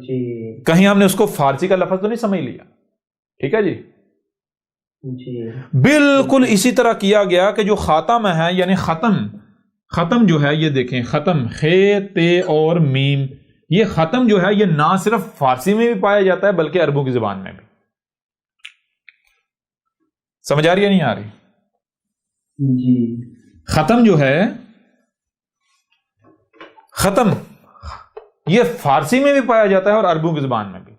جی کہیں ہم نے اس کو فارسی کا لفظ تو نہیں سمجھ لیا؟ ٹھیک ہے جی؟ جی بالکل اسی طرح کیا گیا کہ جو خاتم ہے، یعنی ختم، ختم جو ہے یہ دیکھیں، ختم خے تے اور میم، یہ ختم جو ہے یہ نہ صرف فارسی میں بھی پایا جاتا ہے بلکہ عربوں کی زبان میں بھی. سمجھ آ رہی ہے نہیں آ رہی؟ جی ختم جو ہے، ختم یہ فارسی میں بھی پایا جاتا ہے اور عربوں کی زبان میں بھی.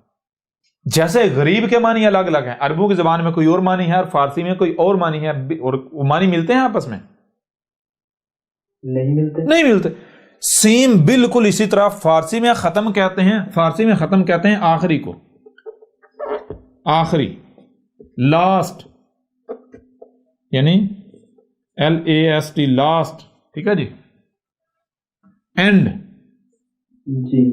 جیسے غریب کے معنی الگ الگ ہیں، عربوں کی زبان میں کوئی اور معنی ہے اور فارسی میں کوئی اور معنی ہے، اور وہ معنی ملتے ہیں آپس میں؟ نہیں ملتے. سیم بالکل اسی طرح فارسی میں ختم کہتے ہیں، فارسی میں ختم کہتے ہیں آخری کو، آخری، لاسٹ، یعنی LAST، لاسٹ. ٹھیک ہے جی. اینڈ، جی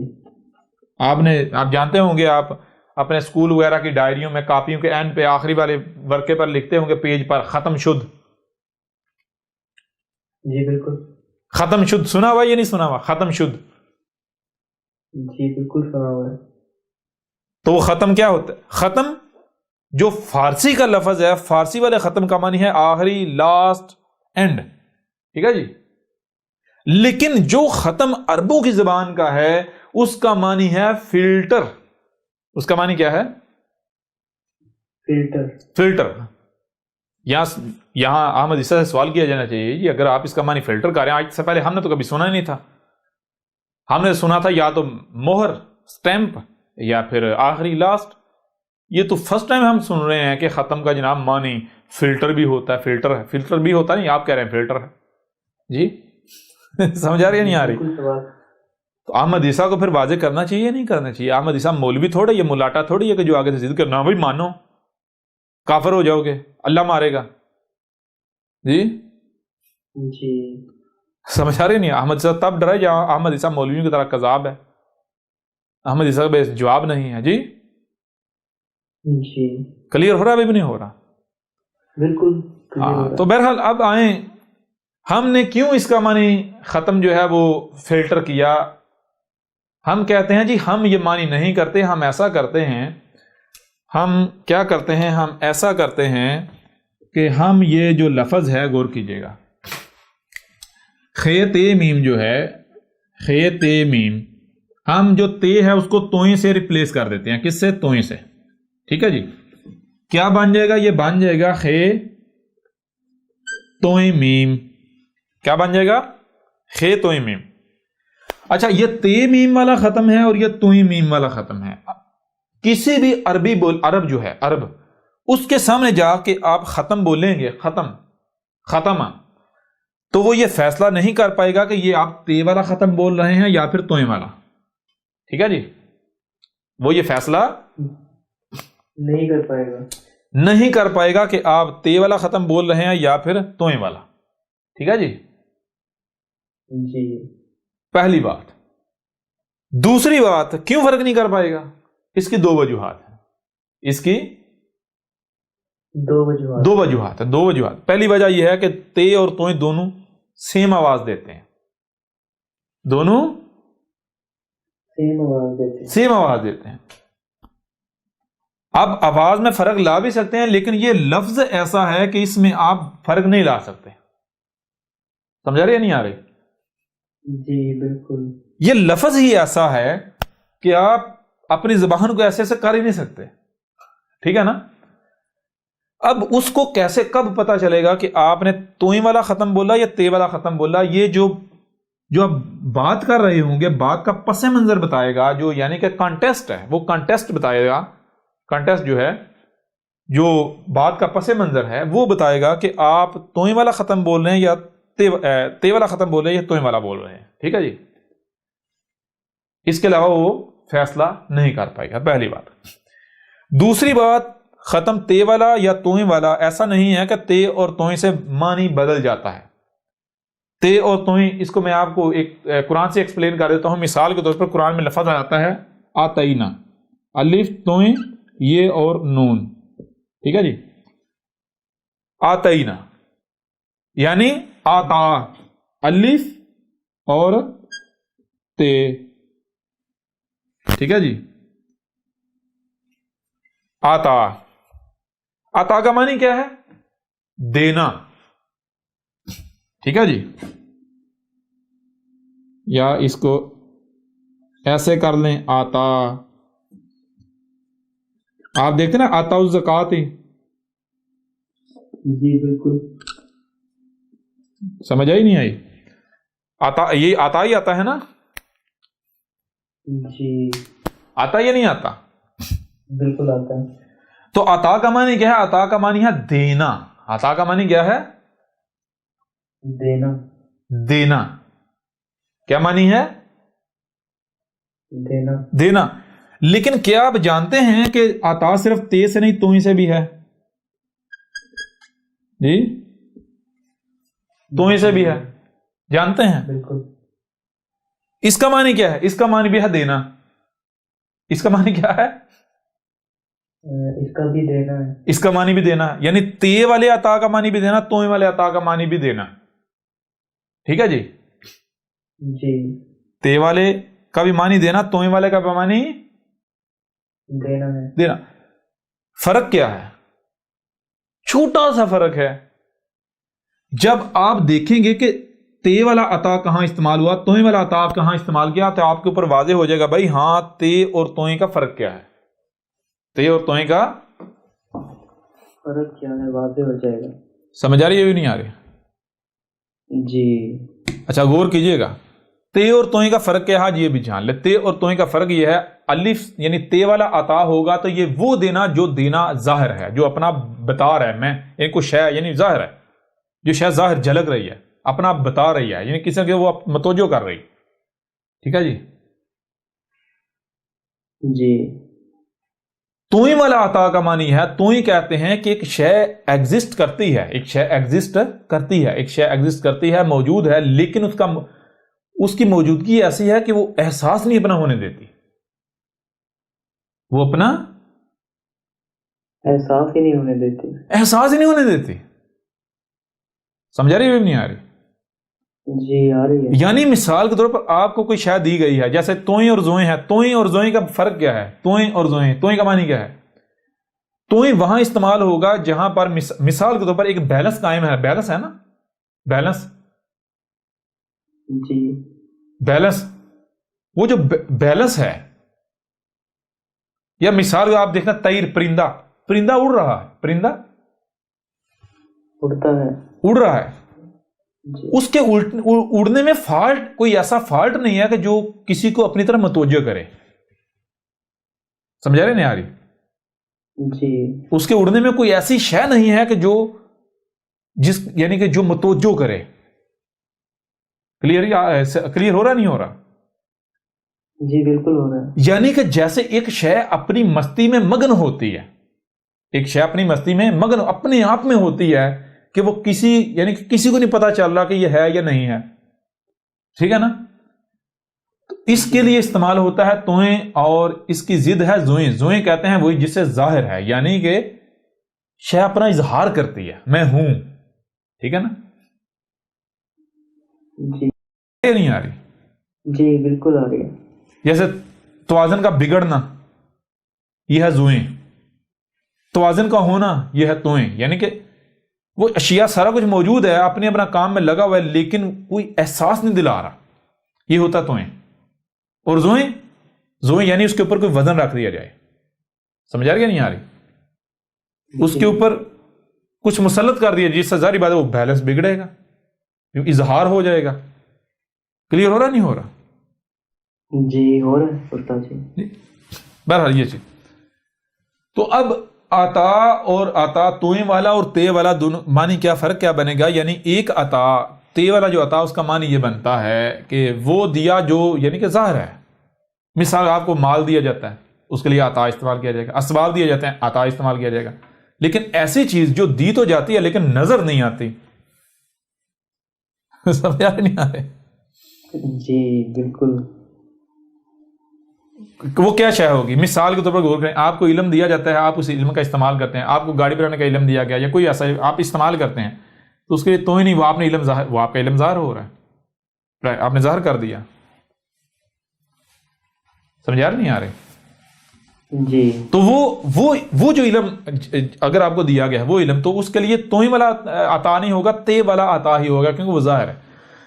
آپ جانتے ہوں گے، آپ اپنے اسکول وغیرہ کی ڈائریوں میں کاپیوں کے اینڈ پہ آخری والے ورقے پر لکھتے ہوں گے پیج پر ختم شد. جی بالکل. ختم شد سنا ہوا یا نہیں سنا ہوا؟ ختم شد. جی بالکل سنا ہوا ہے. تو وہ ختم کیا ہوتا ہے؟ ختم جو فارسی کا لفظ ہے، فارسی والے ختم کا معنی ہے آخری، لاسٹ، اینڈ. ٹھیک ہے جی. لیکن جو ختم عربوں کی زبان کا ہے اس کا معنی ہے فلٹر. اس کا معنی کیا ہے؟ فلٹر. یہاں احمد عیسیٰ سے سوال کیا جانا چاہیے جی، اگر آپ اس کا معنی فلٹر کر رہے ہیں، آج سے پہلے ہم نے تو کبھی سنا ہی نہیں تھا. ہم نے سنا تھا یا تو مہر، سٹیمپ، یا پھر آخری، لاسٹ. یہ تو فرسٹ ٹائم ہم سن رہے ہیں کہ ختم کا جناب معنی فلٹر بھی ہوتا ہے. فلٹر بھی ہوتا نہیں، آپ کہہ رہے ہیں فلٹر ہے جی. سمجھ آ رہی ہے نہیں آ رہی؟ تو احمد عیسیٰ کو پھر واضح کرنا چاہیے نہیں کرنا چاہیے؟ احمد عیسیٰ مولوی تھوڑا، یہ ملاٹا تھوڑی ہے کہ جو آگے سے ضد کرنا بھائی مانو، کافر ہو جاؤ گے، اللہ مارے گا جی. جی سمجھ آ رہی نہیں؟ احمد عیسیٰ تب ڈرا جہاں احمد عیسیٰ مولویوں کی طرح کذاب ہے. احمد عیسیٰ کا جواب نہیں ہے جی. جی کلیئر ہو رہا ہے؟ ابھی بھی نہیں ہو رہا؟ بالکل. تو بہرحال اب آئیں، ہم نے کیوں اس کا معنی ختم جو ہے وہ فلٹر کیا؟ ہم کہتے ہیں جی ہم یہ معنی نہیں کرتے، ہم ایسا کرتے ہیں، ہم کیا کرتے ہیں، ہم ایسا کرتے ہیں کہ ہم یہ جو لفظ ہے غور کیجئے گا، خے تے میم جو ہے، خے تے میم، ہم جو تے ہے اس کو توئیں سے ریپلیس کر دیتے ہیں. کس سے؟ توئیں سے. ٹھیک ہے جی. کیا بن جائے گا؟ یہ بن جائے گا خے توئیں میم. کیا بن جائے گا؟ خے توئیں میم. اچھا، یہ تے میم والا ختم ہے اور یہ توئیں میم والا ختم ہے. کسی بھی عربی عرب جو ہے، عرب، اس کے سامنے جا کے آپ ختم بولیں گے، ختم، تو وہ یہ فیصلہ نہیں کر پائے گا کہ یہ آپ تے والا ختم بول رہے ہیں یا پھر توئیں والا. ٹھیک ہے جی. وہ یہ فیصلہ نہیں کر پائے گا کہ آپ تے والا ختم بول رہے ہیں یا پھر توئیں والا. ٹھیک ہے جی. جی پہلی بات. دوسری بات، کیوں فرق نہیں کر پائے گا؟ اس کی دو وجوہات ہیں. اس کی دو وجوہات. پہلی وجہ یہ ہے کہ تے اور توئیں دونوں سیم آواز دیتے ہیں. دونوں سیم آواز دیتے ہیں. اب آواز میں فرق لا بھی سکتے ہیں، لیکن یہ لفظ ایسا ہے کہ اس میں آپ فرق نہیں لا سکتے. سمجھا رہے یا نہیں آ رہی؟ جی بالکل. یہ لفظ ہی ایسا ہے کہ آپ اپنی زبان کو ایسے کر ہی نہیں سکتے. ٹھیک ہے نا؟ اب اس کو کیسے، کب پتا چلے گا کہ آپ نے توئیں والا ختم بولا یا تے والا ختم بولا؟ یہ جو آپ بات کر رہے ہوں گے، بات کا پس منظر بتائے گا، جو یعنی کہ کانٹیسٹ ہے، وہ کانٹیسٹ بتائے گا. کانٹیسٹ جو ہے، جو بات کا پس منظر ہے، وہ بتائے گا کہ آپ توئیں والا ختم بول رہے ہیں یا تے والا ختم بول رہے ہیں یا توئیں والا بول رہے ہیں. ٹھیک ہے جی. اس کے علاوہ وہ فیصلہ نہیں کر پائے گا. پہلی بات. دوسری بات، ختم تے والا یا توئیں والا ایسا نہیں ہے کہ تے اور توئیں سے معنی بدل جاتا ہے. تے اور توئیں، اس کو میں آپ کو ایک قرآن سے ایکسپلین کر دیتا ہوں. مثال کے طور پر قرآن میں لفظ آتا ہے آتینا، الف، توئیں، یہ اور نون. ٹھیک ہے جی. آتینا یعنی آتا، الف اور تے. ٹھیک ہے جی. آتا کا معنی کیا ہے؟ دینا. ٹھیک ہے جی. یا اس کو ایسے کر لیں آتا. آپ دیکھتے نا آتا الزکات ہی. جی بالکل. سمجھ آئی نہیں آئی؟ آتا یہ آتا ہی آتا ہے نا. جی آتا یا نہیں آتا؟ بالکل آتا ہے. تو عطا کا معنی کیا ہے؟ عطا کا معنی ہے دینا. عطا کا معنی کیا ہے؟ دینا. دینا. کیا معنی ہے؟ دینا. دینا. لیکن کیا آپ جانتے ہیں کہ عطا صرف تے سے نہیں توئی سے بھی ہے؟ جی توئی سے بھی ہے. جانتے ہیں؟ بالکل. اس کا معنی کیا ہے؟ اس کا معنی بھی ہے دینا. اس کا معنی کیا ہے؟ اس کا بھی دینا ہے. اس کا معنی بھی دینا ہے. یعنی تے والے عطا کا معنی بھی دینا، توئی والے عطا کا معنی بھی دینا. ٹھیک ہے جی. جی تے والے کا بھی معنی دینا، توئی والے کا بھی معنی دینا ہے. دینا. فرق کیا ہے؟ چھوٹا سا فرق ہے. جب آپ دیکھیں گے کہ تے والا عطا کہاں استعمال ہوا، توئی والا عطا کہاں استعمال کیا، تو آپ کے اوپر واضح ہو جائے گا بھائی ہاں تے اور توئی کا فرق کیا ہے. تے اور توئی کا فرق کیا ہے واضح ہو جائے گا. سمجھ آ رہی ہے بھی نہیں آ رہی؟ جی اچھا غور کیجئے گا. تے اور توئی کا فرق کیا ہے؟ یہ بھی جان لے. تے اور توئی کا فرق یہ ہے، الف یعنی تے والا عطا ہوگا تو یہ وہ دینا جو دینا ظاہر ہے، جو اپنا بتا رہا ہے. میں ایک کو شے یعنی ظاہر ہے، جو شے ظاہر جھلک رہی ہے، اپنا بتا رہی ہے، یعنی کسی کے وہ متوجہ کر رہی. ٹھیک ہے جی. جی. توئی والا عطا کا معنی ہے، توئی کہتے ہیں کہ ایک شے ایگزسٹ کرتی ہے، ایک شے ایگزسٹ کرتی ہے، ایک شے ایگزسٹ کرتی ہے، موجود ہے، لیکن اس کی موجودگی ایسی ہے کہ وہ احساس نہیں اپنا ہونے دیتی. وہ اپنا احساس ہی نہیں ہونے دیتی. احساس ہی نہیں ہونے دیتی. سمجھا رہی ہے نہیں آ رہی؟ جی آ رہی ہے. یعنی مثال کے طور پر آپ کو کوئی شے دی گئی ہے، جیسے توئی اور زوئیں ہے. توئی اور زوئیں کا فرق کیا ہے؟ توئی اور زوئیں، توئی کا معنی کیا ہے؟ توئی وہاں استعمال ہوگا جہاں پر مثال کے طور پر ایک بیلنس قائم ہے. بیلنس ہے نا، بیلنس. جی بیلنس، وہ جو بیلنس ہے، یا مثال آپ دیکھنا طیر، پرندہ، پرندہ اڑ رہا ہے، پرندہ اڑتا ہے، اڑ رہا ہے. جی. اس کے اڑنے میں فالٹ، کوئی ایسا فالٹ نہیں ہے کہ جو کسی کو اپنی طرف متوجہ کرے. سمجھا رہے نہیں آ رہی؟ جی اس کے اڑنے میں کوئی ایسی شے نہیں ہے کہ جو یعنی کہ جو متوجہ کرے. کلیئر ہو رہا نہیں ہو رہا؟ جی بالکل ہو رہا ہے. یعنی کہ جیسے ایک شے اپنی مستی میں مگن ہوتی ہے، ایک شے اپنی مستی میں مگن اپنے آپ میں ہوتی ہے کہ وہ یعنی کہ کسی کو نہیں پتا چل رہا کہ یہ ہے یا نہیں ہے. ٹھیک ہے نا؟ تو اس کے لیے استعمال ہوتا ہے توئیں، اور اس کی ضد ہے زوئیں. زوئیں کہتے ہیں وہی جس سے ظاہر ہے، یعنی کہ شے اپنا اظہار کرتی ہے، میں ہوں. ٹھیک ہے نا؟ جی نہیں آ رہی؟ جی بالکل آ رہی ہے. جیسے توازن کا بگڑنا، یہ ہے زوئیں. توازن کا ہونا، یہ ہے توئیں. یعنی کہ وہ اشیاء سارا کچھ موجود ہے، اپنے اپنا کام میں لگا ہوا ہے، لیکن کوئی احساس نہیں دلا رہا. یہ ہوتا توئیں. اور زوئیں یعنی اس کے اوپر کوئی وزن رکھ دیا جائے. سمجھا رہی ہے نہیں آ رہی؟ اس کے اوپر کچھ مسلط کر دیا جس سے ظاہری بات ہے وہ بیلنس بگڑے گا، اظہار ہو جائے گا. کلیئر ہو رہا نہیں ہو رہا؟ جی ہو رہا ہے استاد جی. بہرحال یہ چیز. تو اب عطا اور عطا توئیں والا اور تے والا دونوں معنی کیا فرق کیا بنے گا؟ یعنی ایک عطا، تے والا جو عطا اس کا معنی یہ بنتا ہے کہ وہ دیا جو یعنی کہ ظاہر ہے. مثال آپ کو مال دیا جاتا ہے، اس کے لیے عطا استعمال کیا جائے گا. اسباب دیے جاتے ہیں، عطا استعمال کیا جائے گا. لیکن ایسی چیز جو دی تو جاتی ہے لیکن نظر نہیں آتی. سمجھا نہیں آ رہے؟ جی بالکل. وہ کیا شے ہوگی؟ مثال کے طور پر غور کریں، آپ کو علم دیا جاتا ہے، آپ اس علم کا استعمال کرتے ہیں. آپ کو گاڑی چلانے کا علم دیا گیا یا کوئی ایسا آپ استعمال کرتے ہیں، تو اس کے لیے توئی نہیں، وہ آپ نے علم ظاہر، وہ آپ کا علم ظاہر ہو رہا ہے، آپ نے ظاہر کر دیا. سمجھا نہیں آ رہے؟ جی. تو وہ جو علم اگر آپ کو دیا گیا ہے وہ علم، تو اس کے لیے توئی والا عطا نہیں ہوگا، تے والا عطا ہی ہوگا، کیونکہ وہ ظاہر ہے.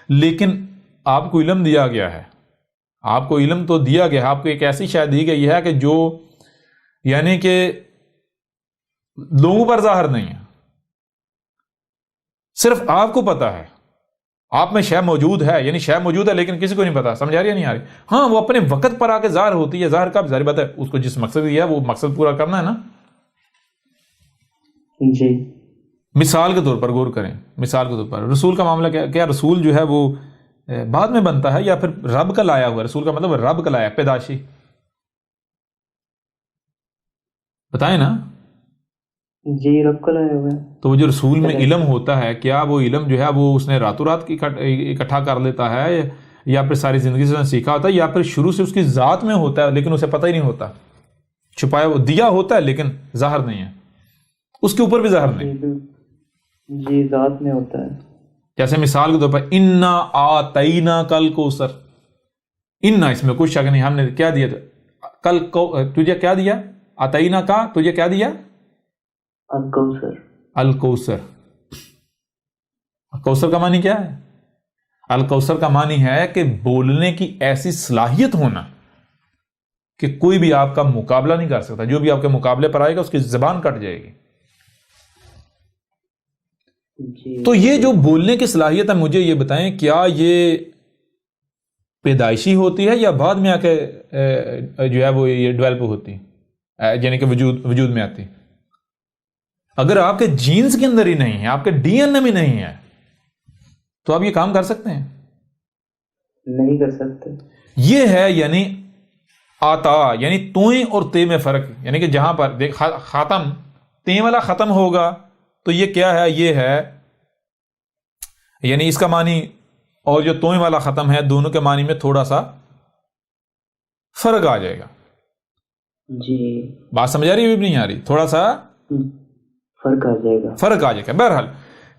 لیکن آپ کو علم دیا گیا ہے، آپ کو علم تو دیا گیا ہے، آپ کو ایک ایسی شے دی گئی ہے کہ جو یعنی کہ لوگوں پر ظاہر نہیں ہے، صرف آپ کو پتا ہے، آپ میں شے موجود ہے، یعنی شے موجود ہے لیکن کسی کو نہیں پتا. سمجھ آ رہی ہے نہیں آ رہی؟ ہاں وہ اپنے وقت پر آ کے ظاہر ہوتی ہے. ظاہر کب؟ ظاہر بات ہے اس کو جس مقصد دیا ہے وہ مقصد پورا کرنا ہے نا. جی مثال کے طور پر غور کریں، مثال کے طور پر رسول کا معاملہ کیا رسول جو ہے وہ بعد میں بنتا ہے یا پھر رب کا لایا ہوا؟ رسول کا مطلب رب کا لایا، پیدائشی. بتائیں نا. جی رب کا لایا ہوا ہے. تو وہ جو رسول میں علم ہوتا ہے، کیا وہ علم جو ہے وہ اس نے راتوں رات اکٹھا کر لیتا ہے، یا پھر ساری زندگی سے سیکھا ہوتا ہے، یا پھر شروع سے اس کی ذات میں ہوتا ہے لیکن اسے پتہ ہی نہیں ہوتا، چھپایا وہ دیا ہوتا ہے لیکن ظاہر نہیں ہے، اس کے اوپر بھی ظاہر نہیں. جی ذات میں ہوتا ہے. جیسے مثال کے طور پر انا آتینا کل کوثر، انا اس میں کچھ شک نہیں، ہم نے کیا دیا کل تجھے کیا دیا؟ آتینا کا تجھے کیا دیا؟ الکوثر. الکوثر. الکوثر کا معنی کیا ہے؟ الکوثر کا معنی ہے کہ بولنے کی ایسی صلاحیت ہونا کہ کوئی بھی آپ کا مقابلہ نہیں کر سکتا، جو بھی آپ کے مقابلے پر آئے گا اس کی زبان کٹ جائے گی. تو یہ جو بولنے کی صلاحیت ہے، مجھے یہ بتائیں کیا یہ پیدائشی ہوتی ہے یا بعد میں آ کے جو ہے وہ یہ ڈیولپ ہوتی ہے، یعنی کہ وجود میں آتی؟ اگر آپ کے جینز کے اندر ہی نہیں ہے، آپ کے ڈی این اے میں نہیں ہے، تو آپ یہ کام کر سکتے ہیں؟ نہیں کر سکتے. یہ ہے یعنی آتا، یعنی توئیں اور تے میں فرق. یعنی کہ جہاں پر دیکھ ختم تے والا ختم ہوگا تو یہ کیا ہے؟ یہ ہے یعنی اس کا معنی اور جو توئیں والا ختم ہے دونوں کے معنی میں تھوڑا سا فرق آ جائے گا. جی بات سمجھ آ رہی ہے؟ نہیں آ رہی؟ تھوڑا سا فرق آ جائے گا، فرق آ جائے گا. بہرحال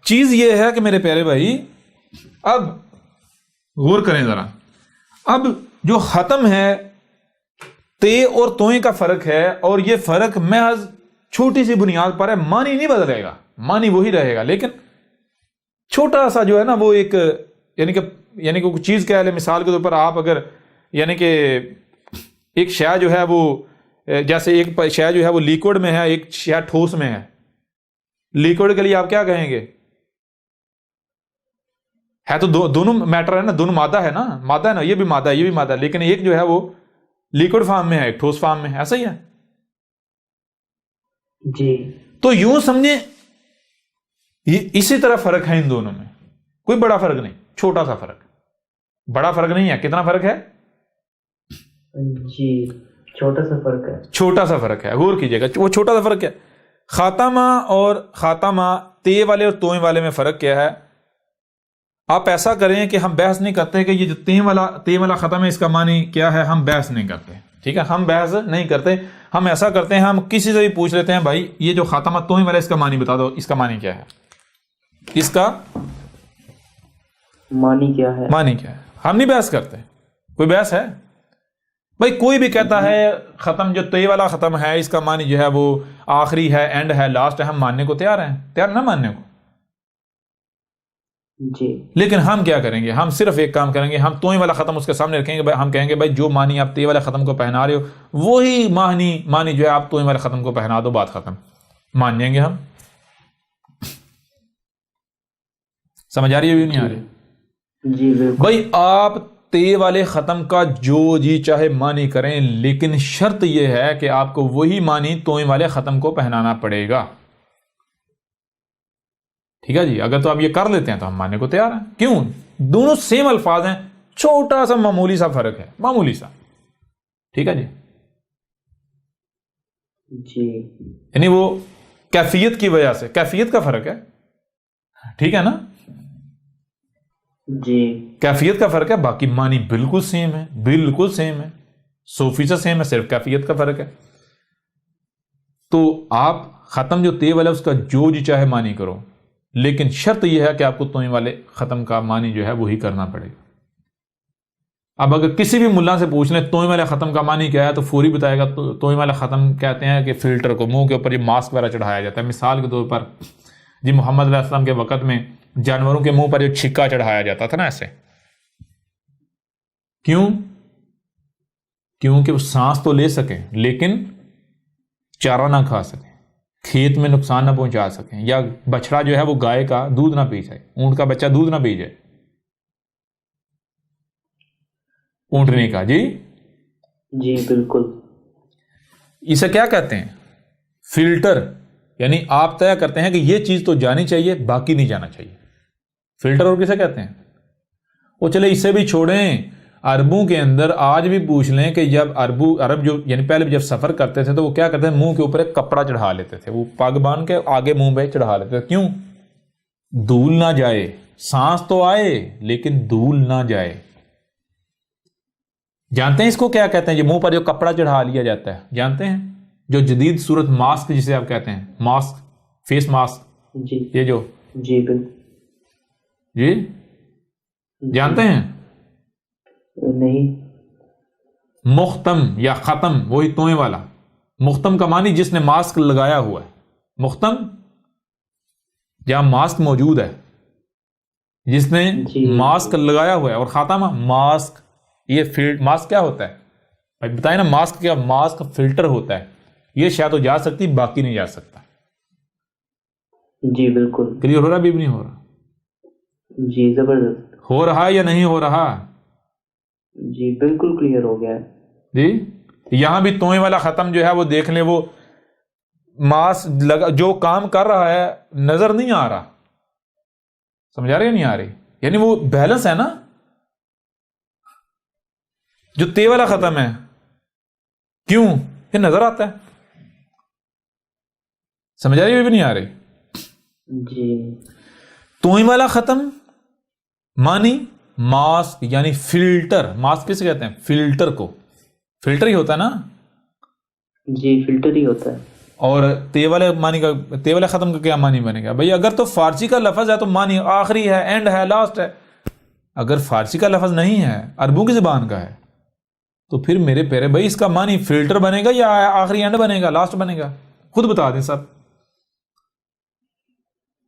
چیز یہ ہے کہ میرے پیارے بھائی اب غور کریں ذرا. اب جو ختم ہے تے اور توئیں کا فرق ہے، اور یہ فرق محض چھوٹی سی بنیاد پر ہے، معنی نہیں بدلے گا، معنی وہی رہے گا، لیکن چھوٹا سا جو ہے نا وہ ایک یعنی کہ کوئی چیز کہہ لیں. مثال کے طور پر آپ اگر یعنی کہ ایک شے جو ہے وہ جیسے ایک شے جو ہے وہ لیکوڈ میں ہے، ایک شے ٹھوس میں ہے. لیکوڈ کے لیے آپ کیا کہیں گے؟ ہے تو دونوں میٹر ہے نا، دونوں مادہ ہے نا، مادہ ہے نا، یہ بھی مادہ ہے یہ بھی مادہ ہے، لیکن ایک جو ہے وہ لیکوڈ فارم میں ہے، ایک ٹھوس فارم میں ہے. ایسا ہی ہے جی. تو یوں سمجھیں اسی طرح فرق ہے ان دونوں میں، کوئی بڑا فرق نہیں، چھوٹا سا فرق. بڑا فرق نہیں ہے. کتنا فرق ہے؟ جی چھوٹا سا فرق ہے. چھوٹا سا فرق ہے، غور کیجئے گا وہ چھوٹا سا فرق ہے. خاتمہ اور خاتمہ تے والے اور توئیں والے میں فرق کیا ہے؟ آپ ایسا کریں کہ ہم بحث نہیں کرتے کہ یہ جو تے والا ختم ہے اس کا معنی کیا ہے، ہم بحث نہیں کرتے. ٹھیک ہے، ہم بحث نہیں کرتے. ہم ایسا کرتے ہیں، ہم کسی سے بھی پوچھ لیتے ہیں بھائی یہ جو خاتمہ توئیں والا اس کا معنی بتا دو، اس کا معنی کیا ہے، اس کا معنی کیا ہے، معنی کیا ہے. ہم نہیں بحث کرتے. کوئی بحث ہے بھائی؟ کوئی بھی کہتا ہے ختم جو تے والا ختم ہے اس کا معنی جو ہے وہ آخری ہے، اینڈ ہے، لاسٹ ہے، ہم ماننے کو تیار ہیں، تیار نہ ماننے کو. جی. لیکن ہم کیا کریں گے؟ ہم صرف ایک کام کریں گے، ہم توئیں والا ختم اس کے سامنے رکھیں گے. ہم کہیں گے بھائی جو معنی آپ تے والے ختم کو پہنا رہے ہو وہی معنی جو ہے آپ توئیں والے ختم کو پہنا دو، بات ختم. مان جائیں گے ہم. سمجھ آ رہی ہے بھی نہیں آ رہی؟ جی بالکل. بھائی آپ تے والے ختم کا جو جی چاہے معنی کریں، لیکن شرط یہ ہے کہ آپ کو وہی معنی توئیں والے ختم کو پہنانا پڑے گا. ٹھیک ہے جی. اگر تو آپ یہ کر لیتے ہیں تو ہم ماننے کو تیار ہیں. کیوں؟ دونوں سیم الفاظ ہیں، چھوٹا سا معمولی سا فرق ہے، معمولی سا. ٹھیک ہے جی. جی یعنی وہ کیفیت کی وجہ سے، کیفیت کا فرق ہے. ٹھیک ہے نا؟ جی کیفیت کا فرق ہے، باقی معنی بالکل سیم ہے، بالکل سیم ہے، 100% سیم ہے، صرف کیفیت کا فرق ہے. تو آپ ختم جو تے والا اس کا جو جی چاہے معنی کرو، لیکن شرط یہ ہے کہ آپ کو توئیں والے ختم کا معنی جو ہے وہی کرنا پڑے گا. اب اگر کسی بھی ملا سے پوچھ لیں توئیں والے ختم کا معنی کیا ہے تو فوری بتائے گا توئیں والے ختم کہتے ہیں کہ فلٹر کو منہ کے اوپر یہ ماسک وغیرہ چڑھایا جاتا ہے. مثال کے طور پر جی محمد علیہ السلام کے وقت میں جانوروں کے منہ پر جو چھکا چڑھایا جاتا تھا نا ایسے، کیوں؟ کیونکہ وہ سانس تو لے سکیں لیکن چارہ نہ کھا سکیں، کھیت میں نقصان نہ پہنچا سکیں، یا بچڑا جو ہے وہ گائے کا دودھ نہ پی جائے، اونٹ کا بچہ دودھ نہ پی جائے، اونٹنی کا۔ جی جی بالکل۔ اسے کیا کہتے ہیں؟ فلٹر، یعنی آپ طے کرتے ہیں کہ یہ چیز تو جانی چاہیے، باقی نہیں جانا چاہیے۔ فلٹر اور کسے کہتے ہیں؟ وہ چلے اسے بھی چھوڑیں، عربوں کے اندر آج بھی پوچھ لیں کہ جب عرب جو یعنی پہلے جب سفر کرتے تھے تو وہ کیا کرتے ہیں؟ منہ کے اوپر ایک کپڑا چڑھا لیتے تھے، وہ پگ باندھ کے آگے منہ پہ چڑھا لیتے تھے۔ کیوں؟ دھول نہ جائے، سانس تو آئے لیکن دھول نہ جائے۔ جانتے ہیں اس کو کیا کہتے ہیں؟ جو منہ پر جو کپڑا چڑھا لیا جاتا ہے، جانتے ہیں؟ جو جدید صورت ماسک جسے آپ کہتے ہیں، ماسک، فیس ماسک، جی یہ جو، جی بالکل۔ جی جانتے ہیں؟ نہیں۔ مختم یا ختم، وہی توئیں والا۔ مختم کا معنی جس نے ماسک لگایا ہوا ہے، مختم جہاں ماسک موجود ہے، جس نے ماسک لگایا ہوا ہے، اور خاتمہ ماسک، یہ ماسک کیا ہوتا ہے بھائی بتائیں نا؟ ماسک کیا؟ ماسک فلٹر ہوتا ہے، یہ شاید تو جا سکتی، باقی نہیں جا سکتا۔ جی بالکل۔ کلیئر ہو رہا بھی نہیں ہو رہا؟ جی زبردست۔ ہو رہا یا نہیں ہو رہا؟ جی بالکل کلیئر ہو گیا ہے۔ جی یہاں بھی توئیں والا ختم جو ہے وہ دیکھ لیں، وہ جو کام کر رہا ہے نظر نہیں آ رہا، سمجھا رہے یا نہیں آ رہی؟ یعنی وہ بیلنس ہے نا۔ جو تے والا ختم ہے، کیوں؟ یہ نظر آتا ہے، سمجھا رہی بھی نہیں آ رہی؟ جی۔ توئیں والا ختم مانی ماسک، یعنی فلٹر۔ ماسک کسے کہتے ہیں؟ فلٹر کو، فلٹر ہی ہوتا ہے نا۔ جی فلٹر ہی ہوتا ہے۔ اور تے والے معنی کا، تے والے ختم کا کیا معنی بنے گا بھئی؟ اگر تو فارسی کا لفظ ہے تو معنی آخری ہے، اینڈ ہے، لاسٹ ہے۔ اگر فارسی کا لفظ نہیں ہے، عربوں کی زبان کا ہے، تو پھر میرے پیارے بھائی اس کا معنی فلٹر بنے گا یا آخری اینڈ بنے گا، لاسٹ بنے گا؟ خود بتا دیں سب۔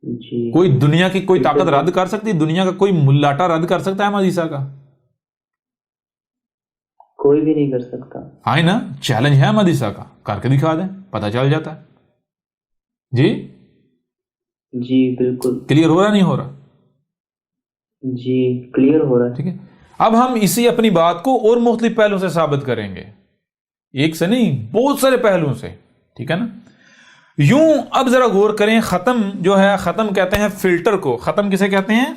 جی۔ کوئی دنیا کی کوئی طاقت رد کر سکتی؟ دنیا کا کوئی ملاٹا رد کر سکتا ہے احمد عیسیٰ کا؟ کوئی بھی نہیں کر سکتا۔ ہاں نا، چیلنج ہے احمد عیسیٰ کا، کر کے دکھا دیں، پتہ چل جاتا ہے۔ جی جی بالکل۔ کلیئر ہو رہا نہیں ہو رہا؟ جی کلیئر ہو رہا ہے۔ ٹھیک ہے، اب ہم اسی اپنی بات کو اور مختلف پہلوؤں سے ثابت کریں گے، ایک سے نہیں، بہت سارے پہلوؤں سے، ٹھیک ہے نا۔ یوں اب ذرا غور کریں، ختم جو ہے، ختم کہتے ہیں فلٹر کو۔ ختم کسے کہتے ہیں؟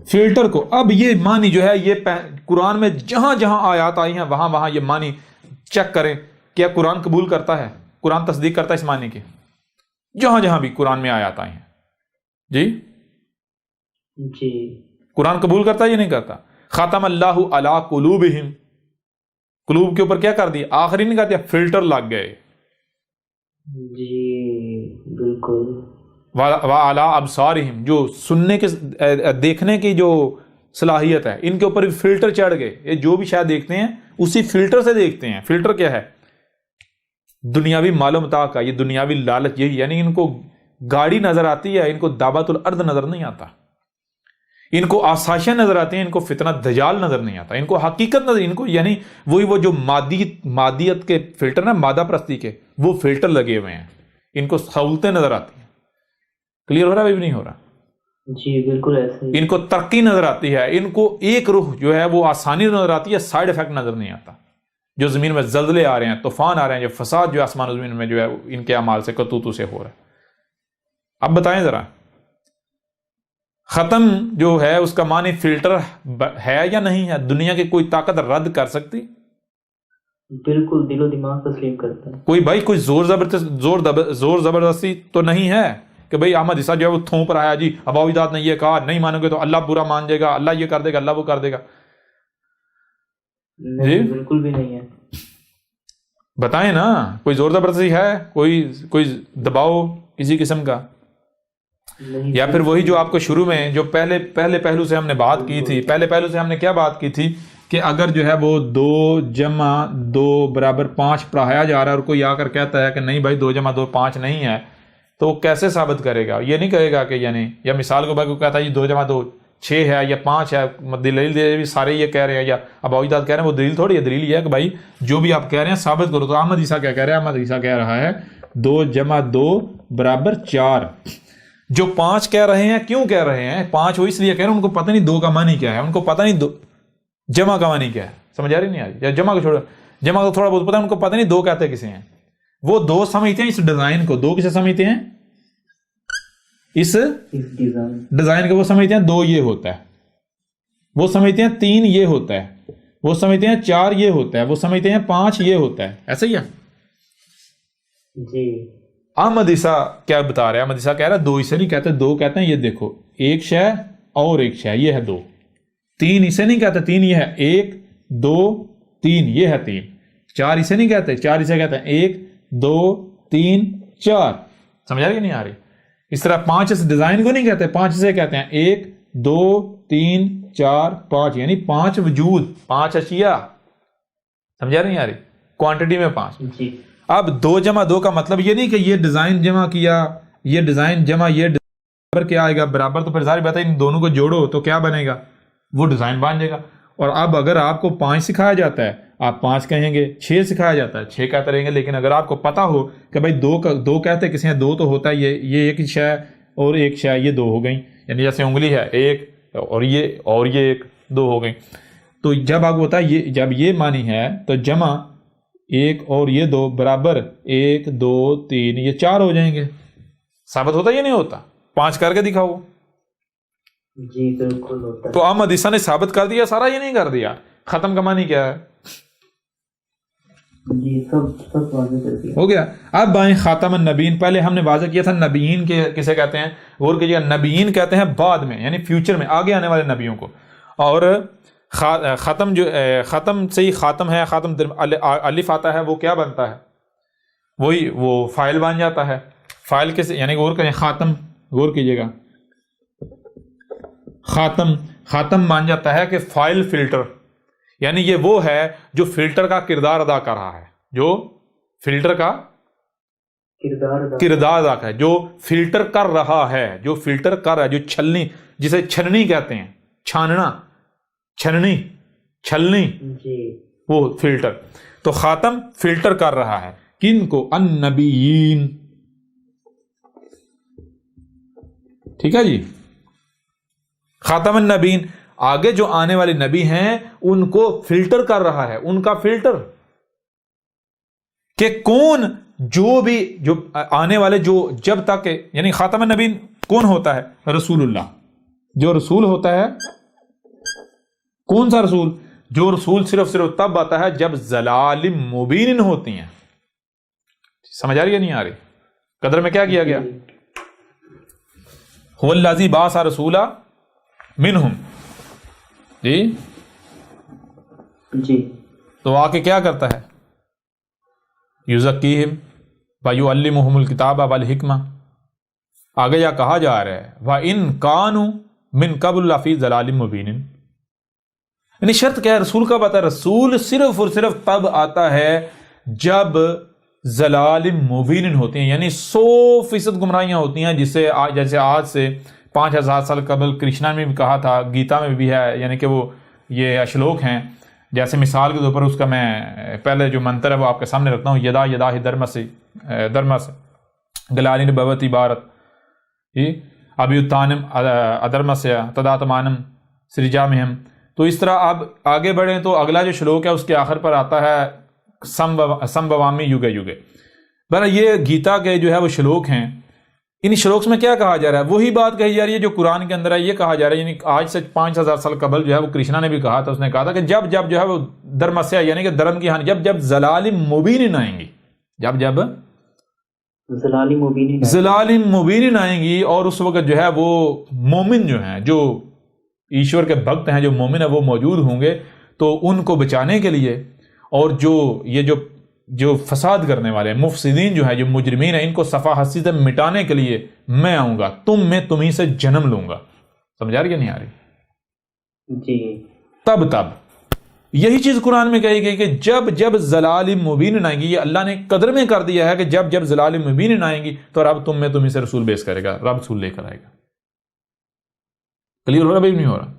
فلٹر کو۔ اب یہ معنی جو ہے، یہ قرآن میں جہاں جہاں آیات آئی ہیں وہاں وہاں یہ معنی چیک کریں، کیا قرآن قبول کرتا ہے؟ قرآن تصدیق کرتا ہے اس معنی کی؟ جہاں جہاں بھی قرآن میں آیات آئی ہیں، جی جی قرآن قبول کرتا ہے یا نہیں کرتا؟ ختم اللہ علی قلوبہم، قلوب کے اوپر کیا کر دیا؟ آخری نہیں کر دیا، فلٹر لگ گئے۔ جی بالکل۔ وَعَلَىٰ أَبْصَارِهِمْ، جو سننے کے، دیکھنے کی جو صلاحیت ہے، ان کے اوپر بھی فلٹر چڑھ گئے۔ یہ جو بھی شاید دیکھتے ہیں اسی فلٹر سے دیکھتے ہیں۔ فلٹر کیا ہے؟ دنیاوی مال و متاع کا، یہ دنیاوی لالچ، یہی، یعنی ان کو گاڑی نظر آتی ہے، ان کو دعوت الارض نظر نہیں آتا، ان کو آسائشیں نظر آتی ہیں، ان کو فتنہ دجال نظر نہیں آتا، ان کو حقیقت نظر، ان کو یعنی وہی وہ جو مادیت کے فلٹر نا، مادہ پرستی کے، وہ فلٹر لگے ہوئے ہیں، ان کو سہولتیں نظر آتی ہیں۔ کلیئر ہو رہا ہے بھی نہیں ہو رہا؟ جی بالکل ایسے ہی۔ ان کو ترقی نظر آتی ہے، ان کو ایک روح جو ہے وہ آسانی نظر آتی ہے، سائیڈ ایفیکٹ نظر نہیں آتا۔ جو زمین میں زلزلے آ رہے ہیں، طوفان آ رہے ہیں، جو فساد جو آسمان و زمین میں جو ہے ان کے اعمال سے، کرتوتوں سے ہو رہا ہے۔ اب بتائیں ذرا، ختم جو ہے اس کا معنی فلٹر ہے یا نہیں ہے؟ دنیا کی کوئی طاقت رد کر سکتی؟ بالکل دل و دماغ تسلیم کرتا ہے۔ کوئی بھائی کوئی زور زبردستی تو نہیں ہے کہ بھئی احمد عیسیٰ جو ہے وہ تھوپ رہا ہے، جی اباویدات نے یہ کہا، نہیں مانو گے تو اللہ برا مان جائے گا، اللہ یہ کر دے گا، اللہ وہ کر دے گا؟ نہیں بالکل بھی نہیں ہے۔ بتائیں نا، کوئی زور زبردستی ہے؟ کوئی دباؤ کسی قسم کا؟ یا پھر وہی جو آپ کو شروع میں جو پہلے پہلو سے ہم نے بات کی تھی، پہلے پہلو سے ہم نے کیا بات کی تھی کہ اگر جو ہے وہ 2 جمع 2 برابر 5 پڑھایا جا رہا ہے اور کوئی آ کر کہتا ہے کہ نہیں بھائی 2 جمع 2 5 نہیں ہے، تو وہ کیسے ثابت کرے گا؟ یہ نہیں کہے گا کہ یعنی، یا مثال کو بھائی کو کہتا ہے 2 جمع 2 6 ہے یا 5 ہے، دلیل دے بھی سارے یہ کہہ رہے ہیں، یا ابو اجداد کہہ رہے ہیں، وہ دلیل تھوڑی ہے، دلیل یہ ہے کہ بھائی جو بھی آپ کہہ رہے ہیں ثابت کرو۔ تو احمد عیسیٰ کیا کہہ رہے ہیں؟ احمد عیسیٰ کہہ رہا ہے 2 جمع 2 برابر 4۔ جو 5 کہہ رہے ہیں، کیوں کہہ رہے ہیں 5؟ وہ اس لیے کہہ رہے ہیں ان کو پتہ نہیں 2 کا معنی کیا ہے، ان کو پتہ نہیں جمع کا معنی کیا ہے، سمجھ آ رہی نہیں آ رہی؟ یا جمع کو چھوڑو، جمع کو تھوڑا بہت پتہ ہے، ان کو پتہ نہیں 2 کہتے کسے ہیں۔ وہ 2 سمجھتے ہیں اس ڈیزائن کو، 2 کسے سمجھتے ہیں؟ اس ڈیزائن کو وہ سمجھتے ہیں 2 یہ ہوتا ہے، وہ سمجھتے ہیں 3 یہ ہوتا ہے، وہ سمجھتے ہیں 4 یہ ہوتا ہے، وہ سمجھتے ہیں 5 یہ ہوتا ہے، ایسا ہی ہے جی۔ احمد عیسیٰ کیا بتا رہے ہیں؟ احمد عیسیٰ کہہ رہا ہے 2 اسے نہیں کہتے، 2 کہتے ہیں یہ دیکھو ایک شے اور ایک شے، یہ ہے 2۔ 3 اسے نہیں کہتے، 3 یہ ہے 1 2 3، یہ ہے 3۔ 4 اسے نہیں کہتے، 4 اسے کہتے ہیں 1 2 3 4، سمجھ آ رہی کہ نہیں آ رہی؟ اس طرح 5 اس ڈیزائن کو نہیں کہتے، 5 اسے کہتے ہیں 1 2 3 4 5، یعنی 5 وجود، 5 اشیاء، سمجھ آ رہی نہیں آ رہی؟ کوانٹٹی میں 5 جی۔ اب 2 جمع 2 کا مطلب یہ نہیں کہ یہ ڈیزائن جمع کیا، یہ ڈیزائن جمع یہ برابر کیا آئے گا؟ برابر تو پھر ظاہر بات ہے ان دونوں کو جوڑو تو کیا بنے گا؟ وہ ڈیزائن بن جائے گا۔ اور اب اگر آپ کو 5 سکھایا جاتا ہے آپ 5 کہیں گے، 6 سکھایا جاتا ہے 6 کہتے رہیں گے، لیکن اگر آپ کو پتا ہو کہ بھائی 2 کہتے کسی ہیں 2 تو ہوتا ہے یہ ایک شے اور ایک شے، یہ 2 ہو گئیں، یعنی جیسے انگلی ہے 1 اور یہ 1 2 ہو گئیں۔ تو جب آپ کو ہوتا ہے جب یہ معنی ہے تو جمع 1 اور یہ 2 برابر 1 2 3، یہ 4 ہو جائیں گے۔ ثابت ہوتا یہ نہیں ہوتا؟ 5 کر کے دکھاؤ۔ جی بالکل ہوتا ہے۔ تو احمد عیسیٰ نے ثابت کر دیا سارا، یہ نہیں کر دیا۔ ختم کا معنی کیا ہے؟ جی سب واضح کر دیا، ہو گیا۔ اب آئیں خاتم النبیین۔ پہلے ہم نے واضح کیا تھا نبیین کے کسے کہتے ہیں، غور کیجیے، نبیین کہتے ہیں بعد میں، یعنی فیوچر میں آگے آنے والے نبیوں کو۔ اور ختم جو ختم سے ہی خاتم ہے، خاتم الف آتا ہے، وہ کیا بنتا ہے؟ وہی وہ فائل بن جاتا ہے۔ فائل کیسے؟ یعنی غور کریں، خاتم، غور کیجیے گا، خاتم مان جاتا ہے کہ فائل فلٹر، یعنی یہ وہ ہے جو فلٹر کا کردار ادا کر رہا ہے، جو فلٹر کا کردار ادا کر، جو فلٹر کر رہا ہے، جو فلٹر کر رہا ہے، جو چھلنی، جسے چھلنی کہتے ہیں، چھاننا، چھلنی، جی وہ فلٹر۔ تو خاتم فلٹر کر رہا ہے کن کو؟ النبیین، ٹھیک ہے جی۔ خاتم النبیین، آگے جو آنے والے نبی ہیں ان کو فلٹر کر رہا ہے، ان کا فلٹر کہ کون جو بھی جو آنے والے جو جب تک، یعنی خاتم النبیین کون ہوتا ہے؟ رسول اللہ۔ جو رسول ہوتا ہے، کون سا رسول؟ جو رسول صرف تب آتا ہے جب ضلال مبین ہوتی ہیں۔ سمجھ آ رہی ہے نہیں آ رہی؟ قدر میں کیا کیا گیا؟ هو الذی بعث رسولا منہم، جی۔ تو آ کے کیا کرتا ہے؟ یزکیہم ویعلمہم الکتاب والحکمہ۔ آگے یا کہا جا رہا ہے وَإِن كَانُوا مِن قَبْلُ لَفِي ضَلَالٍ مُبِينٍ، یعنی شرط کیا ہے؟ رسول کب آتا ہے؟ رسول صرف اور صرف تب آتا ہے جب ضلال مبین ہوتی ہیں، یعنی 100% گمراہیاں ہوتی ہیں، جسے جیسے آج سے 5000 سال قبل کرشنا میں بھی کہا تھا، گیتا میں بھی ہے، یعنی کہ وہ یہ اشلوک ہیں۔ جیسے مثال کے طور پر اس کا میں پہلے جو منتر ہے وہ آپ کے سامنے رکھتا ہوں، یدا یدا ہی درمس گلالین بھوتی بھارت ابیوتانم ادرمسیا تداتمانم سرجامہم۔ تو اس طرح آپ آگے بڑھیں تو اگلا جو شلوک ہے اس کے آخر پر آتا ہے سمبوامی یوگے یوگے۔ بہرحال یہ گیتا کے جو ہے وہ شلوک ہیں۔ ان شلوکس میں کیا کہا جا رہا ہے؟ وہی بات کہی جا رہی ہے جو قرآن کے اندر ہے۔ یہ کہا جا رہا ہے، یعنی آج سے 5000 سال قبل جو ہے وہ کرشنا نے بھی کہا تھا، اس نے کہا تھا کہ جب جو ہے وہ درمسیا، یعنی کہ درم کی ہانی، جب ضلال مبین آئیں گی، جب ضلال مبین آئیں گی، اور اس وقت جو ہے وہ مومن جو ہیں، جو ایشور کے بھکت ہیں، جو مومن ہیں، وہ موجود ہوں گے، تو ان کو بچانے کے لیے، اور جو فساد کرنے والے مفسدین جو ہیں، جو مجرمین ہیں، ان کو صفحہ ہستی سے مٹانے کے لیے میں آؤں گا، میں تمہیں سے جنم لوں گا۔ سمجھ آ رہی ہے نہیں آ رہی؟ جی۔ تب یہی چیز قرآن میں کہی گئی کہ جب ضلال مبین آئیں گی، یہ اللہ نے قدر میں کر دیا ہے کہ جب ضلال مبین آئیں گی تو رب تمہیں سے رسول بیس کرے گا، رب رسول لے کر آئے گا۔ کلیئر ہو رہا بھائی نہیں ہو رہا؟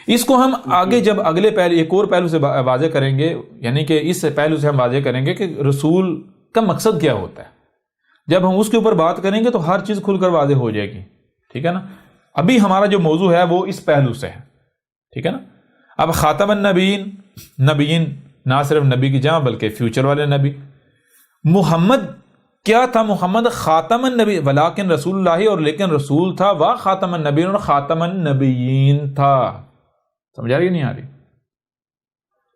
اس کو ہم آگے جب اگلے پہلو ایک اور پہلو سے واضح کریں گے، یعنی کہ اس پہلو سے ہم واضح کریں گے کہ رسول کا مقصد کیا ہوتا ہے. جب ہم اس کے اوپر بات کریں گے تو ہر چیز کھل کر واضح ہو جائے گی. ٹھیک ہے نا؟ ابھی ہمارا جو موضوع ہے وہ اس پہلو سے ہے. ٹھیک ہے نا؟ اب خاتم النبیین، نبیین نہ صرف نبی کی جمع بلکہ فیوچر والے نبی. محمد کیا تھا؟ محمد خاتم النبی ولیکن رسول اللہ، اور لیکن رسول تھا، و خاتم النبیین اور خاتم النبیین تھا. سمجھا رہی نہیں آ رہی؟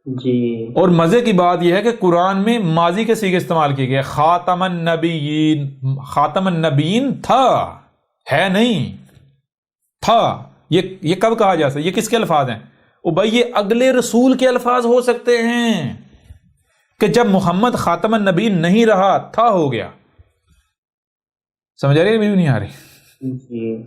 جی. اور مزے کی بات یہ ہے کہ قرآن میں ماضی کے صیغے استعمال کیے گئے. خاتم النبیین، خاتم النبیین تھا، ہے نہیں تھا. یہ کب کہا جا سکتا؟ یہ کس کے الفاظ ہیں؟ او بھائی یہ اگلے رسول کے الفاظ ہو سکتے ہیں کہ جب محمد خاتم النبیین نہیں رہا تھا، ہو گیا. سمجھ آ رہی ہے؟ نہیں آ رہی؟ جی.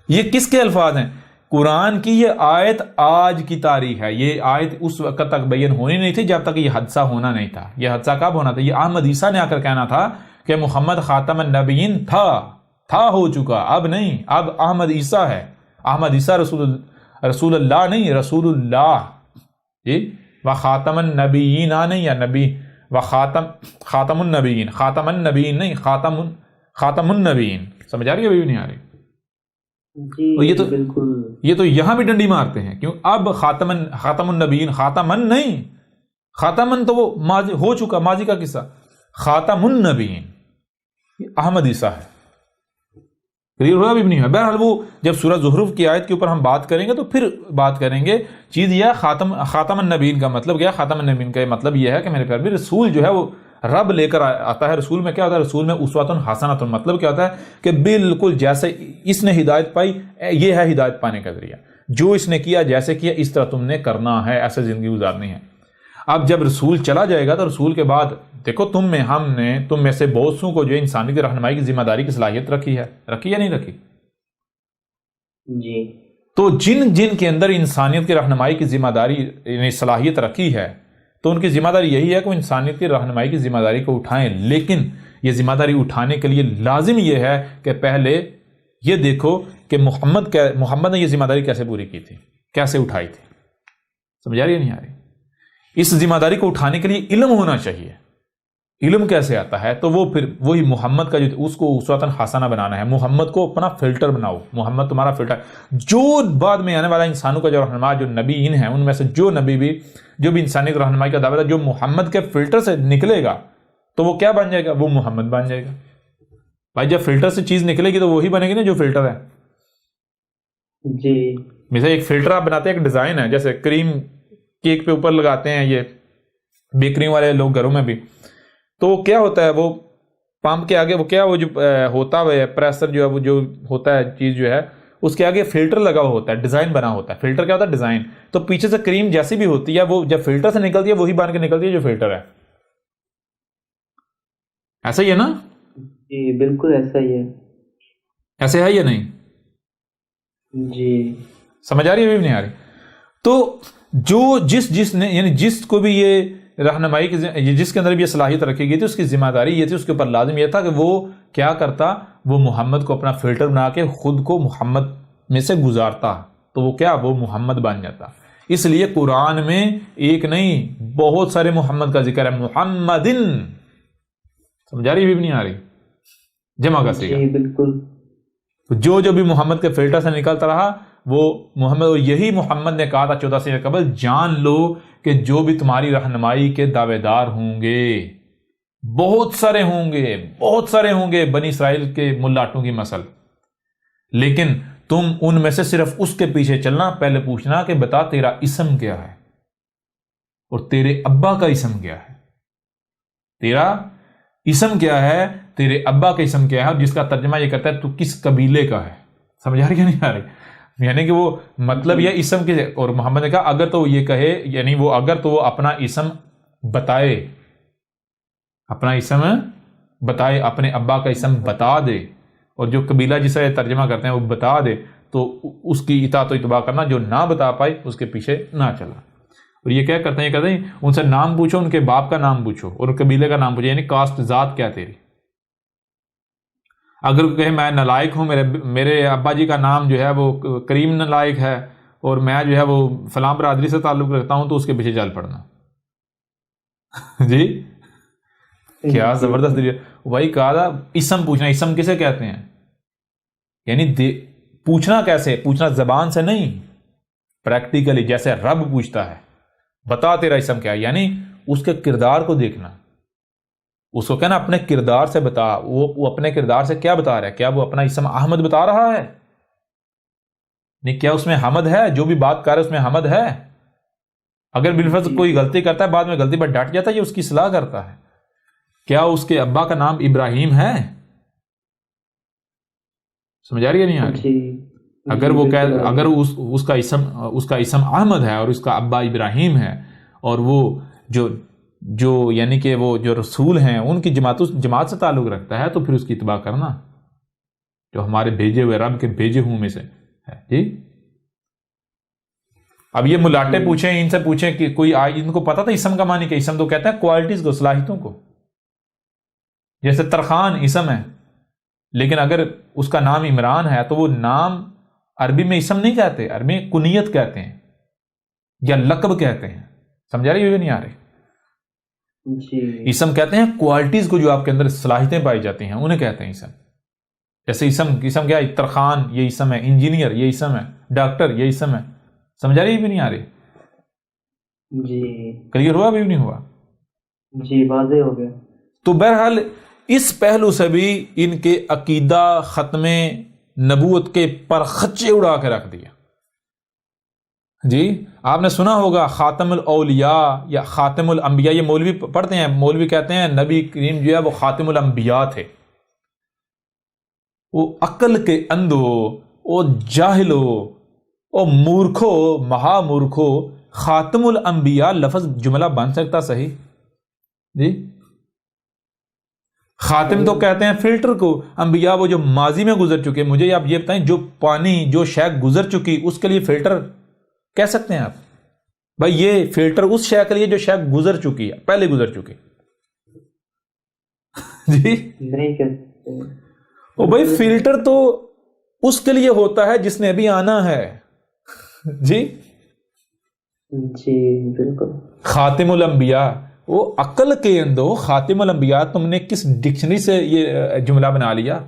یہ کس کے الفاظ ہیں؟ قرآن کی یہ آیت آج کی تاریخ ہے. یہ آیت اس وقت تک بیان ہونی نہیں تھی جب تک یہ حادثہ ہونا نہیں تھا. یہ حادثہ کب ہونا تھا؟ یہ احمد عیسیٰ نے آ کر کہنا تھا کہ محمد خاتم النبیین تھا ہو چکا، اب نہیں، اب احمد عیسیٰ ہے. احمد عیسیٰ رسول اللہ نہیں، رسول اللہ. جی. و خاتم النبیین نہیں، یا نبی و خاتم النبیین، خاتم النبیین نہیں، خاتم النبیین. سمجھ آ رہی ہے؟ نہیں آ رہی؟ جی بالکل. یہ تو یہاں بھی ڈنڈی مارتے ہیں. کیوں؟ اب خاتم النبیین، خاتمن نہیں، خاتمن تو وہ ماضی ہو چکا، ماضی کا قصہ. خاتم النبیین احمد عیسیٰ ہے. کلیئر ہوا بھی نہیں ہے؟ بہرحال وہ جب سورہ زخرف کی آیت کے اوپر ہم بات کریں گے تو پھر بات کریں گے. چیز یہ خاتم النبیین کا مطلب کیا؟ خاتم النبیین کا مطلب یہ ہے کہ میرے پیارے رسول جو ہے وہ رب لے کر آتا ہے. رسول میں کیا ہوتا ہے؟ رسول میں اسوۃ حسنۃ. مطلب کیا ہوتا ہے کہ بالکل جیسے اس نے ہدایت پائی، یہ ہے ہدایت پانے کا ذریعہ. جو اس نے کیا، جیسے کیا، اس طرح تم نے کرنا ہے، ایسے زندگی گزارنی ہے. اب جب رسول چلا جائے گا تو رسول کے بعد دیکھو ہم نے تم میں سے بہت سو کو جو انسانی کی رہنمائی کی ذمہ داری کی صلاحیت رکھی یا نہیں رکھی؟ جی. تو جن کے اندر انسانیت کی رہنمائی کی ذمہ داری یعنی صلاحیت رکھی ہے تو ان کی ذمہ داری یہی ہے کہ وہ انسانیت کی رہنمائی کی ذمہ داری کو اٹھائیں. لیکن یہ ذمہ داری اٹھانے کے لیے لازم یہ ہے کہ پہلے یہ دیکھو کہ محمد نے یہ ذمہ داری کیسے پوری کی تھی، کیسے اٹھائی تھی. سمجھ آ رہی ہے نہیں آ رہی؟ اس ذمہ داری کو اٹھانے کے لیے علم ہونا چاہیے. علم کیسے آتا ہے؟ تو وہ پھر وہی محمد کا جو اس کو اسوۃ حسنہ بنانا ہے. محمد کو اپنا فلٹر بناؤ. محمد تمہارا فلٹر. جو بعد میں آنے والا انسانوں کا جو رہنما، جو نبیین ہیں، ان میں سے جو بھی انسانیت رہنمائی کا دعویٰ ہے، جو محمد کے فلٹر سے نکلے گا تو وہ کیا بن جائے گا؟ وہ محمد بن جائے گا. بھائی جب فلٹر سے چیز نکلے گی تو وہی بنے گی نا جو فلٹر ہے. جی. مثلا ایک فلٹر آپ بناتے ہیں، ایک ڈیزائن ہے، جیسے کریم کیک پہ اوپر لگاتے ہیں یہ بیکری والے لوگ گھروں میں بھی. تو کیا ہوتا ہے؟ وہ پمپ کے آگے وہ کیا وہ جو ہوتا ہے پریسر جو ہے وہ جو ہوتا ہے چیز جو ہے اس کے آگے فلٹر لگا ہوا ہوتا ہے، ڈیزائن بنا ہوتا ہے. فلٹر کیا ہوتا ہے؟ ڈیزائن. تو پیچھے سے کریم جیسی بھی ہوتی ہے وہ جب فلٹر سے نکلتی ہے وہی بن کے نکلتی ہے جو فلٹر ہے. ایسا ہی ہے نا؟ جی بالکل ایسا ہی ہے. ایسے ہے یا نہیں؟ جی. سمجھ آ رہی ہے بھی نہیں آ رہی؟ تو جو جس نے یعنی جس کو بھی یہ رہنمائی کی جس کے اندر بھی یہ صلاحیت رکھی گئی تھی اس کی ذمہ داری یہ تھی، اس کے اوپر لازم یہ تھا کہ وہ کیا کرتا؟ وہ محمد کو اپنا فلٹر بنا کے خود کو محمد میں سے گزارتا. تو وہ کیا؟ وہ محمد بن جاتا. اس لیے قرآن میں ایک نہیں بہت سارے محمد کا ذکر ہے. محمدن. سمجھا رہی بھی نہیں آ رہی؟ جمع کا صیغہ. جی بالکل. جو بھی محمد کے فلٹر سے نکلتا رہا وہ محمد. اور یہی محمد نے کہا تھا 14 سال قبل، جان لو کہ جو بھی تمہاری رہنمائی کے دعوے دار ہوں گے بہت سارے ہوں گے بنی اسرائیل کے ملاٹوں کی مثل، لیکن تم ان میں سے صرف اس کے پیچھے چلنا. پہلے پوچھنا کہ بتا تیرا اسم کیا ہے اور تیرے ابا کا اسم کیا ہے. تیرا اسم کیا ہے، تیرے ابا کا اسم کیا ہے، اور جس کا ترجمہ یہ کرتا ہے تو کس قبیلے کا ہے. سمجھ آ رہی ہے نہیں آ رہی؟ یعنی کہ وہ مطلب یہ اسم کے. اور محمد نے کہا اگر تو یہ کہے یعنی وہ اگر تو وہ اپنا اسم بتائے، اپنے ابا کا اسم بتا دے، اور جو قبیلہ جسے ترجمہ کرتے ہیں وہ بتا دے تو اس کی اطاعت و اتباع کرنا. جو نہ بتا پائے اس کے پیچھے نہ چلا. اور یہ کیا کرتے ہیں؟ یہ کہتے ہیں ان سے نام پوچھو، ان کے باپ کا نام پوچھو اور قبیلے کا نام پوچھو، یعنی کاسٹ ذات کیا تیری. اگر کہے میں نالائق ہوں، میرے ابا جی کا نام جو ہے وہ کریم نالائق ہے اور میں جو ہے وہ فلاں برادری سے تعلق رکھتا ہوں، تو اس کے پیچھے چل پڑنا. جی کیا زبردست دلیل. وہی کہا تھا اسم پوچھنا. اسم کسے کہتے ہیں؟ یعنی پوچھنا کیسے؟ پوچھنا زبان سے نہیں، پریکٹیکلی، جیسے رب پوچھتا ہے بتا تیرا اسم کیا ہے، یعنی اس کے کردار کو دیکھنا. اس کو کہنا اپنے کردار سے بتا. وہ اپنے کردار سے کیا بتا رہا ہے؟ کیا وہ اپنا اسم احمد بتا رہا ہے؟ نہیں. کیا اس میں حمد ہے؟ جو بھی بات کر رہا ہے اس میں حمد ہے؟ اگر بالفرض کوئی غلطی کرتا ہے، بعد میں غلطی پر ڈٹ جاتا ہے، یہ اس کی اصلاح کرتا ہے. کیا اس کے ابا کا نام ابراہیم ہے؟ سمجھ آ رہی ہے نہیں آ رہی؟ اگر وہ اگر اس کا اسم احمد ہے اور اس کا ابا ابراہیم ہے، اور وہ جو یعنی کہ وہ جو رسول ہیں ان کی جماعت سے تعلق رکھتا ہے، تو پھر اس کی اتباع کرنا، جو ہمارے بھیجے ہوئے رب کے بھیجے ہوں میں سے ہے. جی اب یہ ملاٹے پوچھیں، ان سے پوچھیں کہ کوئی ان کو پتا تھا اسم کا معنی کہ اسم تو کہتے ہیں کوالٹیز کو، صلاحیتوں کو. جیسے ترخان اسم ہے، لیکن اگر اس کا نام عمران ہے تو وہ نام عربی میں اسم نہیں کہتے، عربی میں کنیت کہتے ہیں یا لقب کہتے ہیں. سمجھا رہی ہو یا نہیں آ رہی؟ اسم کہتے ہیں کوالٹیز کو، جو آپ کے اندر صلاحیتیں پائی جاتی ہیں انہیں کہتے ہیں اسم. جیسے اسم کیا ہے؟ ترخان یہ اسم ہے، انجینئر یہ اسم ہے، ڈاکٹر یہ اسم ہے. سمجھا رہی بھی نہیں آ رہی؟ جی کلیئر ہوا بھی نہیں ہوا؟ جی واضح ہو گیا. تو بہرحال اس پہلو سے بھی ان کے عقیدہ ختم نبوت کے پرخچے اڑا کے رکھ دیا. جی آپ نے سنا ہوگا خاتم الاولیاء یا خاتم الانبیاء، یہ مولوی پڑھتے ہیں، مولوی کہتے ہیں نبی کریم جو ہے وہ خاتم الانبیاء تھے. وہ عقل کے اندھو، وہ جاہلو، وہ مورکھو، مہا مورکھو، خاتم الانبیاء لفظ جملہ بن سکتا صحیح؟ جی خاتم تو کہتے ہیں فلٹر کو، انبیاء وہ جو ماضی میں گزر چکے. مجھے آپ یہ بتائیں، جو پانی جو شے گزر چکی اس کے لیے فلٹر کہہ سکتے ہیں آپ؟ بھائی یہ فلٹر اس شے کے لیے جو شے گزر چکی ہے، پہلے گزر چکی. جی نہیں کہہ سکتے. او بھائی فلٹر تو اس کے لیے ہوتا ہے جس نے ابھی آنا ہے. جی جی بالکل. خاتم الانبیاء، وہ عقل کے اندر خاتم الانبیاء، تم نے کس ڈکشنری سے یہ جملہ بنا لیا؟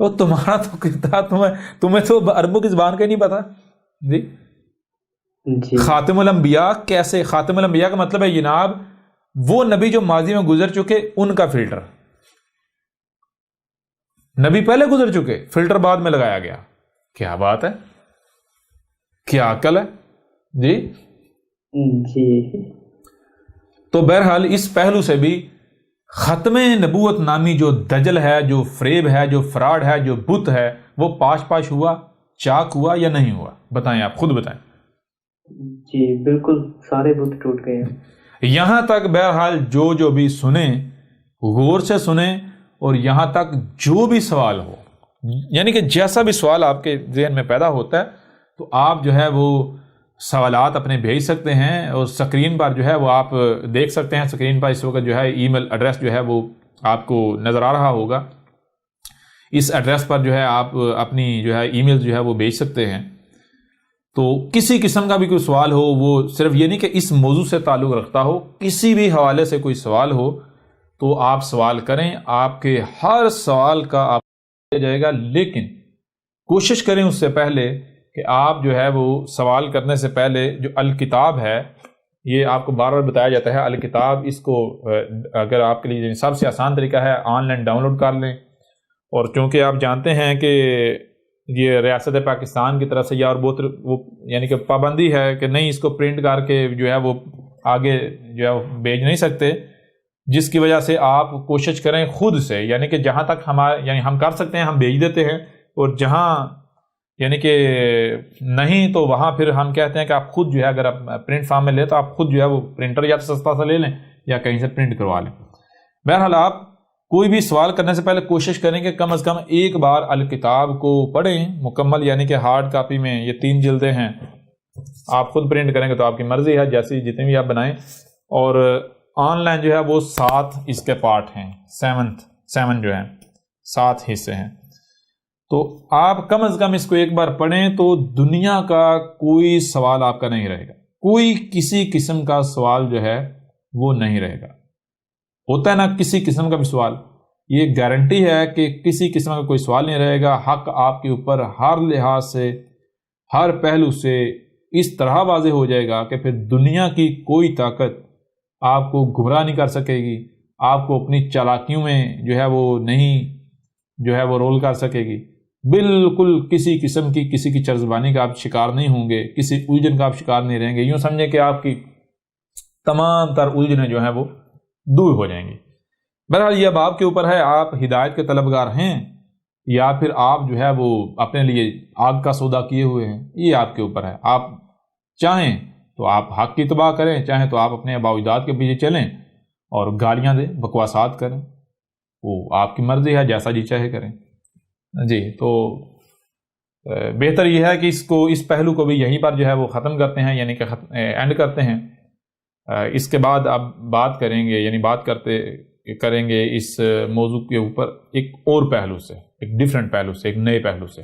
وہ تمہارا تو کتاب، تمہیں تو عربوں کی زبان کا نہیں پتا. جی خاتم الانبیاء کیسے؟ خاتم الانبیاء کا مطلب ہے جناب وہ نبی جو ماضی میں گزر چکے ان کا فلٹر. نبی پہلے گزر چکے، فلٹر بعد میں لگایا گیا. کیا بات ہے، کیا عقل ہے. جی جی تو بہرحال اس پہلو سے بھی ختم نبوت نامی جو دجل ہے، جو فریب ہے، جو فراڈ ہے، جو بت ہے، وہ پاش ہوا، چاک ہوا یا نہیں ہوا؟ بتائیں، آپ خود بتائیں. جی بالکل سارے بت ٹوٹ گئے ہیں. یہاں تک بہرحال جو بھی سنیں غور سے سنیں، اور یہاں تک جو بھی سوال ہو، یعنی کہ جیسا بھی سوال آپ کے ذہن میں پیدا ہوتا ہے تو آپ جو ہے وہ سوالات اپنے بھیج سکتے ہیں. اور سکرین پر جو ہے وہ آپ دیکھ سکتے ہیں، سکرین پر اس وقت جو ہے ای میل ایڈریس جو ہے وہ آپ کو نظر آ رہا ہوگا. اس ایڈریس پر جو ہے آپ اپنی جو ہے ای میل جو ہے وہ بھیج سکتے ہیں. تو کسی قسم کا بھی کوئی سوال ہو، وہ صرف یہ نہیں کہ اس موضوع سے تعلق رکھتا ہو، کسی بھی حوالے سے کوئی سوال ہو تو آپ سوال کریں. آپ کے ہر سوال کا آپ دیا جائے گا، لیکن کوشش کریں اس سے پہلے کہ آپ جو ہے وہ سوال کرنے سے پہلے جو الکتاب ہے، یہ آپ کو بار بار بتایا جاتا ہے الکتاب، اس کو اگر آپ کے لیے سب سے آسان طریقہ ہے آن لائن ڈاؤن لوڈ کر لیں. اور چونکہ آپ جانتے ہیں کہ یہ ریاست پاکستان کی طرف سے یا اور بہت وہ یعنی کہ پابندی ہے کہ نہیں اس کو پرنٹ کر کے جو ہے وہ آگے جو ہے بھیج نہیں سکتے، جس کی وجہ سے آپ کوشش کریں خود سے، یعنی کہ جہاں تک یعنی ہم کر سکتے ہیں ہم بھیج دیتے ہیں، اور جہاں یعنی کہ نہیں تو وہاں پھر ہم کہتے ہیں کہ آپ خود جو ہے اگر آپ پرنٹ فارم میں لیں تو آپ خود جو ہے وہ پرنٹر یا تو سستا سا لے لیں یا کہیں سے پرنٹ کروا لیں. بہرحال آپ کوئی بھی سوال کرنے سے پہلے کوشش کریں کہ کم از کم ایک بار الکتاب کو پڑھیں مکمل، یعنی کہ ہارڈ کاپی میں یہ 3 جلدیں ہیں. آپ خود پرنٹ کریں گے تو آپ کی مرضی ہے، جیسی جتنی بھی آپ بنائیں. اور آن لائن جو ہے وہ 7 اس کے پارٹ ہیں، 7 جو ہیں 7 حصے ہیں. تو آپ کم از کم اس کو ایک بار پڑھیں تو دنیا کا کوئی سوال آپ کا نہیں رہے گا. کوئی کسی قسم کا سوال جو ہے وہ نہیں رہے گا. ہوتا ہے نا کسی قسم کا بھی سوال, یہ گارنٹی ہے کہ کسی قسم کا کوئی سوال نہیں رہے گا. حق آپ کے اوپر ہر لحاظ سے, ہر پہلو سے اس طرح واضح ہو جائے گا کہ پھر دنیا کی کوئی طاقت آپ کو گمراہ نہیں کر سکے گی, آپ کو اپنی چالاکیوں میں جو ہے وہ نہیں جو ہے وہ رول کر سکے گی. بالکل کسی قسم کی کسی کی چرزبانی کا آپ شکار نہیں ہوں گے, کسی الجھن کا آپ شکار نہیں رہیں گے. یوں سمجھیں کہ آپ کی تمام تر الجھنیں جو ہیں وہ دور ہو جائیں گی. بہرحال یہ اب آپ کے اوپر ہے, آپ ہدایت کے طلبگار ہیں یا پھر آپ جو ہے وہ اپنے لیے آگ کا سودا کیے ہوئے ہیں, یہ آپ کے اوپر ہے. آپ چاہیں تو آپ حق کی اتباع کریں, چاہیں تو آپ اپنے آباء و اجداد کے پیچھے چلیں اور گالیاں دیں, بکواسات کریں, وہ آپ کی مرضی ہے, جیسا جی چاہے کریں. جی تو بہتر یہ ہے کہ اس پہلو کو بھی یہیں پر جو ہے وہ ختم کرتے ہیں, یعنی کہ اینڈ کرتے ہیں. اس کے بعد اب بات کریں گے, یعنی بات کریں گے اس موضوع کے اوپر ایک اور پہلو سے, ایک ڈیفرنٹ پہلو سے, ایک نئے پہلو سے.